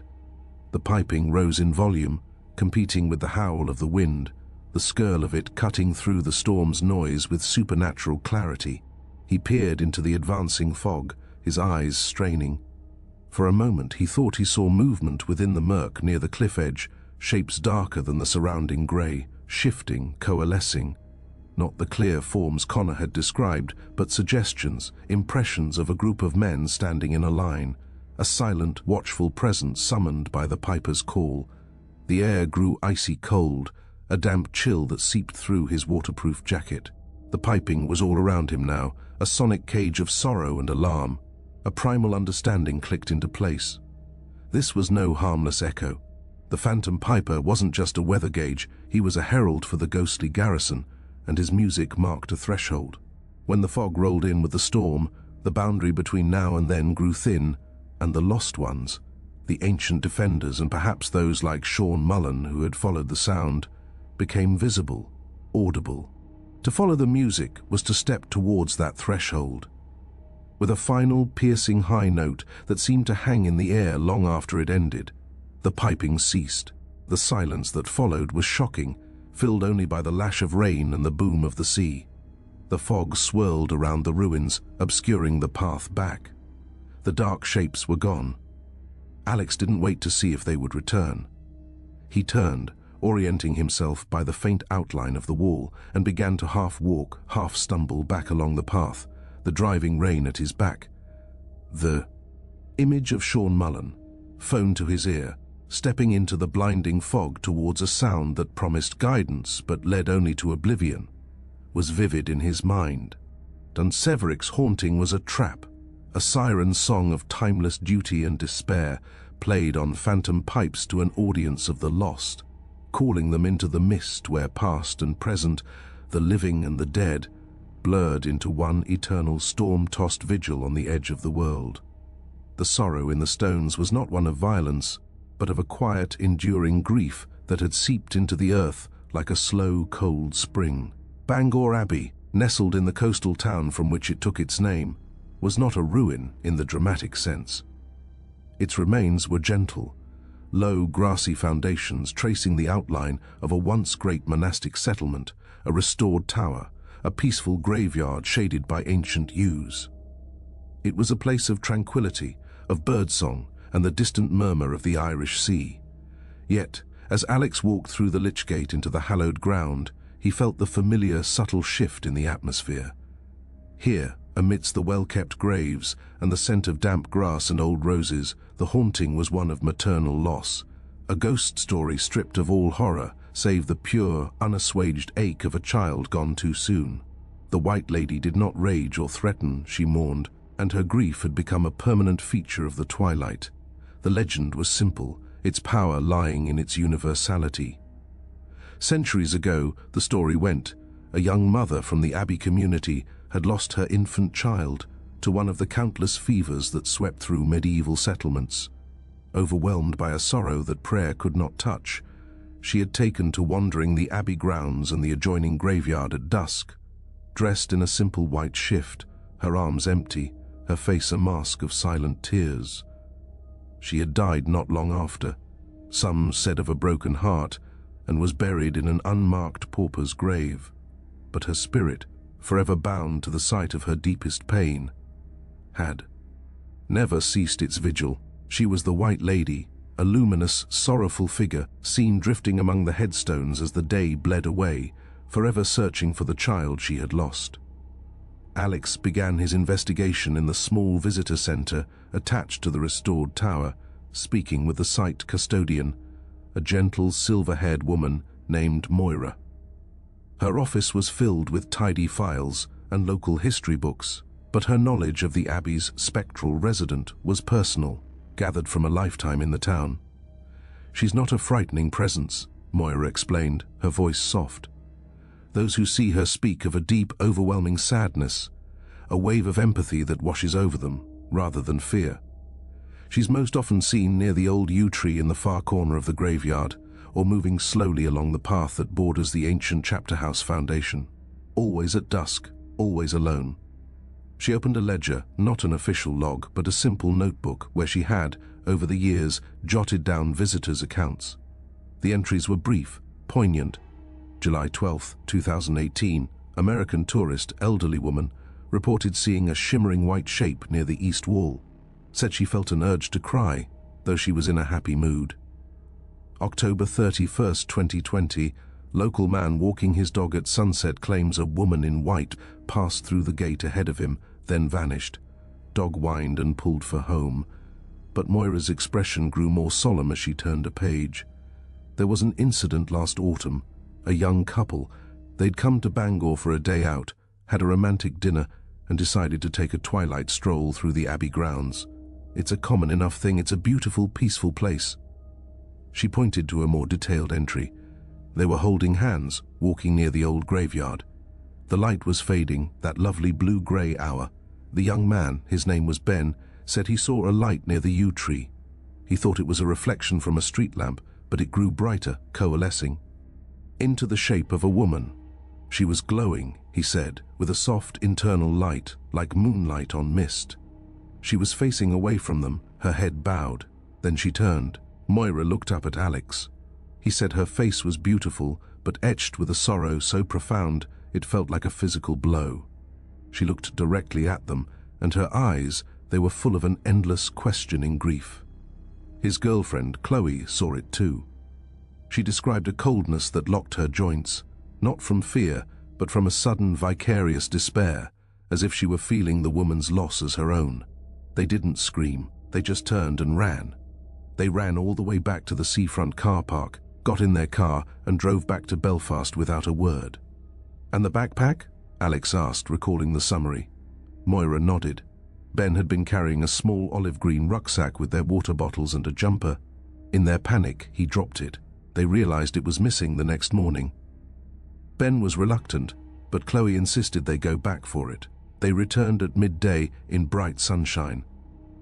The piping rose in volume, competing with the howl of the wind, the skirl of it cutting through the storm's noise with supernatural clarity. He peered into the advancing fog, his eyes straining. For a moment he thought he saw movement within the murk near the cliff edge, shapes darker than the surrounding grey, shifting, coalescing. Not the clear forms Connor had described, but suggestions, impressions of a group of men standing in a line, a silent, watchful presence summoned by the piper's call. The air grew icy cold, a damp chill that seeped through his waterproof jacket. The piping was all around him now, a sonic cage of sorrow and alarm. A primal understanding clicked into place. This was no harmless echo. The phantom piper wasn't just a weather gauge, he was a herald for the ghostly garrison, and his music marked a threshold. When the fog rolled in with the storm, the boundary between now and then grew thin, and the lost ones, the ancient defenders and perhaps those like Sean Mullen who had followed the sound, became visible, audible. To follow the music was to step towards that threshold. With a final, piercing high note that seemed to hang in the air long after it ended, the piping ceased. The silence that followed was shocking, filled only by the lash of rain and the boom of the sea. The fog swirled around the ruins, obscuring the path back. The dark shapes were gone. Alex didn't wait to see if they would return. He turned, orienting himself by the faint outline of the wall, and began to half walk, half stumble back along the path, the driving rain at his back. The image of Sean Mullen, phone to his ear, stepping into the blinding fog towards a sound that promised guidance but led only to oblivion, was vivid in his mind. Dunseveric's haunting was a trap, a siren song of timeless duty and despair, played on phantom pipes to an audience of the lost, calling them into the mist where past and present, the living and the dead, blurred into one eternal storm-tossed vigil on the edge of the world. The sorrow in the stones was not one of violence, but of a quiet, enduring grief that had seeped into the earth like a slow, cold spring. Bangor Abbey, nestled in the coastal town from which it took its name, was not a ruin in the dramatic sense. Its remains were gentle, low, grassy foundations tracing the outline of a once great monastic settlement, a restored tower, a peaceful graveyard shaded by ancient yews. It was a place of tranquility, of birdsong, and the distant murmur of the Irish Sea. Yet, as Alex walked through the lich gate into the hallowed ground, he felt the familiar, subtle shift in the atmosphere. Here, amidst the well-kept graves and the scent of damp grass and old roses, the haunting was one of maternal loss, a ghost story stripped of all horror, save the pure, unassuaged ache of a child gone too soon. The White Lady did not rage or threaten, she mourned, and her grief had become a permanent feature of the twilight. The legend was simple, its power lying in its universality. Centuries ago, the story went, a young mother from the Abbey community had lost her infant child to one of the countless fevers that swept through medieval settlements. Overwhelmed by a sorrow that prayer could not touch, she had taken to wandering the Abbey grounds and the adjoining graveyard at dusk. Dressed in a simple white shift, her arms empty, her face a mask of silent tears. She had died not long after, some said of a broken heart, and was buried in an unmarked pauper's grave. But her spirit, forever bound to the site of her deepest pain, had never ceased its vigil. She was the White Lady, a luminous, sorrowful figure seen drifting among the headstones as the day bled away, forever searching for the child she had lost. Alex began his investigation in the small visitor center attached to the restored tower, speaking with the site custodian, a gentle, silver-haired woman named Moira. Her office was filled with tidy files and local history books, but her knowledge of the Abbey's spectral resident was personal, gathered from a lifetime in the town. "She's not a frightening presence," Moira explained, her voice soft. "Those who see her speak of a deep, overwhelming sadness, a wave of empathy that washes over them, rather than fear. She's most often seen near the old yew tree in the far corner of the graveyard, or moving slowly along the path that borders the ancient chapter house foundation. Always at dusk, always alone." She opened a ledger, not an official log, but a simple notebook where she had, over the years, jotted down visitors' accounts. The entries were brief, poignant. July 12, 2018, American tourist, elderly woman, reported seeing a shimmering white shape near the east wall. Said she felt an urge to cry, though she was in a happy mood. October 31st, 2020, local man walking his dog at sunset claims a woman in white passed through the gate ahead of him, then vanished. Dog whined and pulled for home, but Moira's expression grew more solemn as she turned a page. There was an incident last autumn. A young couple, they'd come to Bangor for a day out, had a romantic dinner, and decided to take a twilight stroll through the Abbey grounds. "It's a common enough thing, it's a beautiful, peaceful place." She pointed to a more detailed entry. They were holding hands, walking near the old graveyard. The light was fading, that lovely blue-grey hour. The young man, his name was Ben, said he saw a light near the yew tree. He thought it was a reflection from a street lamp, but it grew brighter, coalescing into the shape of a woman. She was glowing, he said, with a soft internal light, like moonlight on mist. She was facing away from them, her head bowed. Then she turned. Moira looked up at Alex. He said her face was beautiful, but etched with a sorrow so profound it felt like a physical blow. She looked directly at them, and her eyes, they were full of an endless, questioning grief. His girlfriend, Chloe, saw it too. She described a coldness that locked her joints, not from fear, but from a sudden vicarious despair, as if she were feeling the woman's loss as her own. They didn't scream, they just turned and ran. They ran all the way back to the seafront car park, got in their car, and drove back to Belfast without a word. "And the backpack?" Alex asked, recalling the summary. Moira nodded. Ben had been carrying a small olive-green rucksack with their water bottles and a jumper. In their panic, he dropped it. They realized it was missing the next morning. Ben was reluctant, but Chloe insisted they go back for it. They returned at midday in bright sunshine.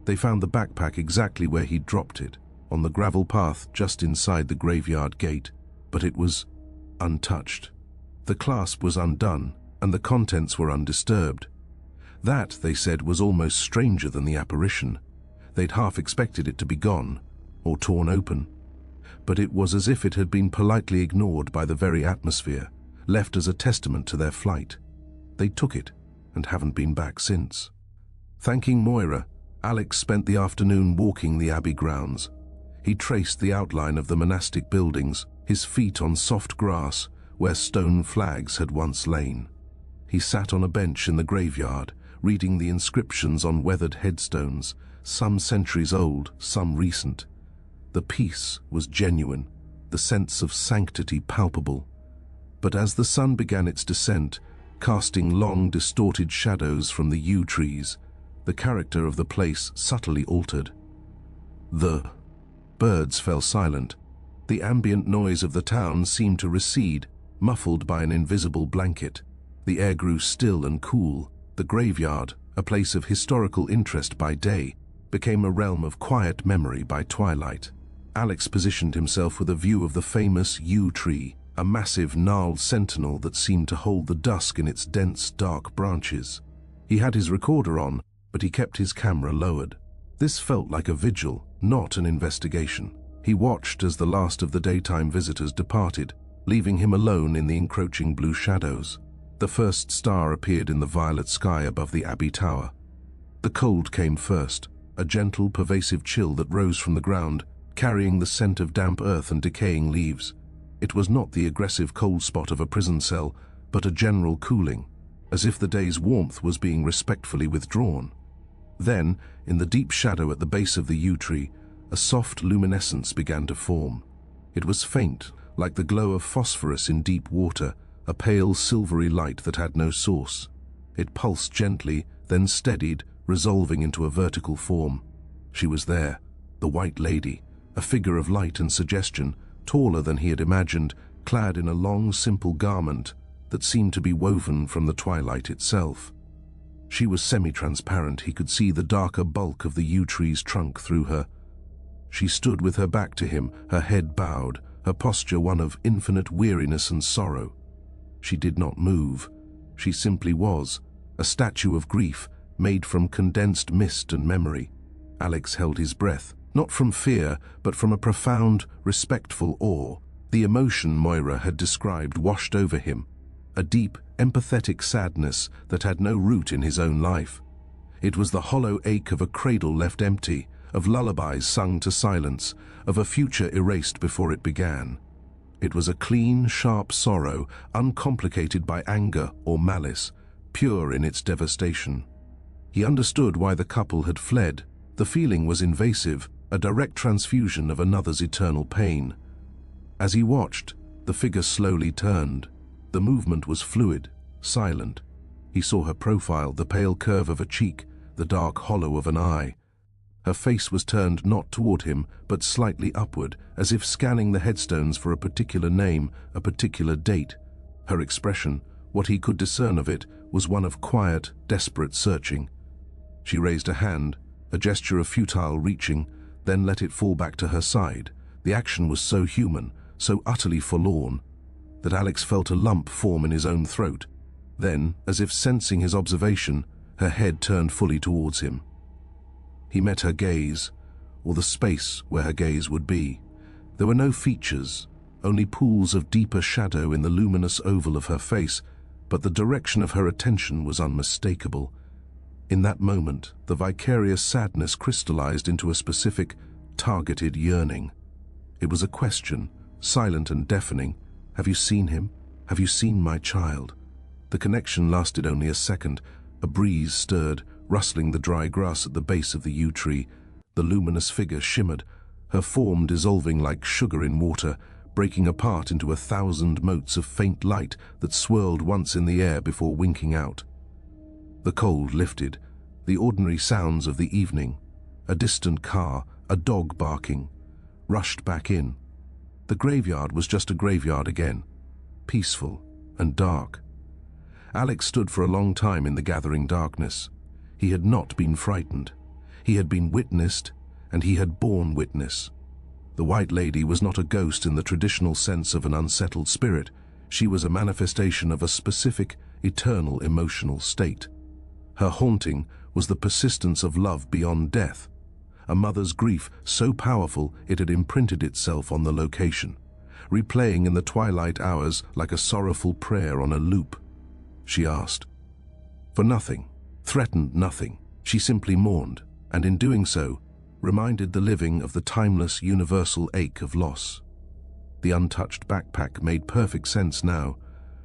They found the backpack exactly where he'd dropped it, on the gravel path just inside the graveyard gate, but it was untouched. The clasp was undone, and the contents were undisturbed. That, they said, was almost stranger than the apparition. They'd half expected it to be gone, or torn open. But it was as if it had been politely ignored by the very atmosphere, left as a testament to their flight. They took it, and haven't been back since. Thanking Moira, Alex spent the afternoon walking the Abbey grounds. He traced the outline of the monastic buildings, his feet on soft grass where stone flags had once lain. He sat on a bench in the graveyard, reading the inscriptions on weathered headstones, some centuries old, some recent. The peace was genuine, the sense of sanctity palpable. But as the sun began its descent, casting long, distorted shadows from the yew trees, the character of the place subtly altered. The birds fell silent. The ambient noise of the town seemed to recede, muffled by an invisible blanket. The air grew still and cool. The graveyard, a place of historical interest by day, became a realm of quiet memory by twilight. Alex positioned himself with a view of the famous yew tree, a massive gnarled sentinel that seemed to hold the dusk in its dense, dark branches. He had his recorder on, but he kept his camera lowered. This felt like a vigil, not an investigation. He watched as the last of the daytime visitors departed, leaving him alone in the encroaching blue shadows. The first star appeared in the violet sky above the Abbey Tower. The cold came first, a gentle, pervasive chill that rose from the ground, carrying the scent of damp earth and decaying leaves. It was not the aggressive cold spot of a prison cell, but a general cooling, as if the day's warmth was being respectfully withdrawn. Then, in the deep shadow at the base of the yew tree, a soft luminescence began to form. It was faint, like the glow of phosphorus in deep water, a pale silvery light that had no source. It pulsed gently, then steadied, resolving into a vertical form. She was there, the White Lady, a figure of light and suggestion, taller than he had imagined, clad in a long, simple garment that seemed to be woven from the twilight itself. She was semi-transparent. He could see the darker bulk of the yew tree's trunk through her. She stood with her back to him, her head bowed, her posture one of infinite weariness and sorrow. She did not move. She simply was, a statue of grief made from condensed mist and memory. Alex held his breath, not from fear, but from a profound, respectful awe. The emotion Moira had described washed over him, a deep, empathetic sadness that had no root in his own life. It was the hollow ache of a cradle left empty, of lullabies sung to silence, of a future erased before it began. It was a clean, sharp sorrow, uncomplicated by anger or malice, pure in its devastation. He understood why the couple had fled. The feeling was invasive, a direct transfusion of another's eternal pain. As he watched, the figure slowly turned. The movement was fluid, silent. He saw her profile, the pale curve of a cheek, the dark hollow of an eye. Her face was turned not toward him, but slightly upward, as if scanning the headstones for a particular name, a particular date. Her expression, what he could discern of it, was one of quiet, desperate searching. She raised a hand, a gesture of futile reaching, then let it fall back to her side. The action was so human, so utterly forlorn, that Alex felt a lump form in his own throat. Then, as if sensing his observation, her head turned fully towards him. He met her gaze, or the space where her gaze would be. There were no features, only pools of deeper shadow in the luminous oval of her face, but the direction of her attention was unmistakable. In that moment, the vicarious sadness crystallized into a specific, targeted yearning. It was a question, silent and deafening. Have you seen him? Have you seen my child? The connection lasted only a second. A breeze stirred, rustling the dry grass at the base of the yew tree. The luminous figure shimmered, her form dissolving like sugar in water, breaking apart into 1,000 motes of faint light that swirled once in the air before winking out. The cold lifted, the ordinary sounds of the evening, a distant car, a dog barking, rushed back in. The graveyard was just a graveyard again, peaceful and dark. Alex stood for a long time in the gathering darkness. He had not been frightened. He had been witnessed, and he had borne witness. The White Lady was not a ghost in the traditional sense of an unsettled spirit. She was a manifestation of a specific, eternal emotional state. Her haunting was the persistence of love beyond death, a mother's grief so powerful it had imprinted itself on the location, replaying in the twilight hours like a sorrowful prayer on a loop. She asked for nothing, threatened nothing. She simply mourned, and in doing so, reminded the living of the timeless, universal ache of loss. The untouched backpack made perfect sense now.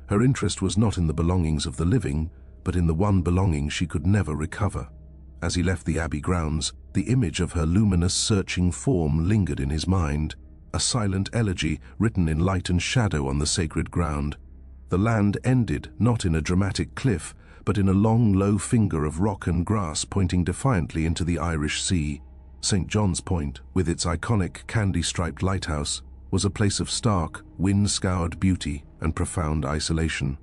Her interest was not in the belongings of the living, but in the one belonging she could never recover. As he left the abbey grounds, the image of her luminous, searching form lingered in his mind, a silent elegy written in light and shadow on the sacred ground. The land ended not in a dramatic cliff, but in a long, low finger of rock and grass pointing defiantly into the Irish Sea. St. John's Point, with its iconic candy-striped lighthouse, was a place of stark, wind-scoured beauty and profound isolation.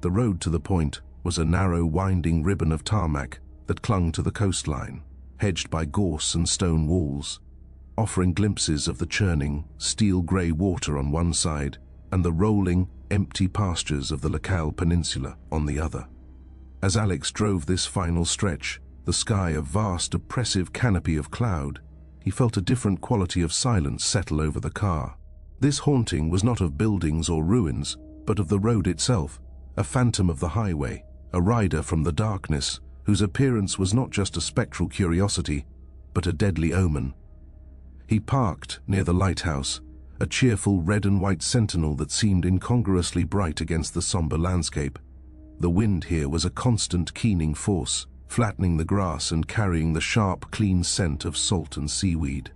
The road to the point was a narrow, winding ribbon of tarmac that clung to the coastline, hedged by gorse and stone walls, offering glimpses of the churning, steel-grey water on one side and the rolling, empty pastures of the Lecale Peninsula on the other. As Alex drove this final stretch, the sky a vast, oppressive canopy of cloud, he felt a different quality of silence settle over the car. This haunting was not of buildings or ruins, but of the road itself, a phantom of the highway, a rider from the darkness, whose appearance was not just a spectral curiosity, but a deadly omen. He parked near the lighthouse, a cheerful red and white sentinel that seemed incongruously bright against the somber landscape. The wind here was a constant keening force, flattening the grass and carrying the sharp, clean scent of salt and seaweed.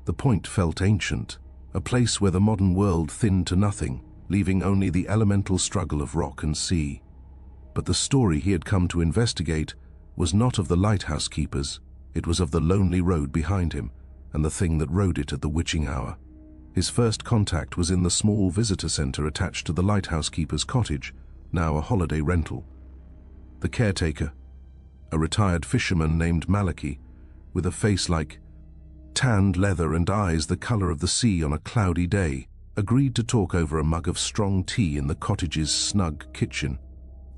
The point felt ancient, a place where the modern world thinned to nothing, leaving only the elemental struggle of rock and sea. But the story he had come to investigate was not of the lighthouse keepers. It was of the lonely road behind him and the thing that rode it at the witching hour. His first contact was in the small visitor center attached to the lighthouse keeper's cottage, now a holiday rental. The caretaker, a retired fisherman named Malachi, with a face like tanned leather and eyes the color of the sea on a cloudy day, agreed to talk over a mug of strong tea in the cottage's snug kitchen.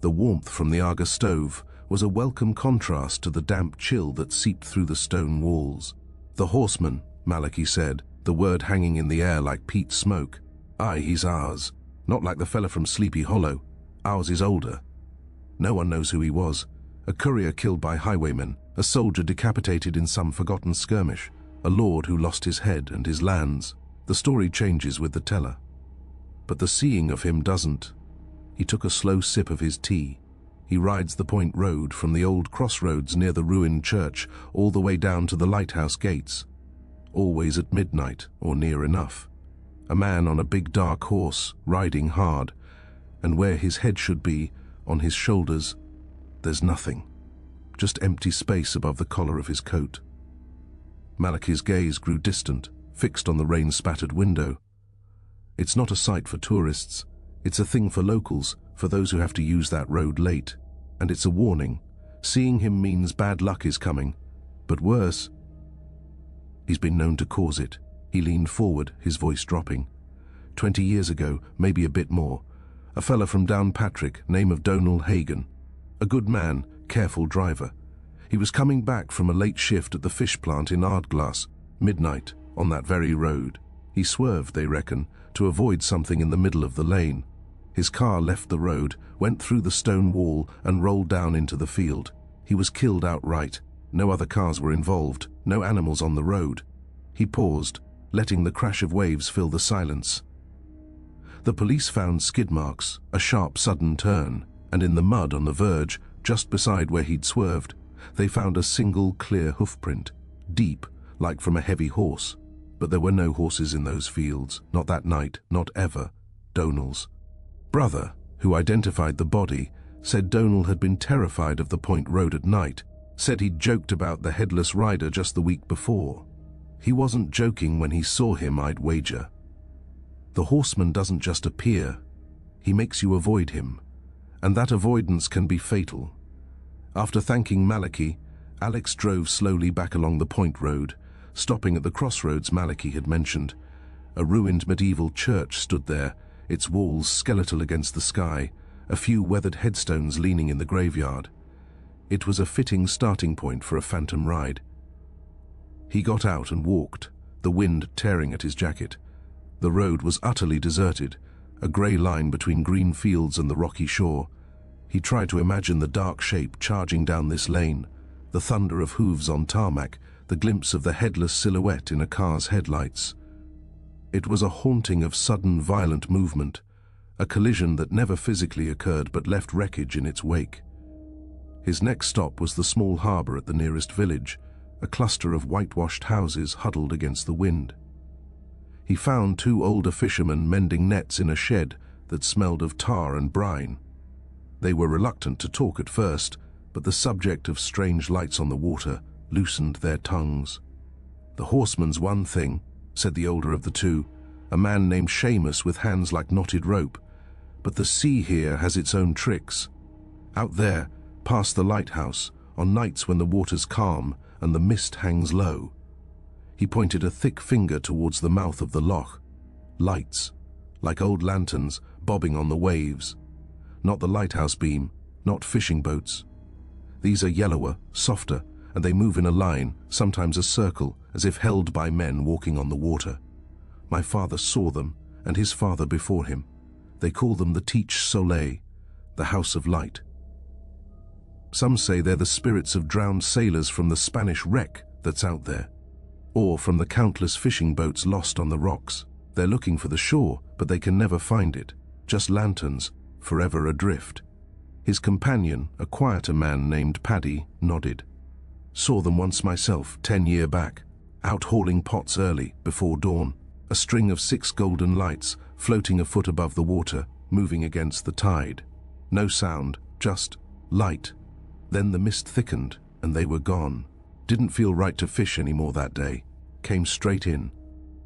The warmth from the Aga stove was a welcome contrast to the damp chill that seeped through the stone walls. "The horseman," Malachi said, the word hanging in the air like peat smoke. "Aye, he's ours. Not like the fella from Sleepy Hollow. Ours is older. No one knows who he was. A courier killed by highwaymen, a soldier decapitated in some forgotten skirmish, a lord who lost his head and his lands. The story changes with the teller. But the seeing of him doesn't." He took a slow sip of his tea. He rides the Point Road from the old crossroads near the ruined church all the way down to the lighthouse gates. Always at midnight, or near enough. A man on a big dark horse, riding hard, and where his head should be, on his shoulders, there's nothing. Just empty space above the collar of his coat. Malachi's gaze grew distant, fixed on the rain-spattered window. It's not a sight for tourists. It's a thing for locals, for those who have to use that road late. And it's a warning. Seeing him means bad luck is coming. But worse, he's been known to cause it. He leaned forward, his voice dropping. 20 years ago, maybe a bit more, a fella from Downpatrick, name of Donal Hagan. A good man, careful driver. He was coming back from a late shift at the fish plant in Ardglass, midnight, on that very road. He swerved, they reckon, to avoid something in the middle of the lane. His car left the road, went through the stone wall and rolled down into the field. He was killed outright. No other cars were involved, no animals on the road. He paused, letting the crash of waves fill the silence. The police found skid marks, a sharp sudden turn, and in the mud on the verge, just beside where he'd swerved, they found a single clear hoofprint, deep, like from a heavy horse. But there were no horses in those fields, not that night, not ever. Donal's brother, who identified the body, said Donal had been terrified of the Point Road at night, said he'd joked about the headless rider just the week before. He wasn't joking when he saw him, I'd wager. The horseman doesn't just appear, he makes you avoid him, and that avoidance can be fatal. After thanking Malachi, Alex drove slowly back along the Point Road, stopping at the crossroads Malachi had mentioned. A ruined medieval church stood there, its walls skeletal against the sky, a few weathered headstones leaning in the graveyard. It was a fitting starting point for a phantom ride. He got out and walked, the wind tearing at his jacket. The road was utterly deserted, a grey line between green fields and the rocky shore. He tried to imagine the dark shape charging down this lane, the thunder of hooves on tarmac, the glimpse of the headless silhouette in a car's headlights. It was a haunting of sudden violent movement, a collision that never physically occurred but left wreckage in its wake. His next stop was the small harbour at the nearest village, a cluster of whitewashed houses huddled against the wind. He found two older fishermen mending nets in a shed that smelled of tar and brine. They were reluctant to talk at first, but the subject of strange lights on the water loosened their tongues. "The horseman's one thing," said the older of the two, a man named Seamus with hands like knotted rope, "but the sea here has its own tricks. Out there, past the lighthouse, on nights when the water's calm and the mist hangs low." He pointed a thick finger towards the mouth of the loch. Lights, like old lanterns, bobbing on the waves. Not the lighthouse beam, not fishing boats. These are yellower, softer, and they move in a line, sometimes a circle, as if held by men walking on the water. My father saw them, and his father before him. They call them the Teach Soleil, the House of Light. Some say they're the spirits of drowned sailors from the Spanish wreck that's out there, or from the countless fishing boats lost on the rocks. They're looking for the shore, but they can never find it, just lanterns, forever adrift. His companion, a quieter man named Paddy, nodded. "Saw them once myself, 10 years back, out hauling pots early, before dawn. A string of 6 golden lights, floating a foot above the water, moving against the tide. No sound, just light. Then the mist thickened, and they were gone. Didn't feel right to fish anymore that day. Came straight in."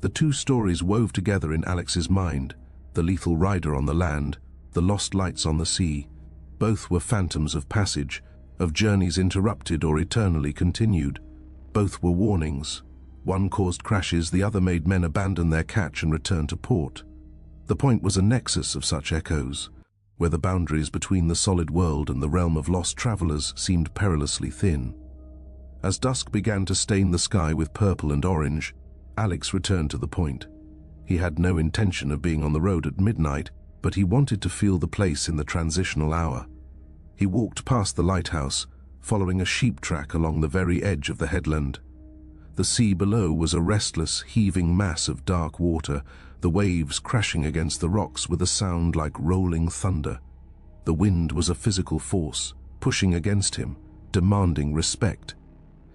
The two stories wove together in Alex's mind, the lethal rider on the land, the lost lights on the sea. Both were phantoms of passage, of journeys interrupted or eternally continued. Both were warnings. One caused crashes, the other made men abandon their catch and return to port. The Point was a nexus of such echoes, where the boundaries between the solid world and the realm of lost travelers seemed perilously thin. As dusk began to stain the sky with purple and orange, Alex returned to the Point. He had no intention of being on the road at midnight, but he wanted to feel the place in the transitional hour. He walked past the lighthouse, following a sheep track along the very edge of the headland. The sea below was a restless, heaving mass of dark water, the waves crashing against the rocks with a sound like rolling thunder. The wind was a physical force, pushing against him, demanding respect.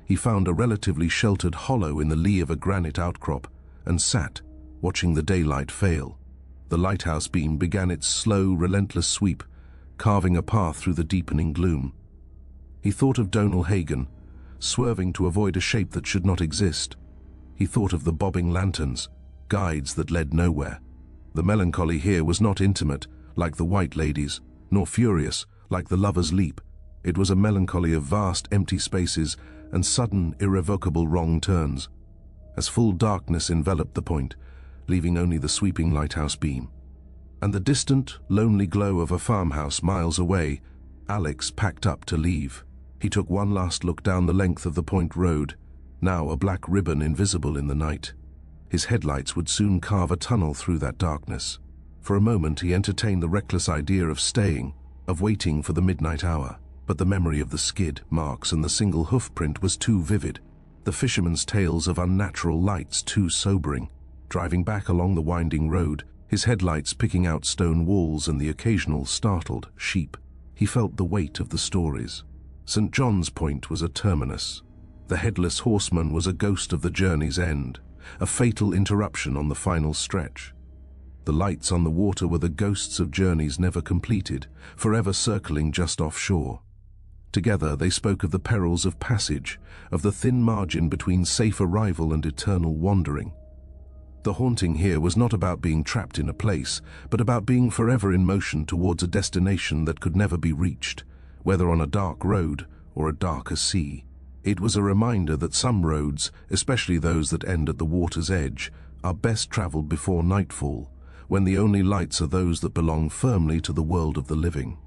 He found a relatively sheltered hollow in the lee of a granite outcrop and sat, watching the daylight fail. The lighthouse beam began its slow, relentless sweep, carving a path through the deepening gloom. He thought of Donal Hagen, swerving to avoid a shape that should not exist. He thought of the bobbing lanterns, guides that led nowhere. The melancholy here was not intimate, like the White Lady's, nor furious, like the Lover's Leap. It was a melancholy of vast, empty spaces and sudden, irrevocable wrong turns. As full darkness enveloped the Point, leaving only the sweeping lighthouse beam, and the distant, lonely glow of a farmhouse miles away, Alex packed up to leave. He took one last look down the length of the Point Road, now a black ribbon invisible in the night. His headlights would soon carve a tunnel through that darkness. For a moment he entertained the reckless idea of staying, of waiting for the midnight hour, but the memory of the skid marks and the single hoofprint was too vivid, the fishermen's tales of unnatural lights too sobering. Driving back along the winding road, his headlights picking out stone walls and the occasional startled sheep, he felt the weight of the stories. St. John's Point was a terminus. The headless horseman was a ghost of the journey's end. a fatal interruption on the final stretch. The lights on the water were the ghosts of journeys never completed, forever circling just offshore. Together they spoke of the perils of passage, of the thin margin between safe arrival and eternal wandering. The haunting here was not about being trapped in a place, but about being forever in motion towards a destination that could never be reached, whether on a dark road or a darker sea. It was a reminder that some roads, especially those that end at the water's edge, are best traveled before nightfall, when the only lights are those that belong firmly to the world of the living.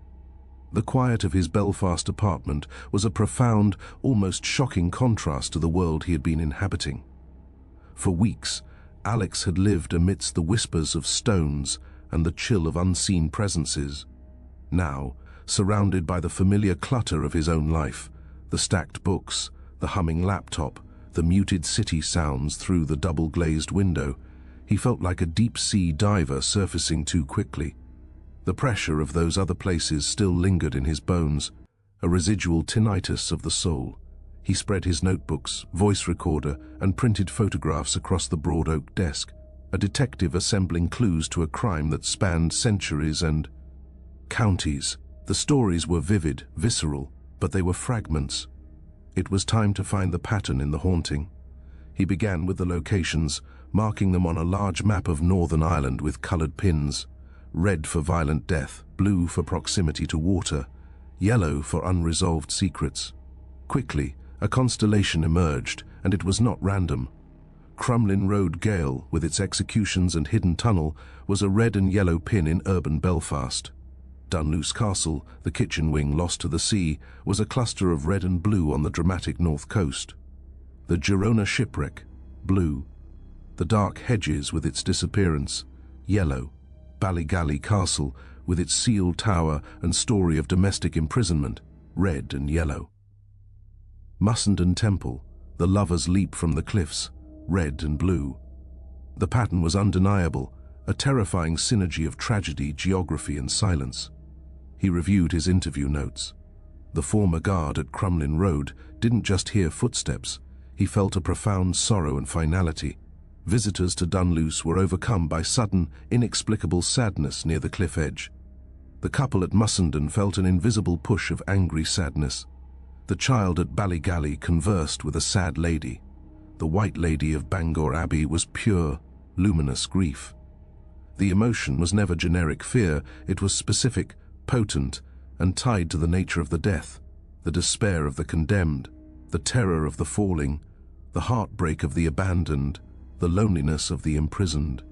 The quiet of his Belfast apartment was a profound, almost shocking contrast to the world he had been inhabiting. For weeks, Alex had lived amidst the whispers of stones and the chill of unseen presences. Now, surrounded by the familiar clutter of his own life, the stacked books, the humming laptop, the muted city sounds through the double-glazed window, he felt like a deep-sea diver surfacing too quickly. The pressure of those other places still lingered in his bones, a residual tinnitus of the soul. He spread his notebooks, voice recorder, and printed photographs across the broad oak desk, a detective assembling clues to a crime that spanned centuries and counties. The stories were vivid, visceral, but they were fragments. It was time to find the pattern in the haunting. He began with the locations, marking them on a large map of Northern Ireland with colored pins: red for violent death, blue for proximity to water, yellow for unresolved secrets. Quickly, a constellation emerged, and it was not random. Crumlin Road Gaol, with its executions and hidden tunnel, was a red and yellow pin in urban Belfast. Dunluce Castle, the kitchen wing lost to the sea, was a cluster of red and blue on the dramatic north coast. The Girona shipwreck, blue. The dark hedges with its disappearance, yellow. Ballygally Castle, with its sealed tower and story of domestic imprisonment, red and yellow. Mussenden Temple, the lover's leap from the cliffs, red and blue. The pattern was undeniable, a terrifying synergy of tragedy, geography, and silence. He reviewed his interview notes. The former guard at Crumlin Road didn't just hear footsteps, he felt a profound sorrow and finality. Visitors to Dunluce were overcome by sudden, inexplicable sadness near the cliff edge. The couple at Mussenden felt an invisible push of angry sadness. The child at Ballygally conversed with a sad lady. The White Lady of Bangor Abbey was pure, luminous grief. The emotion was never generic fear, it was specific, potent, and tied to the nature of the death, the despair of the condemned, the terror of the falling, the heartbreak of the abandoned, the loneliness of the imprisoned.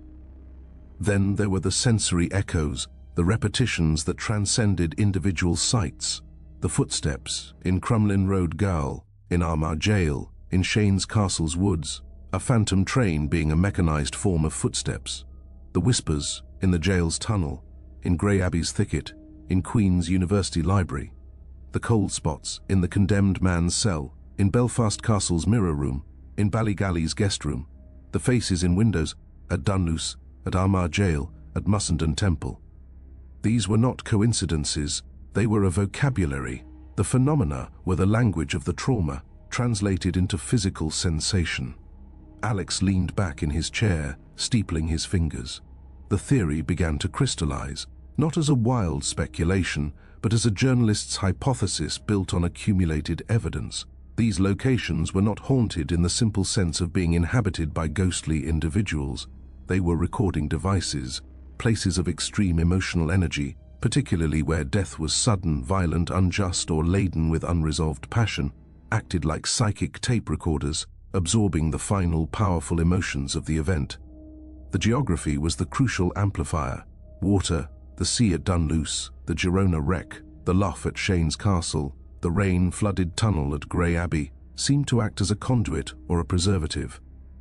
Then there were the sensory echoes, the repetitions that transcended individual sights. The footsteps in Crumlin Road Gaol, in Armagh Jail, in Shane's Castle's woods, a phantom train being a mechanized form of footsteps. The whispers in the jail's tunnel, in Grey Abbey's thicket, in Queen's University Library. The cold spots in the condemned man's cell, in Belfast Castle's mirror room, in Ballygally's guest room. The faces in windows at Dunluce, at Armagh Jail, at Mussenden Temple. These were not coincidences, they were a vocabulary. The phenomena were the language of the trauma, translated into physical sensation. Alex leaned back in his chair, steepling his fingers. The theory began to crystallize, not as a wild speculation, but as a journalist's hypothesis built on accumulated evidence. These locations were not haunted in the simple sense of being inhabited by ghostly individuals. They were recording devices, places of extreme emotional energy, particularly where death was sudden, violent, unjust, or laden with unresolved passion, acted like psychic tape recorders, absorbing the final, powerful emotions of the event. The geography was the crucial amplifier. Water, the sea at Dunluce, the Girona wreck, the lough at Shane's Castle, the rain-flooded tunnel at Grey Abbey seemed to act as a conduit or a preservative.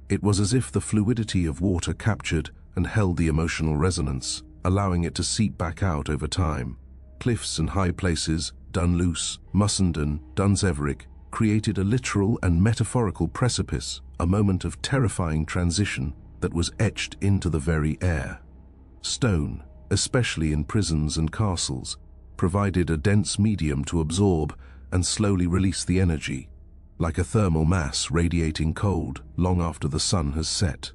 It was as if the fluidity of water captured and held the emotional resonance, allowing it to seep back out over time. Cliffs and high places, Dunluce, Mussenden, Dunseverick, created a literal and metaphorical precipice, a moment of terrifying transition that was etched into the very air. Stone, especially in prisons and castles, provided a dense medium to absorb and slowly release the energy. like a thermal mass radiating cold long after the sun has set.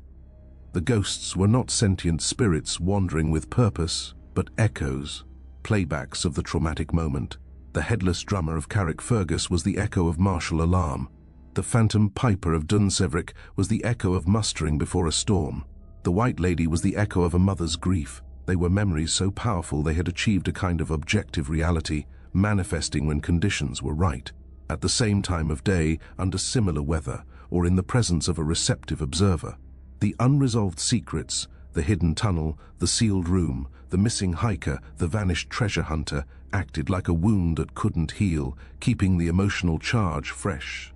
The ghosts were not sentient spirits wandering with purpose, but echoes, playbacks of the traumatic moment. The headless drummer of Carrickfergus was the echo of martial alarm. The phantom piper of Dunseverick was the echo of mustering before a storm. The White Lady was the echo of a mother's grief. They were memories so powerful they had achieved a kind of objective reality, manifesting when conditions were right. At the same time of day, under similar weather, or in the presence of a receptive observer. The unresolved secrets, the hidden tunnel, the sealed room, the missing hiker, the vanished treasure hunter, acted like a wound that couldn't heal, keeping the emotional charge fresh.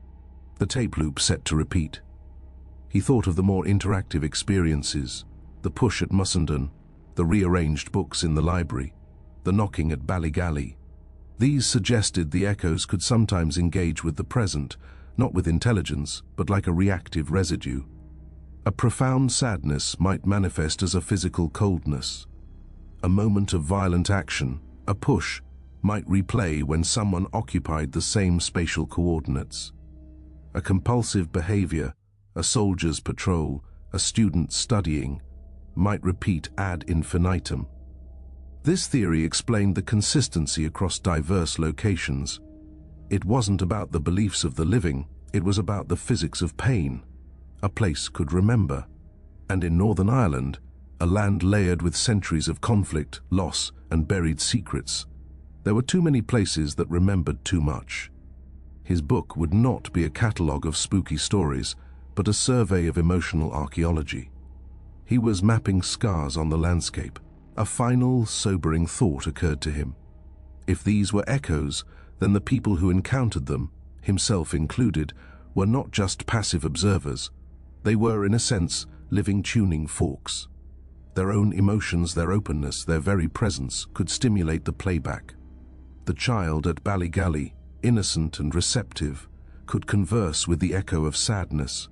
The tape loop set to repeat. He thought of the more interactive experiences, the push at Mussenden, the rearranged books in the library, the knocking at Ballygally. These suggested the echoes could sometimes engage with the present, not with intelligence, but like a reactive residue. A profound sadness might manifest as a physical coldness. A moment of violent action, a push, might replay when someone occupied the same spatial coordinates. A compulsive behavior, a soldier's patrol, a student studying, might repeat ad infinitum. This theory explained the consistency across diverse locations. It wasn't about the beliefs of the living, it was about the physics of pain. A place could remember. And in Northern Ireland, a land layered with centuries of conflict, loss, and buried secrets, there were too many places that remembered too much. His book would not be a catalogue of spooky stories, but a survey of emotional archaeology. He was mapping scars on the landscape. A final, sobering thought occurred to him. If these were echoes, then the people who encountered them, himself included, were not just passive observers. They were, in a sense, living tuning forks. Their own emotions, their openness, their very presence could stimulate the playback. The child at Ballygally, innocent and receptive, could converse with the echo of sadness.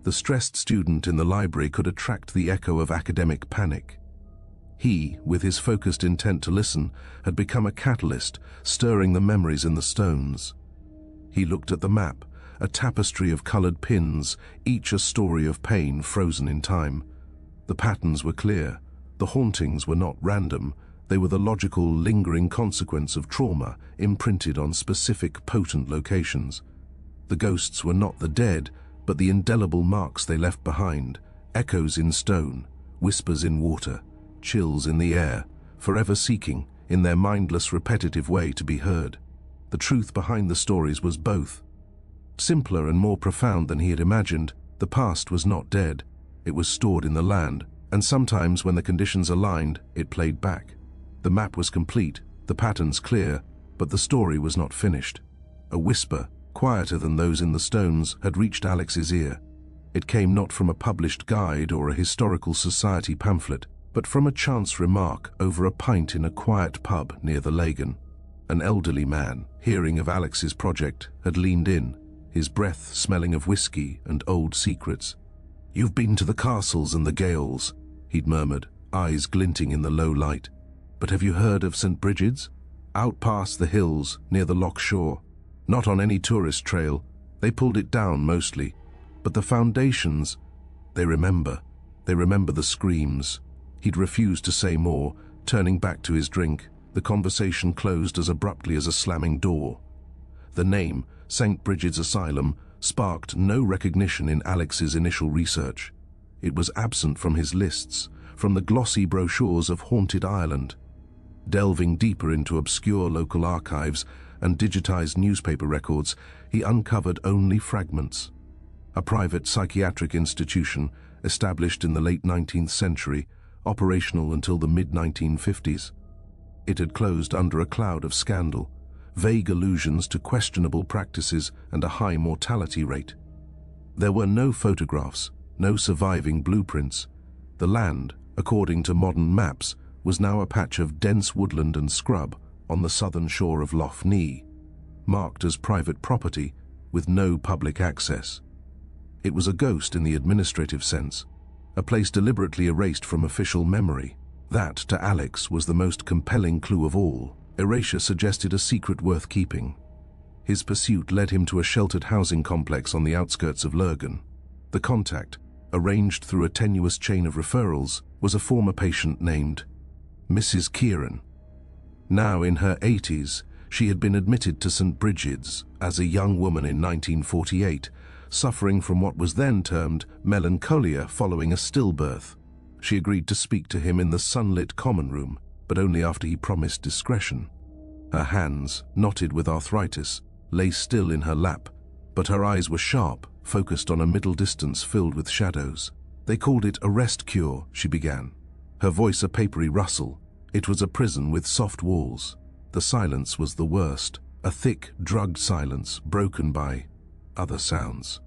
The stressed student in the library could attract the echo of academic panic. He, with his focused intent to listen, had become a catalyst, stirring the memories in the stones. He looked at the map, a tapestry of colored pins, each a story of pain frozen in time. The patterns were clear. The hauntings were not random. They were the logical, lingering consequence of trauma imprinted on specific, potent locations. The ghosts were not the dead, but the indelible marks they left behind, echoes in stone, whispers in water, chills in the air, forever seeking, in their mindless, repetitive way, to be heard. The truth behind the stories was both. Simpler and more profound than he had imagined, the past was not dead. It was stored in the land, and sometimes when the conditions aligned, it played back. The map was complete, the patterns clear, but the story was not finished. A whisper, quieter than those in the stones, had reached Alex's ear. It came not from a published guide or a historical society pamphlet, but from a chance remark over a pint in a quiet pub near the Lagan. An elderly man, hearing of Alex's project, had leaned in, his breath smelling of whiskey and old secrets. "You've been to the castles and the Gales," he'd murmured, eyes glinting in the low light. "But have you heard of St. Brigid's? Out past the hills, near the loch shore. Not on any tourist trail. They pulled it down mostly. But the foundations, they remember. They remember the screams." He'd refused to say more, turning back to his drink. The conversation closed as abruptly as a slamming door. The name, St. Brigid's Asylum, sparked no recognition in Alex's initial research. It was absent from his lists, from the glossy brochures of haunted Ireland. Delving deeper into obscure local archives and digitized newspaper records, he uncovered only fragments. A private psychiatric institution, established in the late 19th century, operational until the mid-1950s. It had closed under a cloud of scandal, vague allusions to questionable practices and a high mortality rate. There were no photographs, no surviving blueprints. The land, according to modern maps, was now a patch of dense woodland and scrub on the southern shore of Lough Neagh, marked as private property with no public access. It was a ghost in the administrative sense, a place deliberately erased from official memory. That, to Alex, was the most compelling clue of all. Erasure suggested a secret worth keeping. His pursuit led him to a sheltered housing complex on the outskirts of Lurgan. The contact, arranged through a tenuous chain of referrals, was a former patient named Mrs. Kieran. Now in her 80s, she had been admitted to St. Brigid's as a young woman in 1948, suffering from what was then termed melancholia following a stillbirth. She agreed to speak to him in the sunlit common room, but only after he promised discretion. Her hands, knotted with arthritis, lay still in her lap, but her eyes were sharp, focused on a middle distance filled with shadows. "They called it a rest cure," she began, her voice a papery rustle. It was a prison with soft walls. The silence was the worst, a thick, drugged silence broken by other sounds.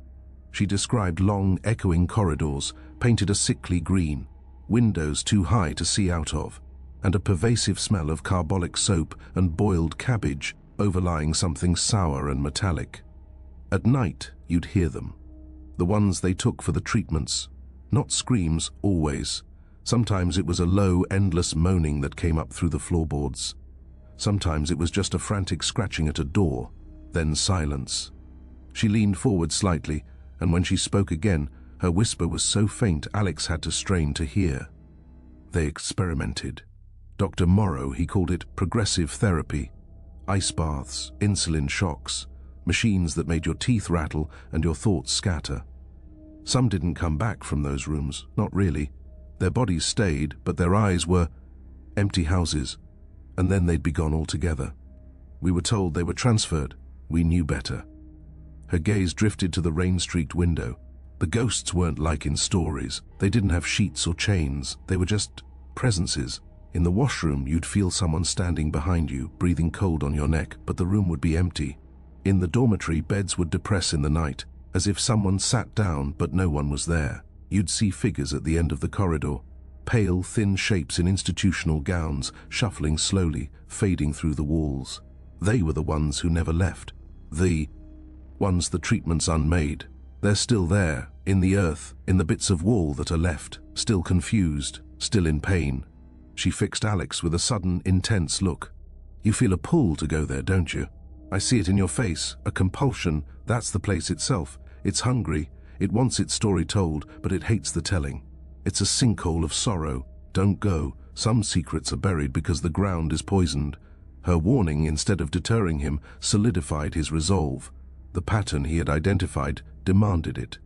She described long, echoing corridors, painted a sickly green, windows too high to see out of, and a pervasive smell of carbolic soap and boiled cabbage overlying something sour and metallic. At night, you'd hear them. The ones they took for the treatments. Not screams, always. Sometimes it was a low, endless moaning that came up through the floorboards. Sometimes it was just a frantic scratching at a door, then silence. She leaned forward slightly, and when she spoke again, her whisper was so faint Alex had to strain to hear. They experimented. Dr. Morrow, he called it progressive therapy. Ice baths, insulin shocks, machines that made your teeth rattle and your thoughts scatter. Some didn't come back from those rooms, not really. Their bodies stayed, but their eyes were empty houses, and then they'd be gone altogether. We were told they were transferred. We knew better. Her gaze drifted to the rain-streaked window. The ghosts weren't like in stories. They didn't have sheets or chains. They were just presences. In the washroom, you'd feel someone standing behind you, breathing cold on your neck, but the room would be empty. In the dormitory, beds would depress in the night, as if someone sat down but no one was there. You'd see figures at the end of the corridor, pale, thin shapes in institutional gowns, shuffling slowly, fading through the walls. They were the ones who never left. The ones the treatment's unmade. They're still there, in the earth, in the bits of wall that are left, still confused, still in pain. She fixed Alex with a sudden, intense look. "You feel a pull to go there, don't you? I see it in your face, a compulsion. That's the place itself. It's hungry. It wants its story told, but it hates the telling. It's a sinkhole of sorrow. Don't go. Some secrets are buried because the ground is poisoned." Her warning, instead of deterring him, solidified his resolve. The pattern he had identified demanded it.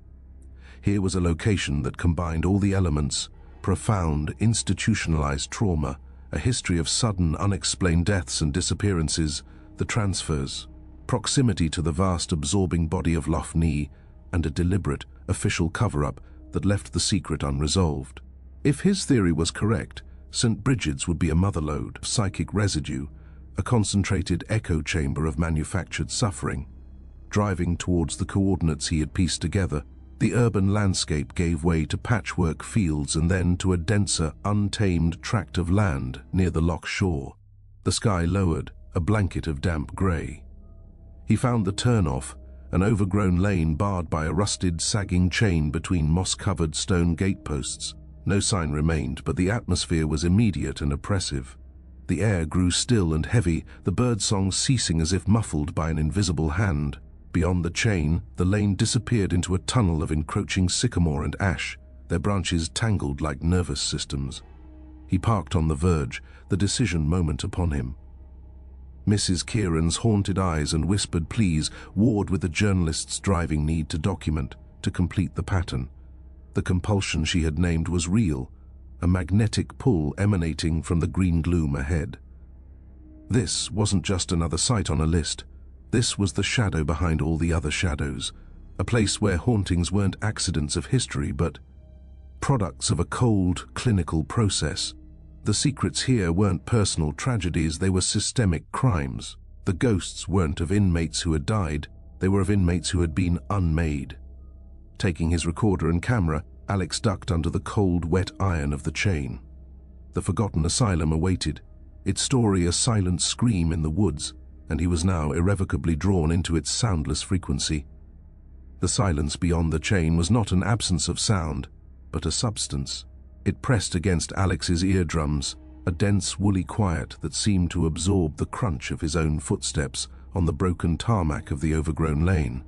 Here was a location that combined all the elements: profound, institutionalized trauma, a history of sudden, unexplained deaths and disappearances, the transfers, proximity to the vast, absorbing body of Lough Neagh, and a deliberate, official cover-up that left the secret unresolved. If his theory was correct, St. Brigid's would be a motherlode of psychic residue, a concentrated echo chamber of manufactured suffering. Driving towards the coordinates he had pieced together, the urban landscape gave way to patchwork fields and then to a denser, untamed tract of land near the loch shore. The sky lowered, a blanket of damp grey. He found the turn-off, an overgrown lane barred by a rusted, sagging chain between moss-covered stone gateposts. No sign remained, but the atmosphere was immediate and oppressive. The air grew still and heavy, the birdsong ceasing as if muffled by an invisible hand. Beyond the chain, the lane disappeared into a tunnel of encroaching sycamore and ash, their branches tangled like nervous systems. He parked on the verge, the decision moment upon him. Mrs. Kieran's haunted eyes and whispered pleas warred with the journalist's driving need to document, to complete the pattern. The compulsion she had named was real, a magnetic pull emanating from the green gloom ahead. This wasn't just another site on a list. This was the shadow behind all the other shadows, a place where hauntings weren't accidents of history, but products of a cold, clinical process. The secrets here weren't personal tragedies, they were systemic crimes. The ghosts weren't of inmates who had died, they were of inmates who had been unmade. Taking his recorder and camera, Alex ducked under the cold, wet iron of the chain. The forgotten asylum awaited, its story a silent scream in the woods, and he was now irrevocably drawn into its soundless frequency. The silence beyond the chain was not an absence of sound, but a substance. It pressed against Alex's eardrums, a dense, woolly quiet that seemed to absorb the crunch of his own footsteps on the broken tarmac of the overgrown lane.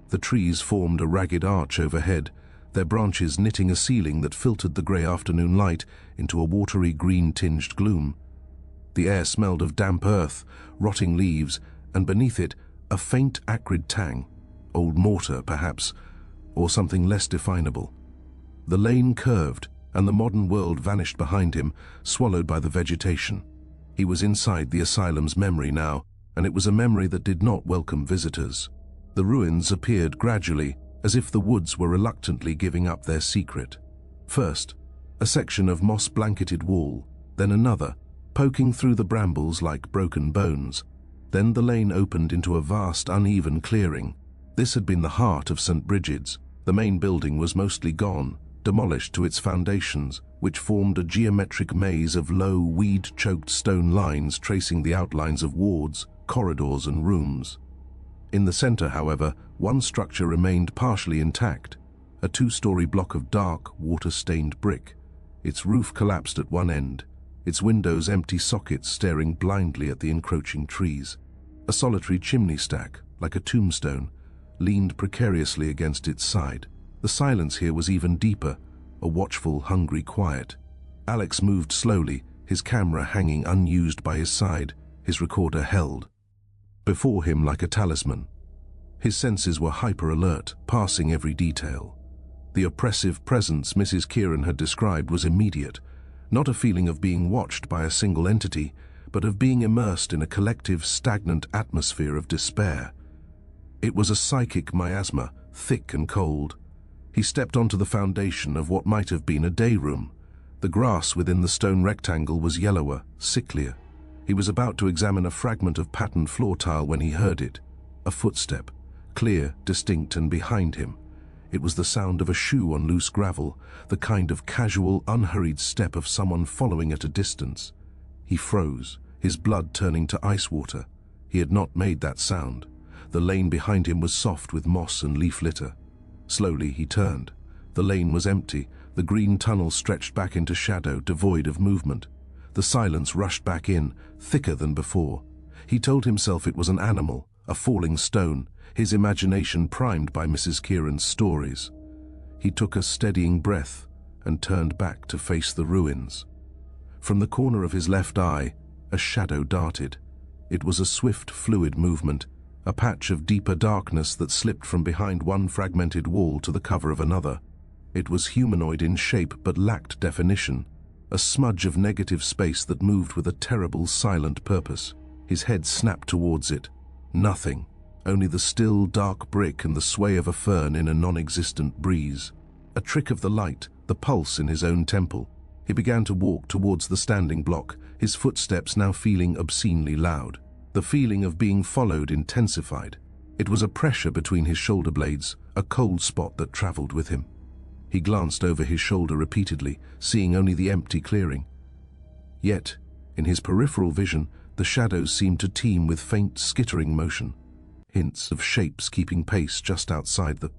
The trees formed a ragged arch overhead, their branches knitting a ceiling that filtered the grey afternoon light into a watery green-tinged gloom. The air smelled of damp earth, rotting leaves, and beneath it, a faint acrid tang, old mortar perhaps, or something less definable. The lane curved, and the modern world vanished behind him, swallowed by the vegetation. He was inside the asylum's memory now, and it was a memory that did not welcome visitors. The ruins appeared gradually, as if the woods were reluctantly giving up their secret. First, a section of moss-blanketed wall, then another, poking through the brambles like broken bones. Then the lane opened into a vast, uneven clearing. This had been the heart of St. Brigid's. The main building was mostly gone, demolished to its foundations, which formed a geometric maze of low, weed-choked stone lines tracing the outlines of wards, corridors, and rooms. In the center, however, one structure remained partially intact, a two-story block of dark, water-stained brick. Its roof collapsed at one end, its windows empty sockets staring blindly at the encroaching trees. A solitary chimney stack, like a tombstone, leaned precariously against its side. The silence here was even deeper, a watchful, hungry quiet. Alex moved slowly, his camera hanging unused by his side, his recorder held. Before him like a talisman. His senses were hyper-alert, passing every detail. The oppressive presence Mrs. Kieran had described was immediate, not a feeling of being watched by a single entity, but of being immersed in a collective, stagnant atmosphere of despair. It was a psychic miasma, thick and cold. He stepped onto the foundation of what might have been a day room. The grass within the stone rectangle was yellower, sicklier. He was about to examine a fragment of patterned floor tile when he heard it. A footstep, clear, distinct, and behind him. It was the sound of a shoe on loose gravel, the kind of casual, unhurried step of someone following at a distance. He froze, his blood turning to ice water. He had not made that sound. The lane behind him was soft with moss and leaf litter. Slowly he turned. The lane was empty, the green tunnel stretched back into shadow, devoid of movement. The silence rushed back in, thicker than before. He told himself it was an animal, a falling stone, his imagination primed by Mrs. Kieran's stories. He took a steadying breath and turned back to face the ruins. From the corner of his left eye, a shadow darted. It was a swift, fluid movement, a patch of deeper darkness that slipped from behind one fragmented wall to the cover of another. It was humanoid in shape but lacked definition, a smudge of negative space that moved with a terrible, silent purpose. His head snapped towards it. Nothing. Only the still, dark brick and the sway of a fern in a non-existent breeze. A trick of the light, the pulse in his own temple. He began to walk towards the standing block, his footsteps now feeling obscenely loud. The feeling of being followed intensified. It was a pressure between his shoulder blades, a cold spot that traveled with him. He glanced over his shoulder repeatedly, seeing only the empty clearing. Yet, in his peripheral vision, the shadows seemed to teem with faint, skittering motion. Hints of shapes keeping pace just outside the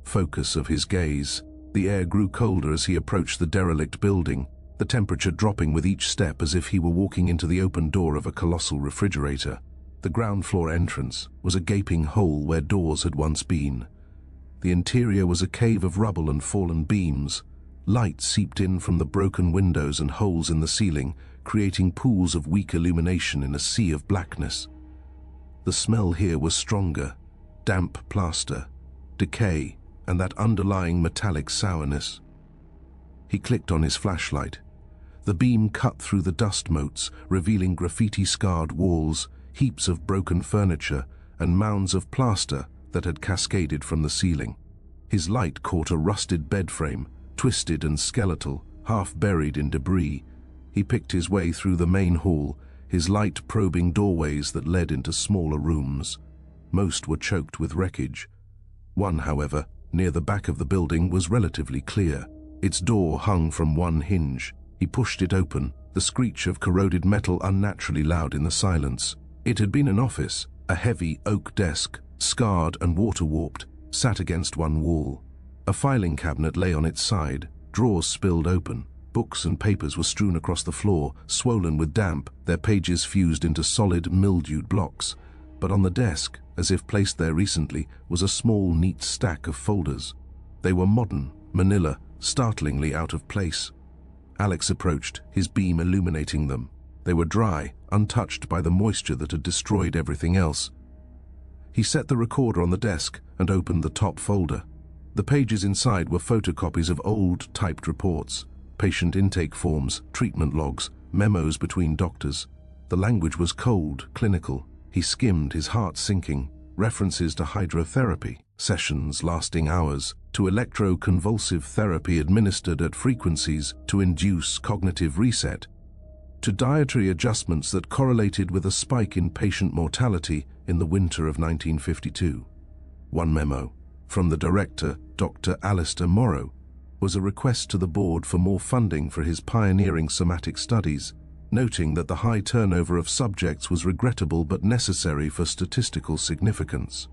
focus of his gaze. The air grew colder as he approached the derelict building, the temperature dropping with each step as if he were walking into the open door of a colossal refrigerator. The ground floor entrance was a gaping hole where doors had once been. The interior was a cave of rubble and fallen beams. Light seeped in from the broken windows and holes in the ceiling, creating pools of weak illumination in a sea of blackness. The smell here was stronger, damp plaster, decay, and that underlying metallic sourness. He clicked on his flashlight. The beam cut through the dust motes, revealing graffiti-scarred walls, heaps of broken furniture, and mounds of plaster that had cascaded from the ceiling. His light caught a rusted bed frame, twisted and skeletal, half buried in debris. He picked his way through the main hall, his light probing doorways that led into smaller rooms. Most were choked with wreckage. One, however, near the back of the building was relatively clear. Its door hung from one hinge. He pushed it open, the screech of corroded metal unnaturally loud in the silence. It had been an office. A heavy oak desk, scarred and water-warped, sat against one wall. A filing cabinet lay on its side, drawers spilled open. Books and papers were strewn across the floor, swollen with damp, their pages fused into solid, mildewed blocks. But on the desk, as if placed there recently, was a small, neat stack of folders. They were modern, manila, startlingly out of place. Alex approached, his beam illuminating them. They were dry, untouched by the moisture that had destroyed everything else. He set the recorder on the desk and opened the top folder. The pages inside were photocopies of old, typed reports, patient intake forms, treatment logs, memos between doctors. The language was cold, clinical. He skimmed, his heart sinking. References to hydrotherapy, sessions lasting hours, to electroconvulsive therapy administered at frequencies to induce cognitive reset, to dietary adjustments that correlated with a spike in patient mortality in the winter of 1952. One memo, from the director, Dr. Alistair Morrow, was a request to the board for more funding for his pioneering somatic studies, noting that the high turnover of subjects was regrettable but necessary for statistical significance.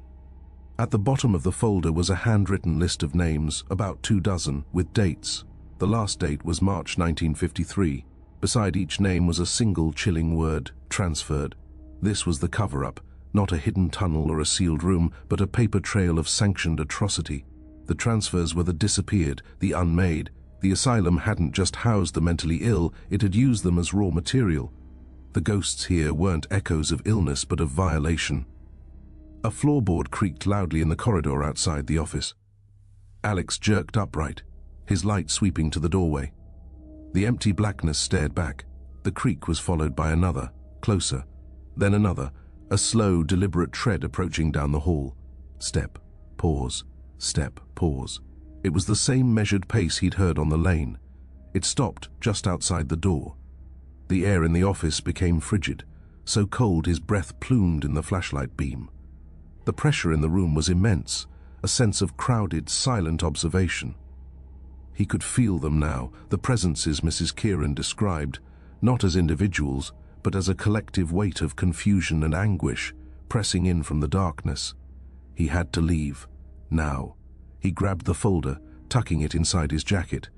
At the bottom of the folder was a handwritten list of names, about 24, with dates. The last date was March 1953. Beside each name was a single chilling word, transferred. This was the cover-up, not a hidden tunnel or a sealed room, but a paper trail of sanctioned atrocity. The transfers were the disappeared, the unmade. The asylum hadn't just housed the mentally ill, it had used them as raw material. The ghosts here weren't echoes of illness but of violation. A floorboard creaked loudly in the corridor outside the office. Alex jerked upright, his light sweeping to the doorway. The empty blackness stared back. The creak was followed by another, closer, then another, a slow, deliberate tread approaching down the hall. Step, pause, step, pause. It was the same measured pace he'd heard on the lane. It stopped just outside the door. The air in the office became frigid, so cold his breath plumed in the flashlight beam. The pressure in the room was immense, a sense of crowded, silent observation. He could feel them now, the presences Mrs. Kieran described, not as individuals, but as a collective weight of confusion and anguish, pressing in from the darkness. He had to leave, now. He grabbed the folder, tucking it inside his jacket.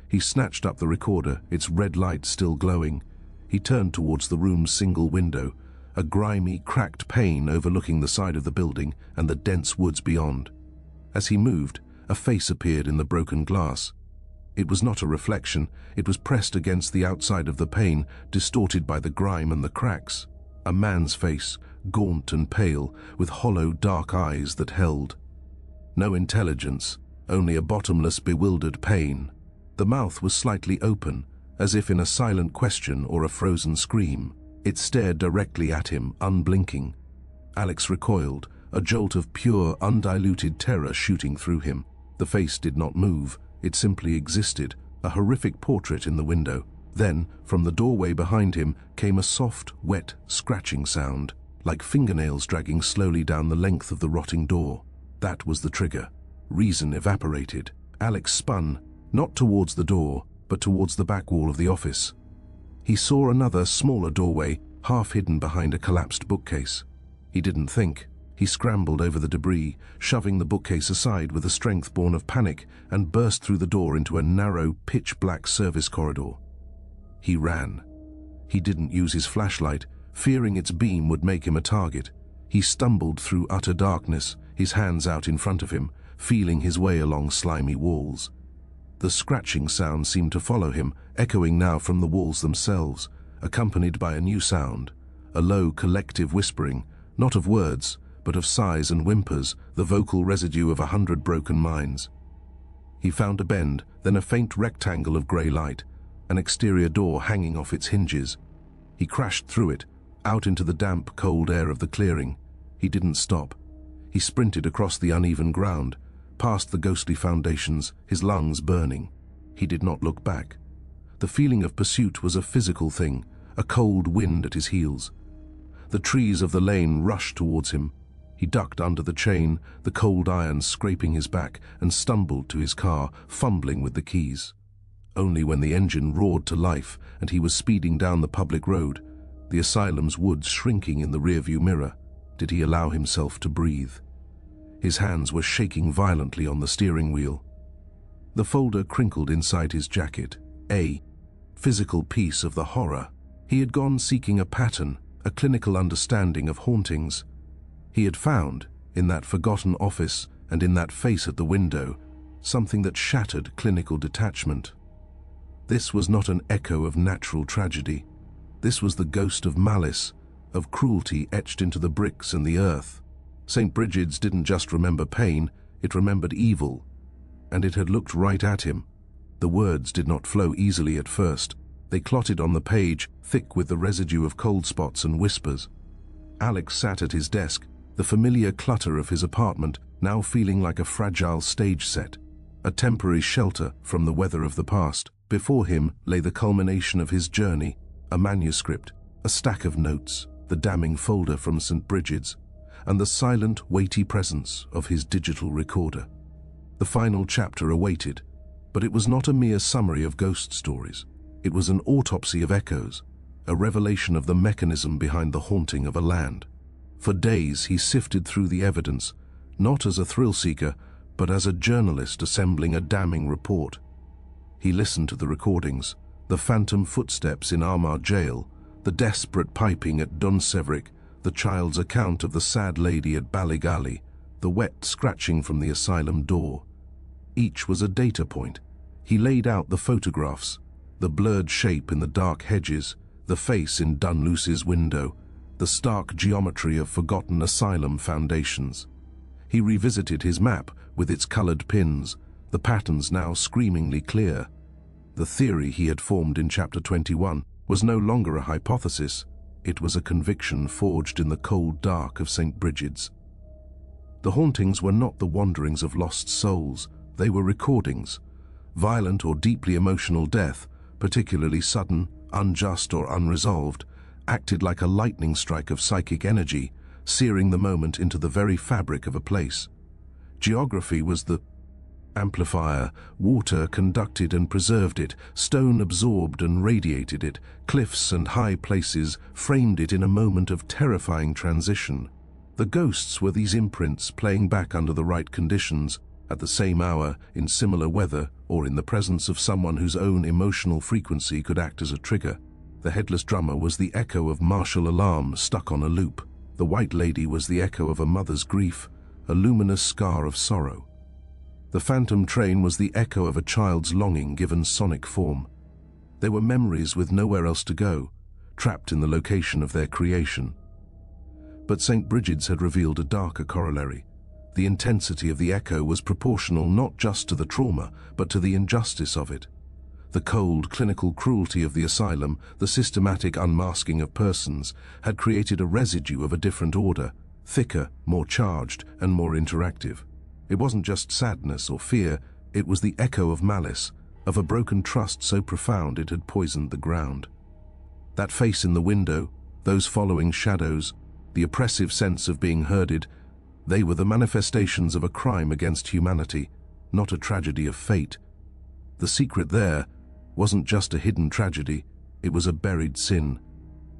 He snatched up the recorder, its red light still glowing. He turned towards the room's single window, a grimy, cracked pane overlooking the side of the building and the dense woods beyond. As he moved, a face appeared in the broken glass. It was not a reflection, it was pressed against the outside of the pane, distorted by the grime and the cracks. A man's face, gaunt and pale, with hollow, dark eyes that held. No intelligence, only a bottomless, bewildered pain. The mouth was slightly open, as if in a silent question or a frozen scream. It stared directly at him, unblinking. Alex recoiled, a jolt of pure, undiluted terror shooting through him. The face did not move, it simply existed, a horrific portrait in the window. Then, from the doorway behind him, came a soft, wet, scratching sound, like fingernails dragging slowly down the length of the rotting door. That was the trigger. Reason evaporated. Alex spun, not towards the door, but towards the back wall of the office. He saw another, smaller doorway, half hidden behind a collapsed bookcase. He didn't think. He scrambled over the debris, shoving the bookcase aside with a strength born of panic, and burst through the door into a narrow, pitch-black service corridor. He ran. He didn't use his flashlight, fearing its beam would make him a target. He stumbled through utter darkness, his hands out in front of him, feeling his way along slimy walls. The scratching sound seemed to follow him, echoing now from the walls themselves, accompanied by a new sound, a low collective whispering, not of words, but of sighs and whimpers, the vocal residue of 100 broken minds. He found a bend, then a faint rectangle of grey light, an exterior door hanging off its hinges. He crashed through it, out into the damp, cold air of the clearing. He didn't stop. He sprinted across the uneven ground, past the ghostly foundations, his lungs burning. He did not look back. The feeling of pursuit was a physical thing, a cold wind at his heels. The trees of the lane rushed towards him. He ducked under the chain, the cold iron scraping his back, and stumbled to his car, fumbling with the keys. Only when the engine roared to life and he was speeding down the public road, the asylum's woods shrinking in the rearview mirror, did he allow himself to breathe. His hands were shaking violently on the steering wheel. The folder crinkled inside his jacket, a physical piece of the horror. He had gone seeking a pattern, a clinical understanding of hauntings. He had found, in that forgotten office and in that face at the window, something that shattered clinical detachment. This was not an echo of natural tragedy. This was the ghost of malice, of cruelty etched into the bricks and the earth. St. Bridget's didn't just remember pain, it remembered evil, and it had looked right at him. The words did not flow easily at first. They clotted on the page, thick with the residue of cold spots and whispers. Alex sat at his desk, the familiar clutter of his apartment now feeling like a fragile stage set, a temporary shelter from the weather of the past. Before him lay the culmination of his journey, a manuscript, a stack of notes, the damning folder from St. Bridget's, and the silent, weighty presence of his digital recorder. The final chapter awaited, but it was not a mere summary of ghost stories. It was an autopsy of echoes, a revelation of the mechanism behind the haunting of a land. For days he sifted through the evidence, not as a thrill-seeker, but as a journalist assembling a damning report. He listened to the recordings, the phantom footsteps in Armagh jail, the desperate piping at Dunseverick, the child's account of the sad lady at Ballygally, the wet scratching from the asylum door. Each was a data point. He laid out the photographs, the blurred shape in the dark hedges, the face in Dunluce's window, the stark geometry of forgotten asylum foundations. He revisited his map with its colored pins, the patterns now screamingly clear. The theory he had formed in Chapter 21 was no longer a hypothesis, it was a conviction forged in the cold dark of St. Bridget's. The hauntings were not the wanderings of lost souls, they were recordings. Violent or deeply emotional death, particularly sudden, unjust or unresolved, acted like a lightning strike of psychic energy, searing the moment into the very fabric of a place. Geography was the amplifier, water conducted and preserved it, stone absorbed and radiated it, cliffs and high places framed it in a moment of terrifying transition. The ghosts were these imprints playing back under the right conditions, at the same hour, in similar weather, or in the presence of someone whose own emotional frequency could act as a trigger. The headless drummer was the echo of martial alarm stuck on a loop. The white lady was the echo of a mother's grief, a luminous scar of sorrow. The phantom train was the echo of a child's longing given sonic form. They were memories with nowhere else to go, trapped in the location of their creation. But St. Bridget's had revealed a darker corollary. The intensity of the echo was proportional not just to the trauma, but to the injustice of it. The cold, clinical cruelty of the asylum, the systematic unmasking of persons, had created a residue of a different order, thicker, more charged, and more interactive. It wasn't just sadness or fear, it was the echo of malice, of a broken trust so profound it had poisoned the ground. That face in the window, those following shadows, the oppressive sense of being herded, they were the manifestations of a crime against humanity, not a tragedy of fate. The secret there wasn't just a hidden tragedy, it was a buried sin.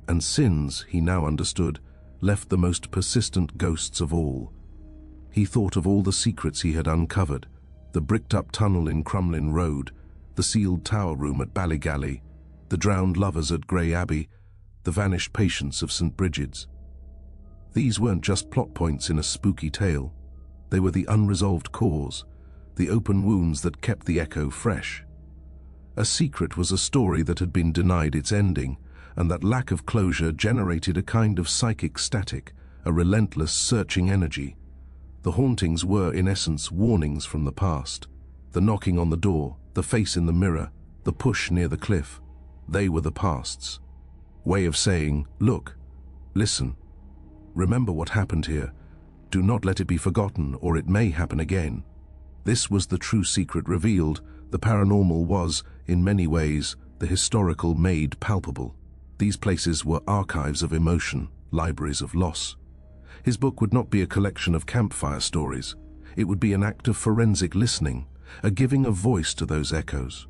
And sins, he now understood, left the most persistent ghosts of all. He thought of all the secrets he had uncovered, the bricked-up tunnel in Crumlin Road, the sealed tower room at Ballygally, the drowned lovers at Grey Abbey, the vanished patients of St. Bridget's. These weren't just plot points in a spooky tale. They were the unresolved cause, the open wounds that kept the echo fresh. A secret was a story that had been denied its ending, and that lack of closure generated a kind of psychic static, a relentless searching energy. The hauntings were, in essence, warnings from the past. The knocking on the door, the face in the mirror, the push near the cliff, they were the past's way of saying, look, listen, remember what happened here. Do not let it be forgotten, or it may happen again. This was the true secret revealed. The paranormal was, in many ways, the historical made palpable. These places were archives of emotion, libraries of loss. His book would not be a collection of campfire stories. It would be an act of forensic listening, a giving of voice to those echoes.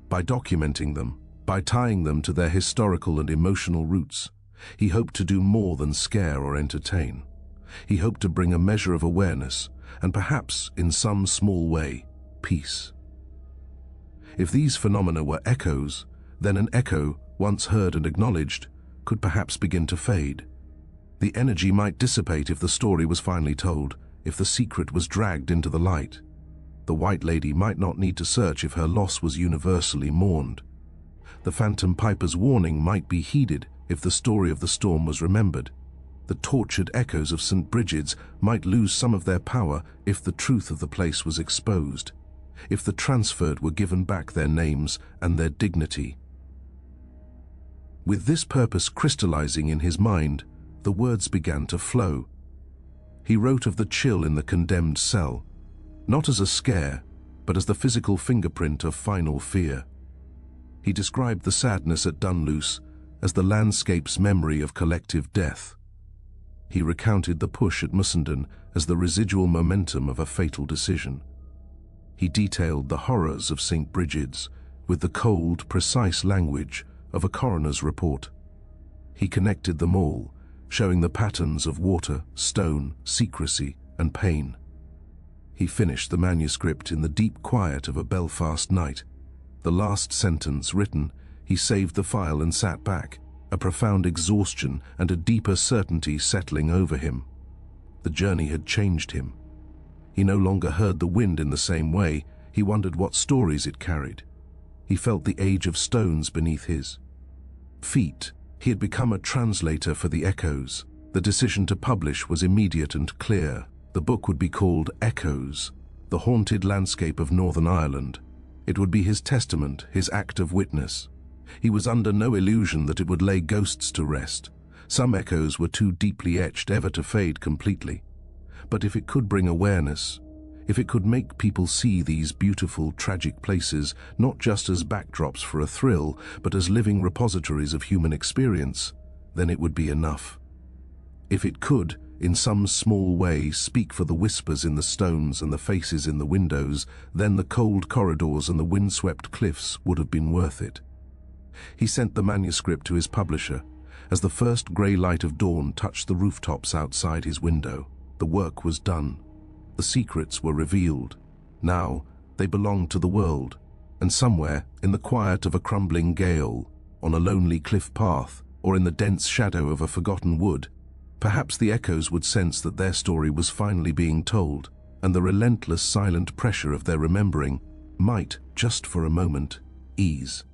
By documenting them, by tying them to their historical and emotional roots, he hoped to do more than scare or entertain. He hoped to bring a measure of awareness, and perhaps, in some small way, peace. If these phenomena were echoes, then an echo, once heard and acknowledged, could perhaps begin to fade. The energy might dissipate if the story was finally told, if the secret was dragged into the light. The White Lady might not need to search if her loss was universally mourned. The Phantom Piper's warning might be heeded if the story of the storm was remembered. The tortured echoes of St. Brigid's might lose some of their power if the truth of the place was exposed, if the transferred were given back their names and their dignity. With this purpose crystallizing in his mind, the words began to flow. He wrote of the chill in the condemned cell, not as a scare, but as the physical fingerprint of final fear. He described the sadness at Dunluce as the landscape's memory of collective death. He recounted the push at Mussenden as the residual momentum of a fatal decision. He detailed the horrors of St. Brigid's with the cold, precise language of a coroner's report. He connected them all, showing the patterns of water, stone, secrecy, and pain. He finished the manuscript in the deep quiet of a Belfast night. The last sentence written, he saved the file and sat back, a profound exhaustion and a deeper certainty settling over him. The journey had changed him. He no longer heard the wind in the same way. He wondered what stories it carried. He felt the age of stones beneath his feet. He had become a translator for the echoes. The decision to publish was immediate and clear. The book would be called Echoes, the haunted landscape of Northern Ireland. It would be his testament, his act of witness. He was under no illusion that it would lay ghosts to rest. Some echoes were too deeply etched ever to fade completely. But if it could bring awareness, if it could make people see these beautiful, tragic places not just as backdrops for a thrill, but as living repositories of human experience, then it would be enough. If it could, in some small way, speak for the whispers in the stones and the faces in the windows, then the cold corridors and the windswept cliffs would have been worth it. He sent the manuscript to his publisher. As the first grey light of dawn touched the rooftops outside his window, the work was done. The secrets were revealed. Now they belonged to the world, and somewhere, in the quiet of a crumbling gale, on a lonely cliff path, or in the dense shadow of a forgotten wood, perhaps the echoes would sense that their story was finally being told, and the relentless silent pressure of their remembering might, just for a moment, ease.